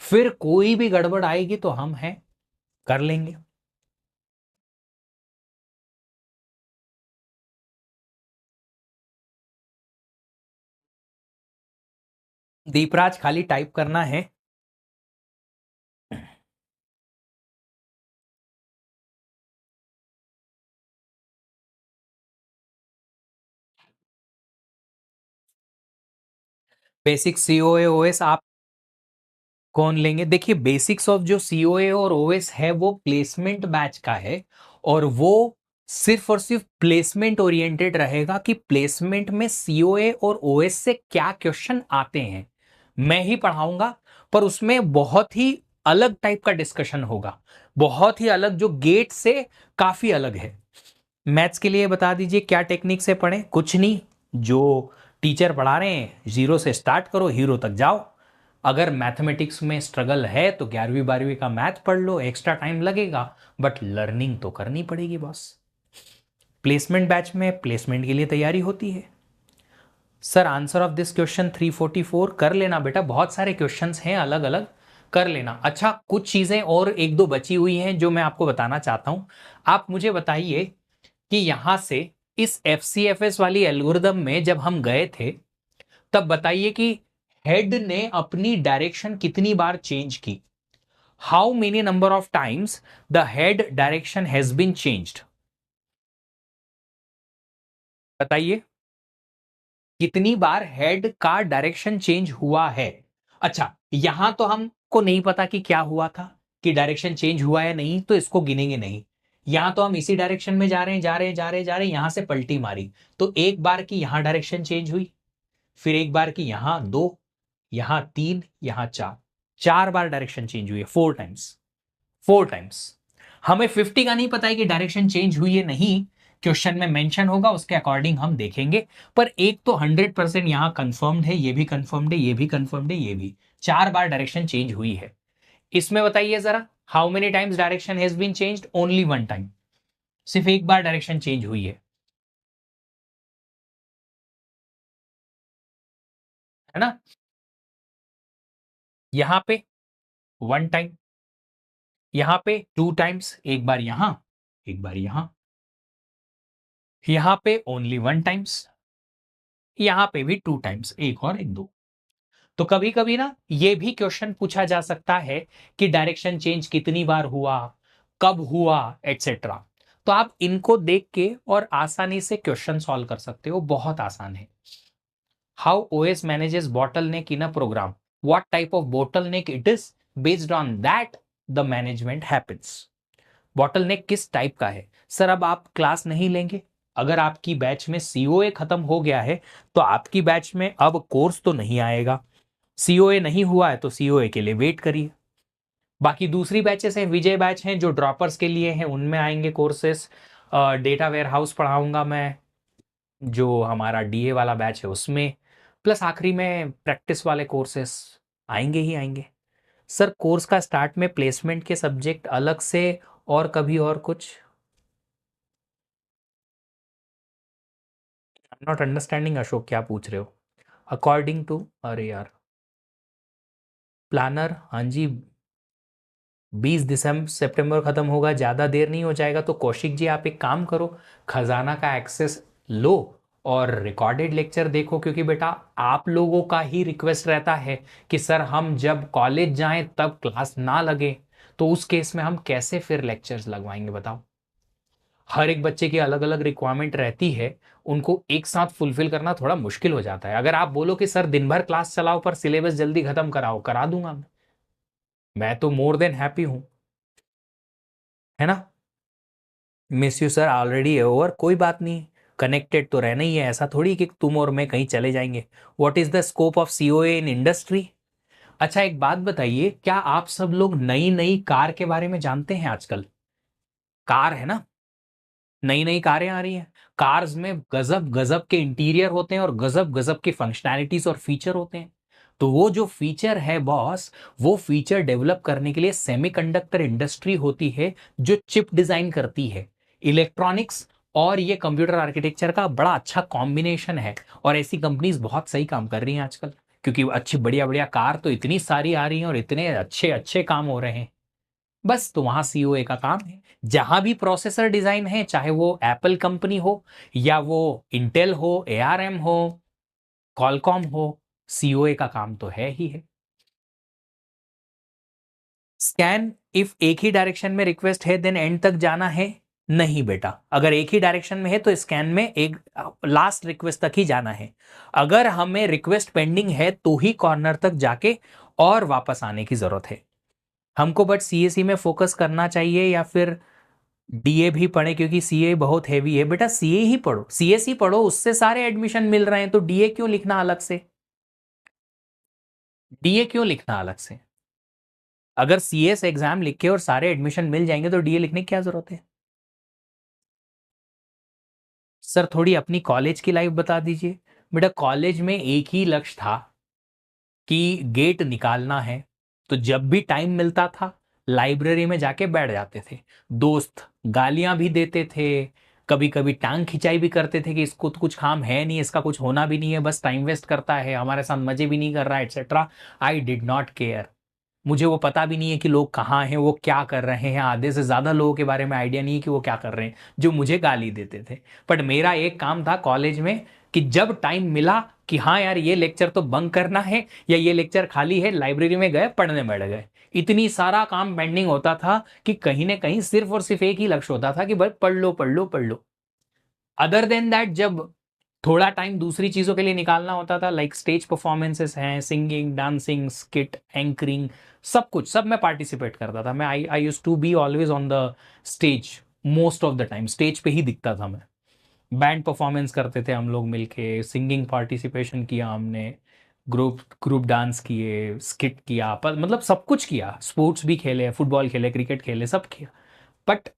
फिर कोई भी गड़बड़ आएगी तो हम हैं, कर लेंगे। दीपराज खाली टाइप करना है। बेसिक सीओए ओएस आप कौन लेंगे, देखिए बेसिक्स ऑफ जो सीओए और ओएस है वो प्लेसमेंट बैच का है, और वो सिर्फ और सिर्फ प्लेसमेंट ओरिएंटेड रहेगा कि प्लेसमेंट में सीओए और ओएस से क्या क्वेश्चन आते हैं, मैं ही पढ़ाऊंगा। पर उसमें बहुत ही अलग टाइप का डिस्कशन होगा, बहुत ही अलग, जो गेट से काफी अलग है। मैथ्स के लिए बता दीजिए क्या टेक्निक से पढ़ें, कुछ नहीं, जो टीचर पढ़ा रहे हैं 0 से स्टार्ट करो, हीरो तक जाओ। अगर मैथमेटिक्स में स्ट्रगल है तो 11वीं 12वीं का मैथ पढ़ लो, एक्स्ट्रा टाइम लगेगा, बट लर्निंग तो करनी पड़ेगी बॉस। प्लेसमेंट बैच में प्लेसमेंट के लिए तैयारी होती है। Sir answer of this question 344 कर लेना बेटा, बहुत सारे क्वेश्चंस हैं अलग अलग, कर लेना। अच्छा कुछ चीजें और एक दो बची हुई हैं जो मैं आपको बताना चाहता हूं। आप मुझे बताइए कि यहां से इस FCFS वाली एल्गोरिदम में जब हम गए थे, तब बताइए कि हेड ने अपनी डायरेक्शन कितनी बार चेंज की। How many number of times the head direction has been changed, बताइए कितनी बार हेड का डायरेक्शन चेंज हुआ है। अच्छा यहां तो हमको नहीं पता कि क्या हुआ था, कि डायरेक्शन चेंज हुआ है नहीं, तो इसको गिनेंगे नहीं। यहां तो हम इसी डायरेक्शन में जा रहे हैं, जा रहे हैं, जा रहे हैं, जा रहे हैं, यहां से पलटी मारी, तो एक बार की यहां डायरेक्शन चेंज हुई, फिर एक बार की यहां 2, यहां 3, यहां 4, 4 बार डायरेक्शन चेंज हुई है, 4 टाइम्स, 4 टाइम्स। हमें 50 का नहीं पता है कि डायरेक्शन चेंज हुई है नहीं, क्वेश्चन में मेंशन होगा, उसके अकॉर्डिंग हम देखेंगे। पर एक तो 100% यहां कंफर्म्ड है, ये भी कंफर्म्ड है, ये भी कंफर्म्ड है, ये भी 4 बार डायरेक्शन चेंज हुई है। इसमें बताइए जरा, how many times direction has been changed? Only one time, सिर्फ एक बार डायरेक्शन चेंज हुई है ना? यहां पे वन टाइम, यहां पे टू टाइम्स, एक बार यहां, एक बार यहां पे ओनली वन टाइम्स, यहां पे भी टू टाइम्स, एक और एक दो। तो कभी कभी ना ये भी क्वेश्चन पूछा जा सकता है कि डायरेक्शन चेंज कितनी बार हुआ, कब हुआ, एटसेट्रा। तो आप इनको देख के और आसानी से क्वेश्चन सॉल्व कर सकते हो, बहुत आसान है। How OS manages bottleneck in a program? What type of bottleneck it is? Based on that the management happens. Bottleneck किस टाइप का है? सर अब आप क्लास नहीं लेंगे, अगर आपकी बैच में सीओए खत्म हो गया है तो आपकी बैच में अब कोर्स तो नहीं आएगा। सीओए नहीं हुआ है तो सीओए के लिए वेट करिए। बाकी दूसरी बैचेस हैं, विजय बैच हैं जो ड्रॉपर्स के लिए हैं, उनमें आएंगे कोर्सेस। डेटा वेयर हाउस पढ़ाऊंगा मैं, जो हमारा डीए वाला बैच है उसमें, प्लस आखिरी में प्रैक्टिस वाले कोर्सेस आएंगे ही आएंगे। सर कोर्स का स्टार्ट में प्लेसमेंट के सब्जेक्ट अलग से और कभी और कुछ? I am not understanding Ashok, क्या पूछ रहे हो? अकॉर्डिंग टू, अरे यार, प्लानर, हाँ जी, 20 दिसंबर सितंबर खत्म होगा, ज़्यादा देर नहीं हो जाएगा। तो कौशिक जी आप एक काम करो, खजाना का एक्सेस लो और रिकॉर्डेड लेक्चर देखो, क्योंकि बेटा आप लोगों का ही रिक्वेस्ट रहता है कि सर हम जब कॉलेज जाएं तब क्लास ना लगे, तो उस केस में हम कैसे फिर लेक्चर्स लगवाएंगे बताओ? हर एक बच्चे की अलग अलग रिक्वायरमेंट रहती है, उनको एक साथ फुलफिल करना थोड़ा मुश्किल हो जाता है। अगर आप बोलो कि सर दिन भर क्लास चलाओ पर सिलेबस जल्दी खत्म कराओ, करा दूंगा मैं तो मोर देन हैप्पी हूं, है ना? मिस यू सर ऑलरेडी है ओवर, कोई बात नहीं, कनेक्टेड तो रहना ही है, ऐसा थोड़ी कि तुम और मैं कहीं चले जाएंगे। What is the scope of COA in industry? अच्छा एक बात बताइए, क्या आप सब लोग नई नई कार के बारे में जानते हैं? आजकल कार है ना, नई नई कारें आ रही हैं, कार्स में गजब गजब के इंटीरियर होते हैं और गजब गजब के फंक्शनैलिटीज और फीचर होते हैं। तो वो जो फीचर है बॉस, वो फीचर डेवलप करने के लिए सेमीकंडक्टर इंडस्ट्री होती है जो चिप डिजाइन करती है। इलेक्ट्रॉनिक्स और ये कंप्यूटर आर्किटेक्चर का बड़ा अच्छा कॉम्बिनेशन है, और ऐसी कंपनीज बहुत सही काम कर रही हैं आजकल, क्योंकि अच्छी बढ़िया बढ़िया कार तो इतनी सारी आ रही हैं और इतने अच्छे अच्छे काम हो रहे हैं। बस तो वहां सीओए का काम है। जहां भी प्रोसेसर डिजाइन है, चाहे वो एप्पल कंपनी हो या वो इंटेल हो, एआरएम हो, कॉलकॉम हो, सीओए का काम तो है ही है। स्कैन, इफ एक ही डायरेक्शन में रिक्वेस्ट है देन एंड तक जाना है? नहीं बेटा, अगर एक ही डायरेक्शन में है तो स्कैन में एक लास्ट रिक्वेस्ट तक ही जाना है। अगर हमें रिक्वेस्ट पेंडिंग है तो ही कॉर्नर तक जाके और वापस आने की जरूरत है हमको। बट सीएसई में फोकस करना चाहिए या फिर डीए भी पढ़े? क्योंकि सीए बहुत हैवी है बेटा, सीए ही पढ़ो, सीएसई पढ़ो, उससे सारे एडमिशन मिल रहे हैं, तो डीए क्यों लिखना अलग से? डीए क्यों लिखना अलग से? अगर सीएस एग्जाम लिख के और सारे एडमिशन मिल जाएंगे तो डीए लिखने की क्या जरूरत है? सर थोड़ी अपनी कॉलेज की लाइफ बता दीजिए। बेटा कॉलेज में एक ही लक्ष्य था कि गेट निकालना है, तो जब भी टाइम मिलता था लाइब्रेरी में जाके बैठ जाते थे। दोस्त गालियां भी देते थे, कभी कभी टांग खिंचाई भी करते थे कि इसको तो कुछ काम है नहीं, इसका कुछ होना भी नहीं है, बस टाइम वेस्ट करता है, हमारे साथ मजे भी नहीं कर रहा है, etcetera. I did not care. मुझे वो पता भी नहीं है कि लोग कहाँ हैं, वो क्या कर रहे हैं, आधे से ज्यादा लोगों के बारे में आइडिया नहीं है कि वो क्या कर रहे हैं, जो मुझे गाली देते थे। बट मेरा एक काम था कॉलेज में कि जब टाइम मिला कि हाँ यार ये लेक्चर तो बंक करना है या ये लेक्चर खाली है, लाइब्रेरी में गए, पढ़ने बैठ गए। इतनी सारा काम पेंडिंग होता था कि कहीं ना कहीं सिर्फ और सिर्फ एक ही लक्ष्य होता था कि भाई पढ़ लो पढ़ लो पढ़ लो। अदर देन दैट जब थोड़ा टाइम दूसरी चीजों के लिए निकालना होता था, लाइक स्टेज परफॉर्मेंसेस हैं, सिंगिंग, डांसिंग, स्किट, एंकरिंग, सब कुछ, सब मैं पार्टिसिपेट करता था। मैं I use to be always on the stage, most of the time stage पे ही दिखता था मैं। बैंड परफॉर्मेंस करते थे हम लोग मिलके, सिंगिंग पार्टिसिपेशन किया हमने, ग्रुप ग्रुप डांस किए, स्किट किया, पर मतलब सब कुछ किया, स्पोर्ट्स भी खेले, फुटबॉल खेले, क्रिकेट खेले, सब किया। बट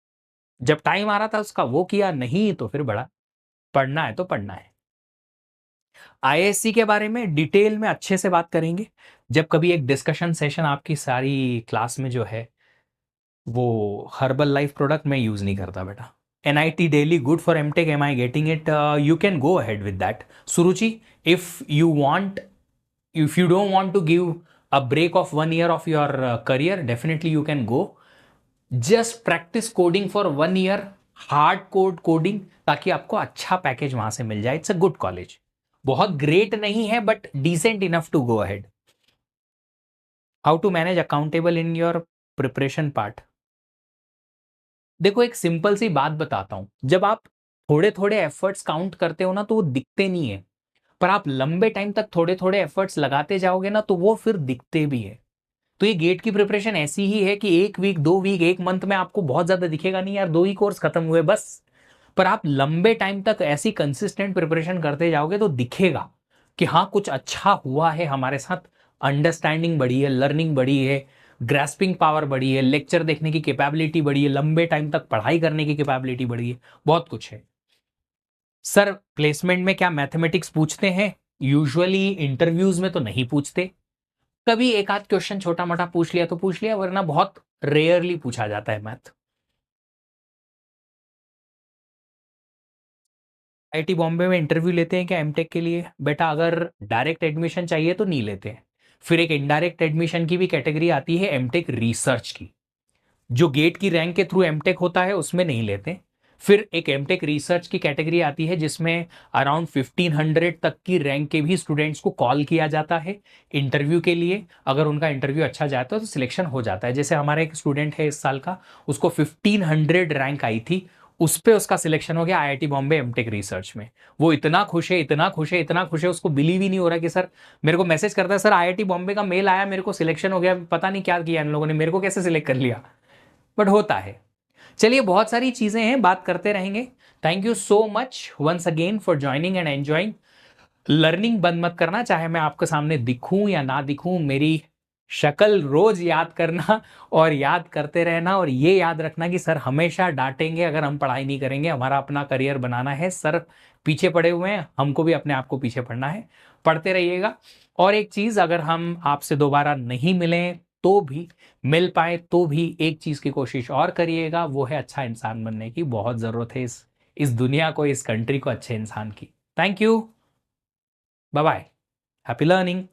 जब टाइम आ रहा था उसका वो किया नहीं, तो फिर बड़ा पढ़ना है तो पढ़ना है। आईएससी के बारे में डिटेल में अच्छे से बात करेंगे जब कभी एक डिस्कशन सेशन आपकी सारी क्लास में जो है वो हर्बल लाइफ प्रोडक्ट मैं यूज नहीं करता बेटा। NIT Delhi good for MTech, am I getting it? You can go ahead with that Suruchi. If you want, if you don't want to give a break of 1 year of your career, definitely you can go just practice coding for 1 year, hard code coding, ताकि आपको अच्छा package वहां से मिल जाए। It's a good college, बहुत great नहीं है but decent enough to go ahead. How to manage accountable in your preparation part? देखो एक सिंपल सी बात बताता हूं, जब आप थोड़े थोड़े एफर्ट्स काउंट करते हो ना तो वो दिखते नहीं है, पर आप लंबे टाइम तक थोड़े थोड़े एफर्ट्स लगाते जाओगे ना तो वो फिर दिखते भी है। तो ये गेट की प्रिपरेशन ऐसी ही है कि 1 वीक 2 वीक 1 मंथ में आपको बहुत ज्यादा दिखेगा नहीं, यार 2 ही कोर्स खत्म हुए बस। पर आप लंबे टाइम तक ऐसी कंसिस्टेंट प्रिपरेशन करते जाओगे तो दिखेगा कि हाँ कुछ अच्छा हुआ है हमारे साथ। अंडरस्टैंडिंग बढ़ी है, लर्निंग बढ़ी है, ग्रास्पिंग पावर बढ़ी है, लेक्चर देखने की कैपेबिलिटी बढ़ी है, लंबे टाइम तक पढ़ाई करने की कैपेबिलिटी बढ़ी है, बहुत कुछ है। सर प्लेसमेंट में क्या मैथमेटिक्स पूछते हैं? यूजुअली इंटरव्यूज में तो नहीं पूछते, कभी एक आध क्वेश्चन छोटा मोटा पूछ लिया तो पूछ लिया, वरना बहुत रेयरली पूछा जाता है मैथ। आईआईटी बॉम्बे में इंटरव्यू लेते हैं क्या एमटेक के लिए? बेटा अगर डायरेक्ट एडमिशन चाहिए तो नहीं लेते हैं। फिर एक इनडायरेक्ट एडमिशन की भी कैटेगरी आती है एमटेक रिसर्च की, जो गेट की रैंक के थ्रू एमटेक होता है उसमें नहीं लेते। फिर एक एमटेक रिसर्च की कैटेगरी आती है जिसमें अराउंड 1500 तक की रैंक के भी स्टूडेंट्स को कॉल किया जाता है इंटरव्यू के लिए। अगर उनका इंटरव्यू अच्छा जाता है तो सिलेक्शन हो जाता है। जैसे हमारा एक स्टूडेंट है इस साल का, उसको 1500 रैंक आई थी, उस पे उसका सिलेक्शन हो गया आईआईटी बॉम्बे एमटेक रिसर्च में। वो इतना खुश है, इतना खुश है, इतना खुश है, उसको बिलीव ही नहीं हो रहा कि सर, मेरे को मैसेज करता है सर आईआईटी बॉम्बे का मेल आया, मेरे को सिलेक्शन हो गया, पता नहीं क्या किया इन लोगों ने, मेरे को कैसे सिलेक्ट कर लिया। बट होता है। चलिए बहुत सारी चीजें हैं, बात करते रहेंगे। Thank you so much once again for joining and enjoying. Learning बंद मत करना, चाहे मैं आपके सामने दिखूं या ना दिखूं, मेरी शक्ल रोज याद करना और याद करते रहना, और ये याद रखना कि सर हमेशा डांटेंगे अगर हम पढ़ाई नहीं करेंगे। हमारा अपना करियर बनाना है, सर पीछे पड़े हुए हैं, हमको भी अपने आप को पीछे पड़ना है, पढ़ते रहिएगा। और एक चीज, अगर हम आपसे दोबारा नहीं मिलें तो भी, मिल पाए तो भी, एक चीज की कोशिश और करिएगा, वो है अच्छा इंसान बनने की। बहुत जरूरत है इस दुनिया को, इस कंट्री को अच्छे इंसान की। Thank you, bye bye, happy learning.